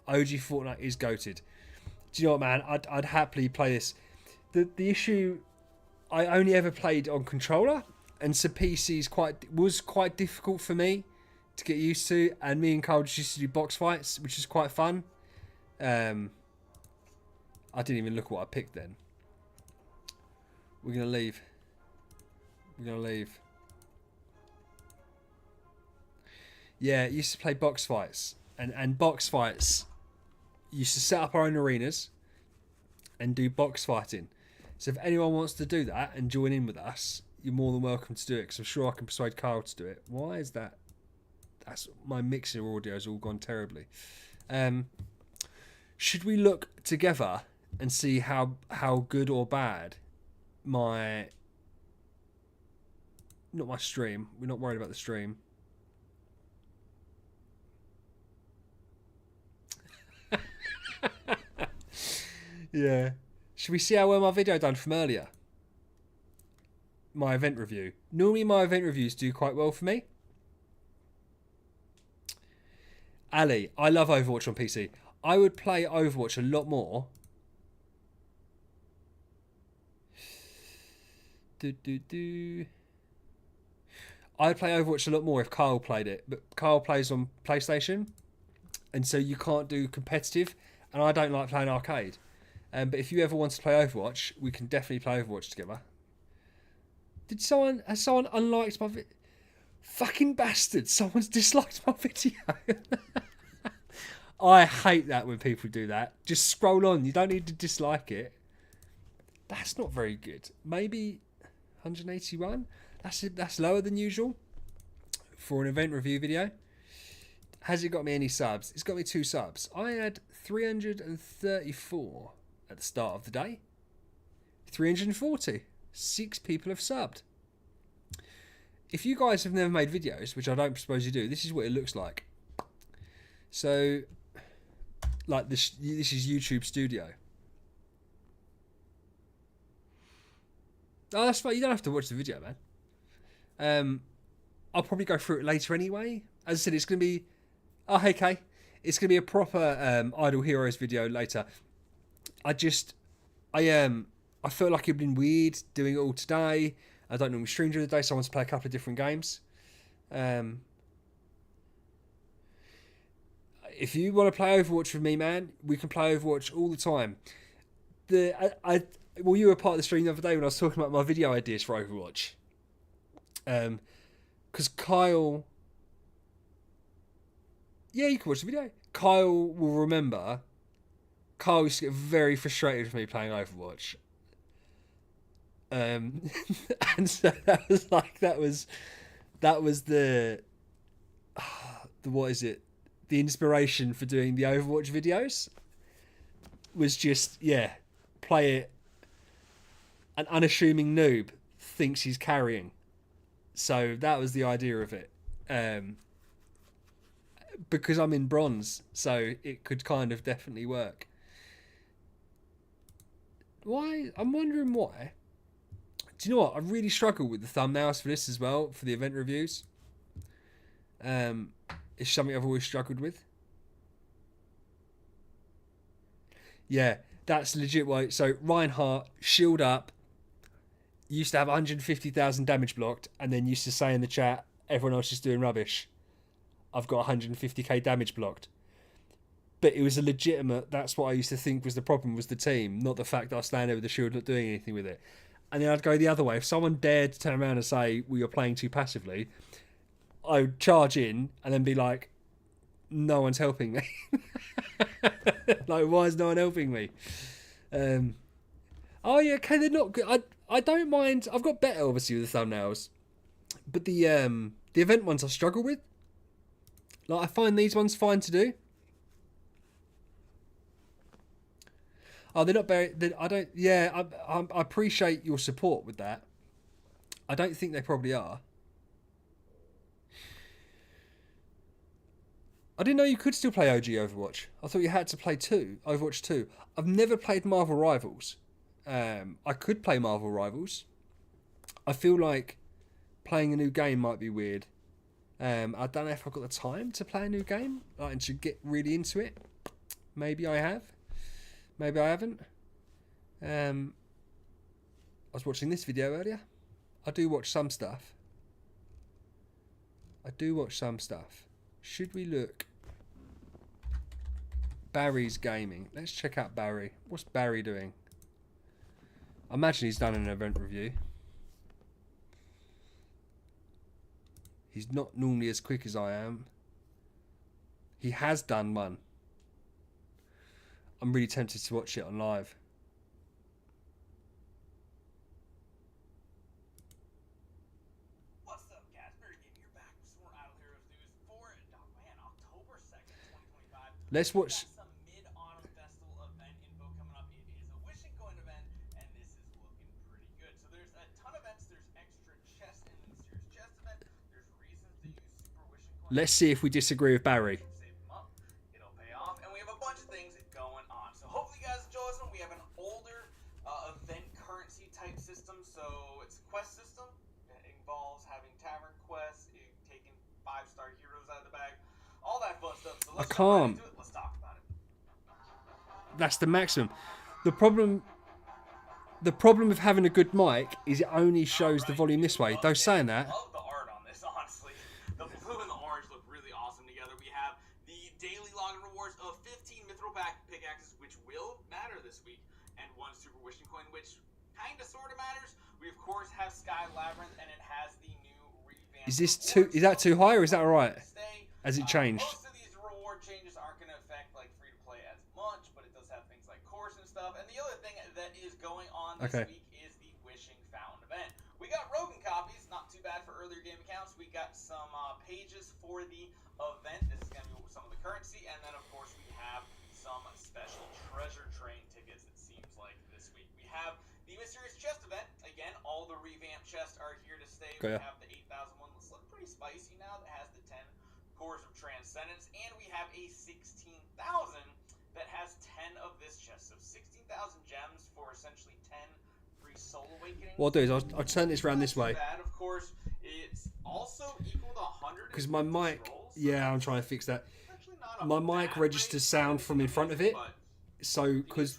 OG Fortnite is goated. Do you know what, man? I'd happily play this. The issue, I only ever played on controller, and so PC was quite difficult for me to get used to. And me and Carl just used to do box fights, which is quite fun. I didn't even look at what I picked then. We're gonna leave. We're gonna leave. Yeah, I used to play box fights, and box fights. Used to set up our own arenas and do box fighting. So if anyone wants to do that and join in with us, you're more than welcome to do it, because I'm sure I can persuade Kyle to do it. Why is that? That's my mixer audio has all gone terribly. Should we look together and see how good or bad my Not my stream. We're not worried about the stream. Yeah. Should we see how well my video done from earlier? My event review. Normally my event reviews do quite well for me. Ali, I love Overwatch on PC. I would play Overwatch a lot more. I'd play Overwatch a lot more if Kyle played it, but Kyle plays on PlayStation, and so you can't do competitive, and I don't like playing arcade. But if you ever want to play Overwatch, we can definitely play Overwatch together. Has someone unliked my video? Fucking bastard, someone's disliked my video. I hate that when people do that. Just scroll on, you don't need to dislike it. That's not very good. Maybe 181? That's lower than usual for an event review video. Has it got me any subs? It's got me 2 subs. I had 334 at the start of the day. 340. 6 people have subbed. If you guys have never made videos, which I don't suppose you do, this is what it looks like. So, like this is YouTube Studio. Oh, that's fine. You don't have to watch the video, man. I'll probably go through it later anyway. As I said, it's going to be... Oh, hey, Kay. It's going to be a proper Idle Heroes video later. I feel like it'd been weird doing it all today. I don't normally stream during the day, so I want to play a couple of different games. If you want to play Overwatch with me, man, we can play Overwatch all the time. Well, you were part of the stream the other day when I was talking about my video ideas for Overwatch. Because Kyle... Yeah, you can watch the video. Kyle will remember. Kyle used to get very frustrated with me playing Overwatch. And so that was the what is it? The inspiration for doing the Overwatch videos was just, play it. An unassuming noob thinks he's carrying. So that was the idea of it. Because I'm in bronze, so it could kind of definitely work. Why? I'm wondering why. Do you know what? I really struggle with the thumbnails for this as well, for the event reviews. It's something I've always struggled with. Yeah, that's legit why. So Reinhardt, shield up, used to have 150,000 damage blocked, and then used to say in the chat, everyone else is doing rubbish. I've got 150k damage blocked. But it was a legitimate, that's what I used to think was the problem, was the team, not the fact that I was standing there with the shield not doing anything with it. And then I'd go the other way. If someone dared to turn around and say, well, you're playing too passively, I would charge in and then be like, no one's helping me. Like, why is no one helping me? Oh, yeah, okay, they're not good. I don't mind. I've got better, obviously, with the thumbnails. But the event ones I struggle with. Like, I find these ones fine to do. Oh, they're not very... I don't... Yeah, I appreciate your support with that. I don't think they probably are. I didn't know you could still play OG Overwatch. I thought you had to play Overwatch 2. I've never played Marvel Rivals. I could play Marvel Rivals. I feel like playing a new game might be weird. I don't know if I've got the time to play a new game, like, and to get really into it. Maybe I have. Maybe I haven't. I was watching this video earlier. I do watch some stuff. Should we look? Barry's gaming. Let's check out Barry. What's Barry doing? I imagine he's done an event review. He's not normally as quick as I am. He has done one. I'm really tempted to watch it on live. What's up, guys? Very good. You're back with some more Idle Heroes news for October 2nd, 2025. Let's watch. Some mid-autumn festival event info coming up. It is a wish and coin event, and this is looking pretty good. So there's a ton of events. There's extra chests and then there's Let's see if we disagree with Barry. Save them up. It'll pay off. And we have a bunch of things going on. So hopefully you guys enjoy this one. We have an older event currency type system. So it's a quest system. It involves having tavern quests, taking 5-star heroes out of the bag, all that fun stuff. So let's jump right into it. Let's talk about it. That's the maximum. The problem with having a good mic is it only shows the volume this way. Though saying that, I love the art on this, honestly. The blue and the orange look really awesome together. We have the daily login rewards of 15 Mithril pickaxes, which will matter this week, and 1 super wishing coin, which kind of sort of matters. We of course have Sky Labyrinth, and it has the new revamped. is that too high or is that alright? Has it changed? Most of these reward changes aren't going to affect like free to play as much, but it does have things like course and stuff. And the other thing that is going on this week is the Wishing Fountain event. We got Rogan copies, not too bad for earlier game accounts. We got some pages for the event. This is going to be some of the currency, and then of course we have some special treasure train tickets. It seems like this week we have the mysterious chest event. Again, all the revamped chests are here to stay. We have the 8,000 one that's looking pretty spicy now. That has the 10 cores of transcendence, and we have a 16,000 that has 10 of this chest. So 16,000 gems for essentially 10 free soul awakenings. What I'll do is I'll turn this around this way. Bad, of course, it's also equal to 100. Because my mic, scrolls, yeah, I'm trying to fix that. My mic registers sound from in front of it, so because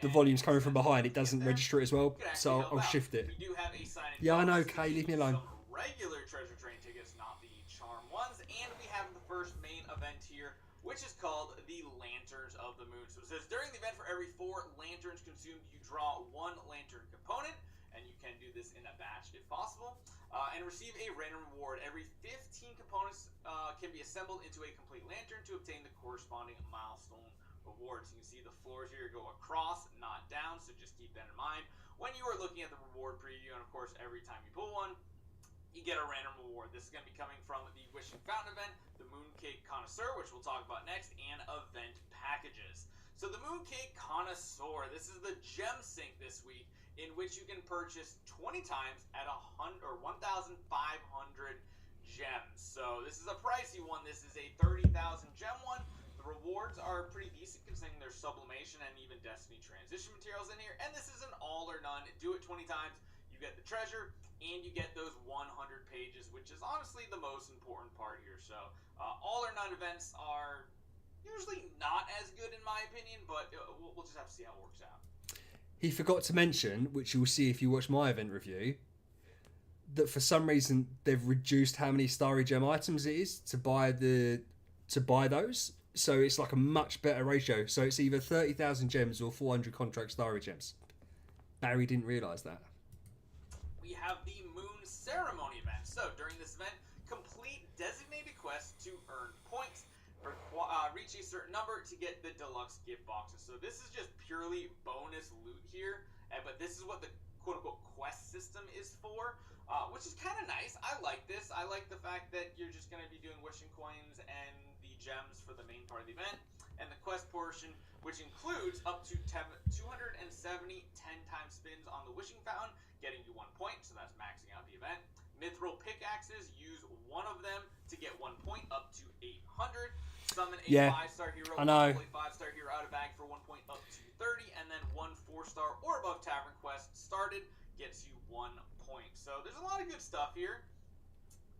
the volume's coming from behind, it doesn't register it as well. So I'll shift it. Yeah, I know, Kay, leave me alone. Regular treasure train tickets, not the charm ones, and we have the first main event here, which is called the Lanterns of the Moon. So it says during the event, for every 4 lanterns consumed, you draw 1 lantern component, and you can do this in a batch if possible, and receive a random reward. Every 15 components can be assembled into a complete lantern to obtain the corresponding milestone rewards. You can see the floors here go across, not down, so just keep that in mind when you are looking at the reward preview. And of course, every time you pull one, you get a random reward. This is going to be coming from the Wishing Fountain event, the Mooncake Connoisseur, which we'll talk about next, and event packages. So the Mooncake Connoisseur, this is the gem sink this week, in which you can purchase 20 times at 1,500 gems. So this is a pricey one. This is a 30,000 gem one. The rewards are pretty decent considering there's sublimation and even Destiny transition materials in here. And this is an all or none. Do it 20 times, you get the treasure, and you get those 100 pages, which is honestly the most important part here. So all or none events are usually not as good in my opinion, but we'll just have to see how it works out. He forgot to mention, which you'll see if you watch my event review, that for some reason they've reduced how many starry gem items it is to buy those. So it's like a much better ratio. So it's either 30,000 gems or 400 contract starry gems. Barry didn't realise that. We have the Moon Ceremony event. So during this event, complete designated quests to earn points, or reach a certain number to get the deluxe gift boxes. So this is just purely bonus loot here, but this is what the quote-unquote quest system is for, which is kind of nice. I like this. I like the fact that you're just going to be doing wishing coins and the gems for the main part of the event, and the quest portion, which includes up to 270 10-time spins on the Wishing Fountain, getting you 1 point, so that's maxing out the event. Mithril pickaxes, use 1 of them to get 1 point, up to 800. Summon a 5-star hero, I know. a 5-star hero out of bag for 1 point, up to 30, and then 1 4-star or above tavern quest started gets you 1 point. So there's a lot of good stuff here.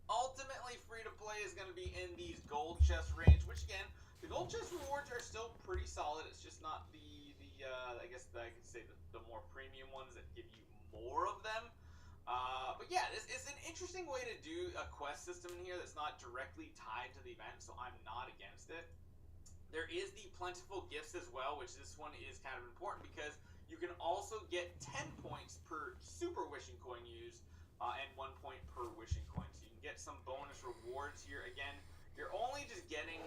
Ultimately, free to play is going to be in these gold chest range, which again, the gold chest rewards are still pretty solid. It's just not the I guess I could say the more premium ones that give you more of them. But yeah, it's an interesting way to do a quest system in here that's not directly tied to the event, so I'm not against it. There is the plentiful gifts as well, which this one is kind of important because you can also get 10 points per super wishing coin used, and 1 point per wishing coin. So you can get some bonus rewards here. Again, you're only just getting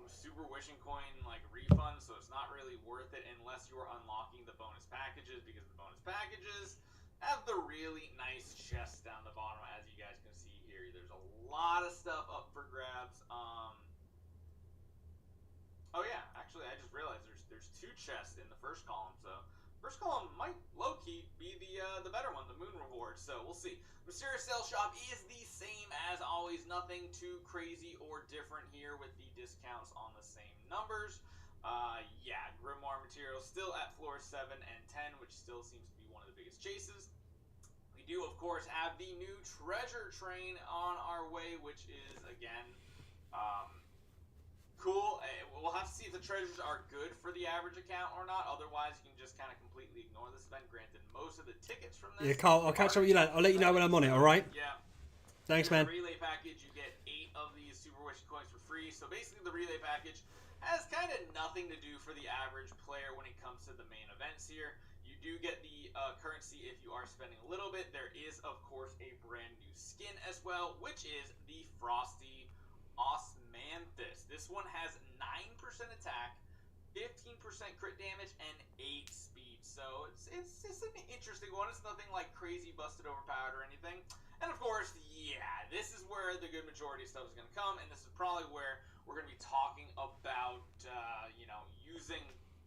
super wishing coin like refunds, so it's not really worth it unless you're unlocking the bonus packages, because the bonus packages have the really nice chests down the bottom, as you guys can see here. There's a lot of stuff up for grabs. Oh yeah, actually I just realized there's 2 chests in the first column, so first column might low-key be the better one, the moon reward. So we'll see. Mysterious Sales Shop is the same as always. Nothing too crazy or different here with the discounts on the same numbers. Yeah, Grimoire materials still at floors 7 and 10, which still seems to be one of the biggest chases. We do, of course, have the new treasure train on our way, which is, again, cool. We'll have to see if the treasures are good for the average account or not. Otherwise, you can just kind of completely ignore this event. Granted, most of the tickets from this... Yeah, Carl, I'll catch up with you later. I'll let you know when I'm on it, alright? Yeah. Thanks, man. man. The relay package, you get 8 of these Super Wishing Coins for free. So basically, the relay package has kind of nothing to do for the average player when it comes to the main events here. You do get the currency if you are spending a little bit. There is, of course, a brand new skin as well, which is the Frosty Osmanthus. This one has 9% attack, 15% crit damage, and 8 speed. So it's an interesting one. It's nothing like crazy busted overpowered or anything. And of course, yeah, this is where the good majority of stuff is going to come, and this is probably where we're going to be talking about, using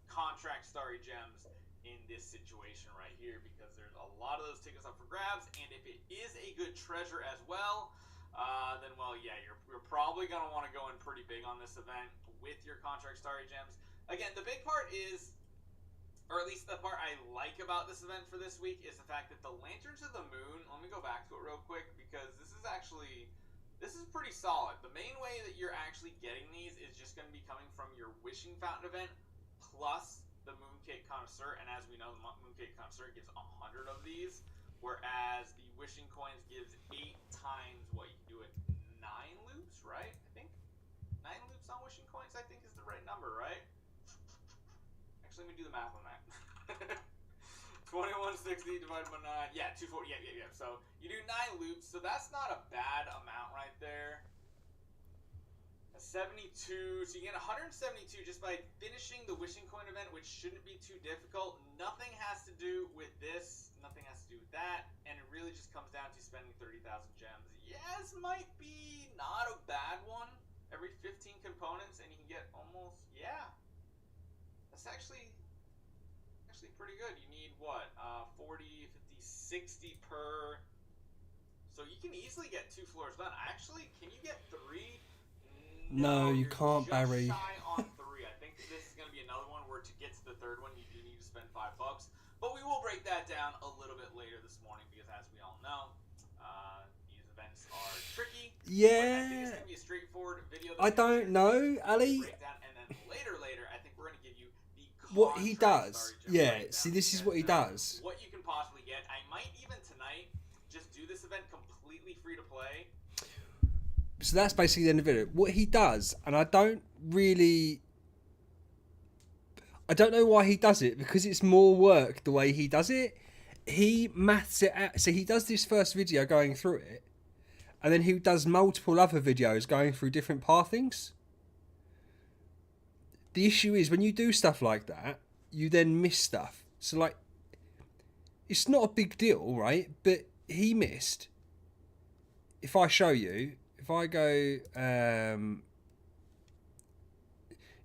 contract starry gems in this situation right here, because there's a lot of those tickets up for grabs, and if it is a good treasure as well, then, well, yeah, you're probably going to want to go in pretty big on this event with your contract starry gems. Again, the big part is, or at least the part I like about this event for this week, is the fact that the Lanterns of the Moon, let me go back to it real quick, because this is pretty solid. The main way that you're actually getting these is just going to be coming from your Wishing Fountain event, plus the Mooncake Connoisseur, and as we know, the Mooncake Connoisseur gives 100 of these, whereas the Wishing Coins gives 8 times what you can do it 9 loops, right? I think 9 loops on Wishing Coins, I think, is the right number, right? Actually, let me do the math on that. 2160 divided by 9. Yeah, 240. Yeah. So you do 9 loops, so that's not a bad amount right there. 72, so you get 172 just by finishing the Wishing Coin event, which shouldn't be too difficult. Nothing has to do with this, nothing has to do with that, and it really just comes down to spending 30,000 gems. Yes, might be not a bad one. Every 15 components, and you can get almost, yeah. That's actually pretty good. You need, what, 40, 50, 60 per... So you can easily get 2 floors done. Actually, can you get 3? No, you can't, Barry. Shy on 3. I think this is going to be another one where to get to the third one, you do need to spend $5. But we will break that down a little bit later this morning because, as we all know, these events are tricky. Yeah. But I think it's going to be a straightforward video. I don't know, Ali. Breakdown, and then later, I think we're going to give you the what he does. Yeah. See, this is what he does. What you can possibly get. I might even tonight just do this event completely free to play. So that's basically the end of it. What he does, and I don't know why he does it, because it's more work the way he does it. He maths it out. So he does this first video going through it, and then he does multiple other videos going through different pathings. The issue is when you do stuff like that, you then miss stuff. So, like, it's not a big deal, right? But he missed. If I show you, if I go,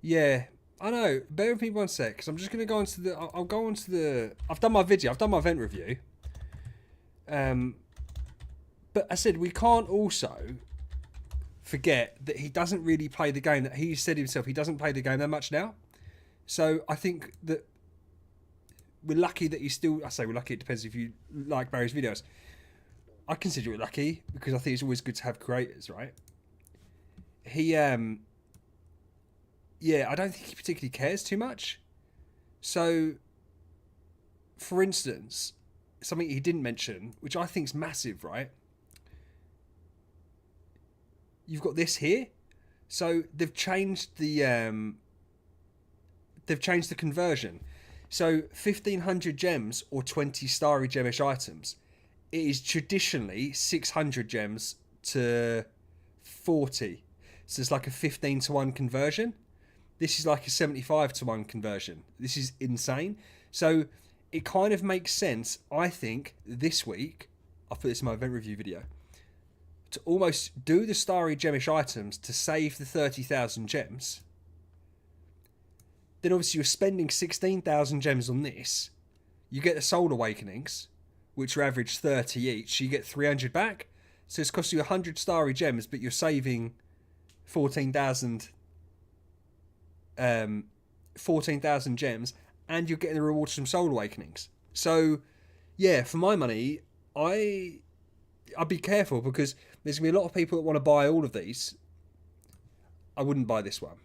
yeah, I know. Bear with me one sec, because I'm just going to go onto the. I'll go onto the. I've done my video. I've done my event review. But I said we can't also forget that he doesn't really play the game. That he said himself, he doesn't play the game that much now. So I think that we're lucky that he's still. I say we're lucky. It depends if you like Barry's videos. I consider it lucky because I think it's always good to have creators, right? He, yeah, I don't think he particularly cares too much. So, for instance, something he didn't mention, which I think is massive, right? You've got this here. So they've changed the conversion. So 1,500 gems or 20 starry gemish items. It is traditionally 600 gems to 40. So it's like a 15-to-1 conversion. This is like a 75-to-1 conversion. This is insane. So it kind of makes sense, I think, this week, I'll put this in my event review video, to almost do the starry gemish items to save the 30,000 gems. Then obviously you're spending 16,000 gems on this. You get the Soul Awakenings, which are average 30 each. You get 300 back. So it's cost you 100 starry gems, but you're saving 14,000 14,000 gems, and you're getting the rewards from Soul Awakenings. So, yeah, for my money, I'd be careful, because there's going to be a lot of people that want to buy all of these. I wouldn't buy this one.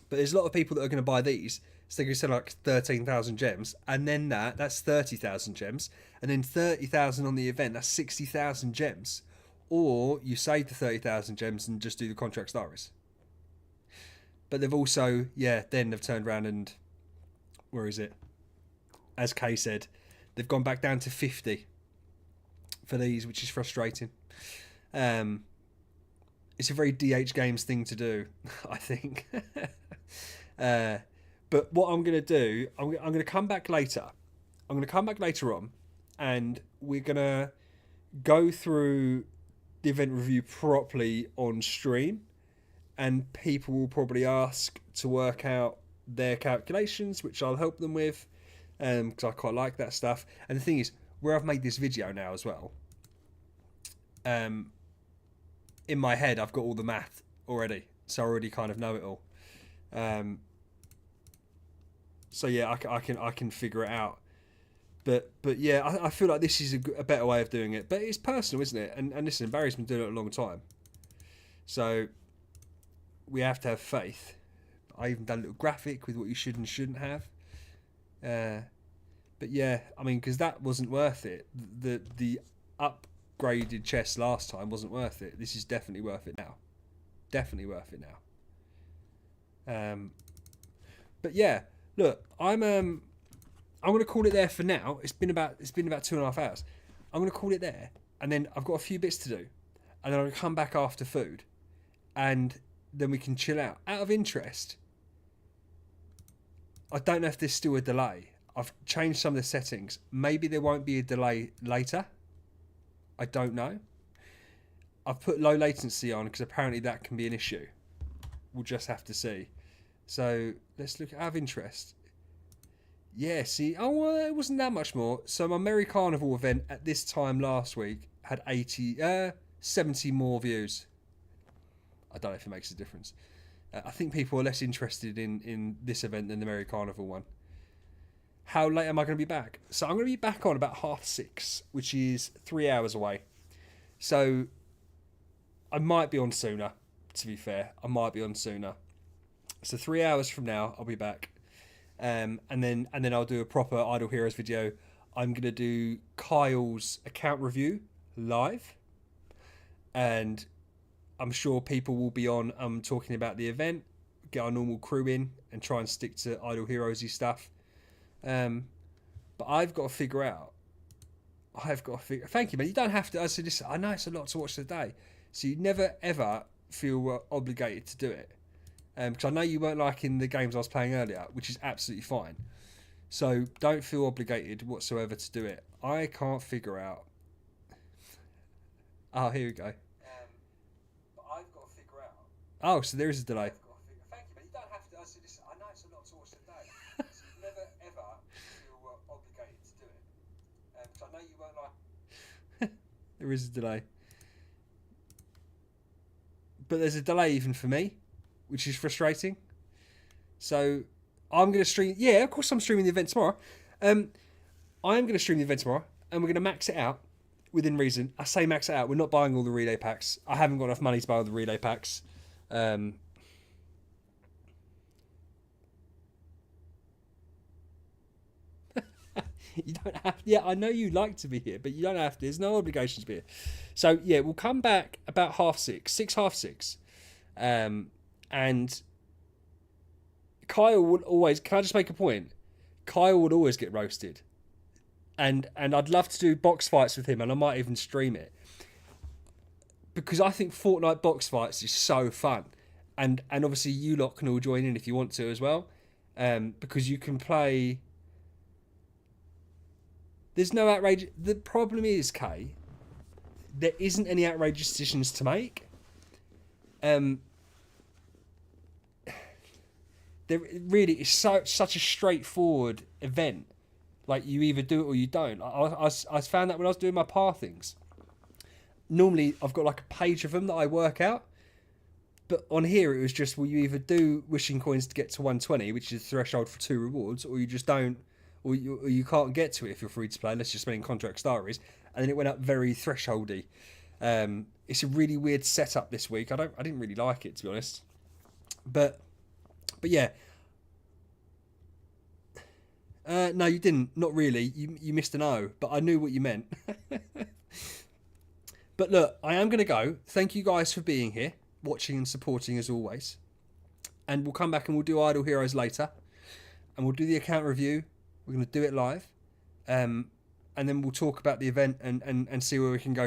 But there's a lot of people that are going to buy these, so they're going to sell like 13,000 gems, and then that's 30,000 gems, and then 30,000 on the event, that's 60,000 gems. Or you save the 30,000 gems and just do the contract stories. But they've also, then they've turned around and, where is it? As Kay said, they've gone back down to 50 for these, which is frustrating. It's a very DH Games thing to do, I think. But what I'm going to do, I'm going to come back later. I'm going to come back later on, and we're going to go through the event review properly on stream, and people will probably ask to work out their calculations, which I'll help them with, because I quite like that stuff. And the thing is, where I've made this video now as well, in my head I've got all the math already, so I already kind of know it all. So yeah, I can figure it out. But yeah, I feel like this is a better way of doing it. But it's personal, isn't it? And listen, Barry's been doing it a long time, so we have to have faith. I even done a little graphic with what you should and shouldn't have. But yeah, I mean, because that wasn't worth it. The upgraded chest last time wasn't worth it. This is definitely worth it now. Definitely worth it now. But yeah, look, I'm going to call it there for now. It's been about 2.5 hours. I'm going to call it there, and then I've got a few bits to do, and then I'll come back after food, and then we can chill out. Out of interest, I don't know if there's still a delay. I've changed some of the settings. Maybe there won't be a delay later. I don't know. I've put low latency on because apparently that can be an issue. We'll just have to see. So let's look out of interest. Yeah, see, it wasn't that much more. So my Merry Carnival event at this time last week had 70 more views. I don't know if it makes a difference. I think people are less interested in this event than the Merry Carnival one. How late am I going to be back? So I'm going to be back on about 6:30, which is 3 hours away. So I might be on sooner, to be fair. I might be on sooner. So 3 hours from now, I'll be back. And then I'll do a proper Idle Heroes video. I'm going to do Kyle's account review live. And I'm sure people will be on talking about the event, get our normal crew in, and try and stick to Idle Heroes-y stuff. But I've got to figure out. Thank you, man. You don't have to. I know it's a lot to watch today, so you never ever feel obligated to do it. Because I know you weren't liking the games I was playing earlier, which is absolutely fine. So don't feel obligated whatsoever to do it. I can't figure out. Oh, here we go. But I've got to figure out. Oh, so there is a delay. Thank you, man. You don't have to. I know it's a lot to watch today, so you never ever feel obligated to do it. Because I know you won't like. There is a delay. But there's a delay even for me, which is frustrating. So I'm going to stream. Yeah, of course I'm streaming the event tomorrow. I'm going to stream the event tomorrow, and we're going to max it out within reason. I say max it out. We're not buying all the relay packs. I haven't got enough money to buy all the relay packs. You don't have. Yeah, I know you like to be here, but you don't have to. There's no obligation to be here. So yeah, we'll come back about 6:30. And Kyle would always. Can I just make a point? Kyle would always get roasted, and I'd love to do box fights with him, and I might even stream it because I think Fortnite box fights is so fun, and obviously you lot can all join in if you want to as well, because you can play. There's no outrage. The problem is, Kay, there isn't any outrageous decisions to make. There really is such a straightforward event. Like, you either do it or you don't. I found that when I was doing my pathings. Normally, I've got like a page of them that I work out. But on here, it was just, well, you either do wishing coins to get to 120, which is the threshold for 2 rewards, or you just don't, or you can't get to it if you're free to play, unless you're spending contract staries. And then it went up very thresholdy. It's a really weird setup this week. I didn't really like it, to be honest. But yeah. No, you didn't. Not really. You missed an O, but I knew what you meant. But look, I am going to go. Thank you guys for being here, watching and supporting as always. And we'll come back and we'll do Idle Heroes later. And we'll do the account review. We're going to do it live. And then we'll talk about the event and see where we can go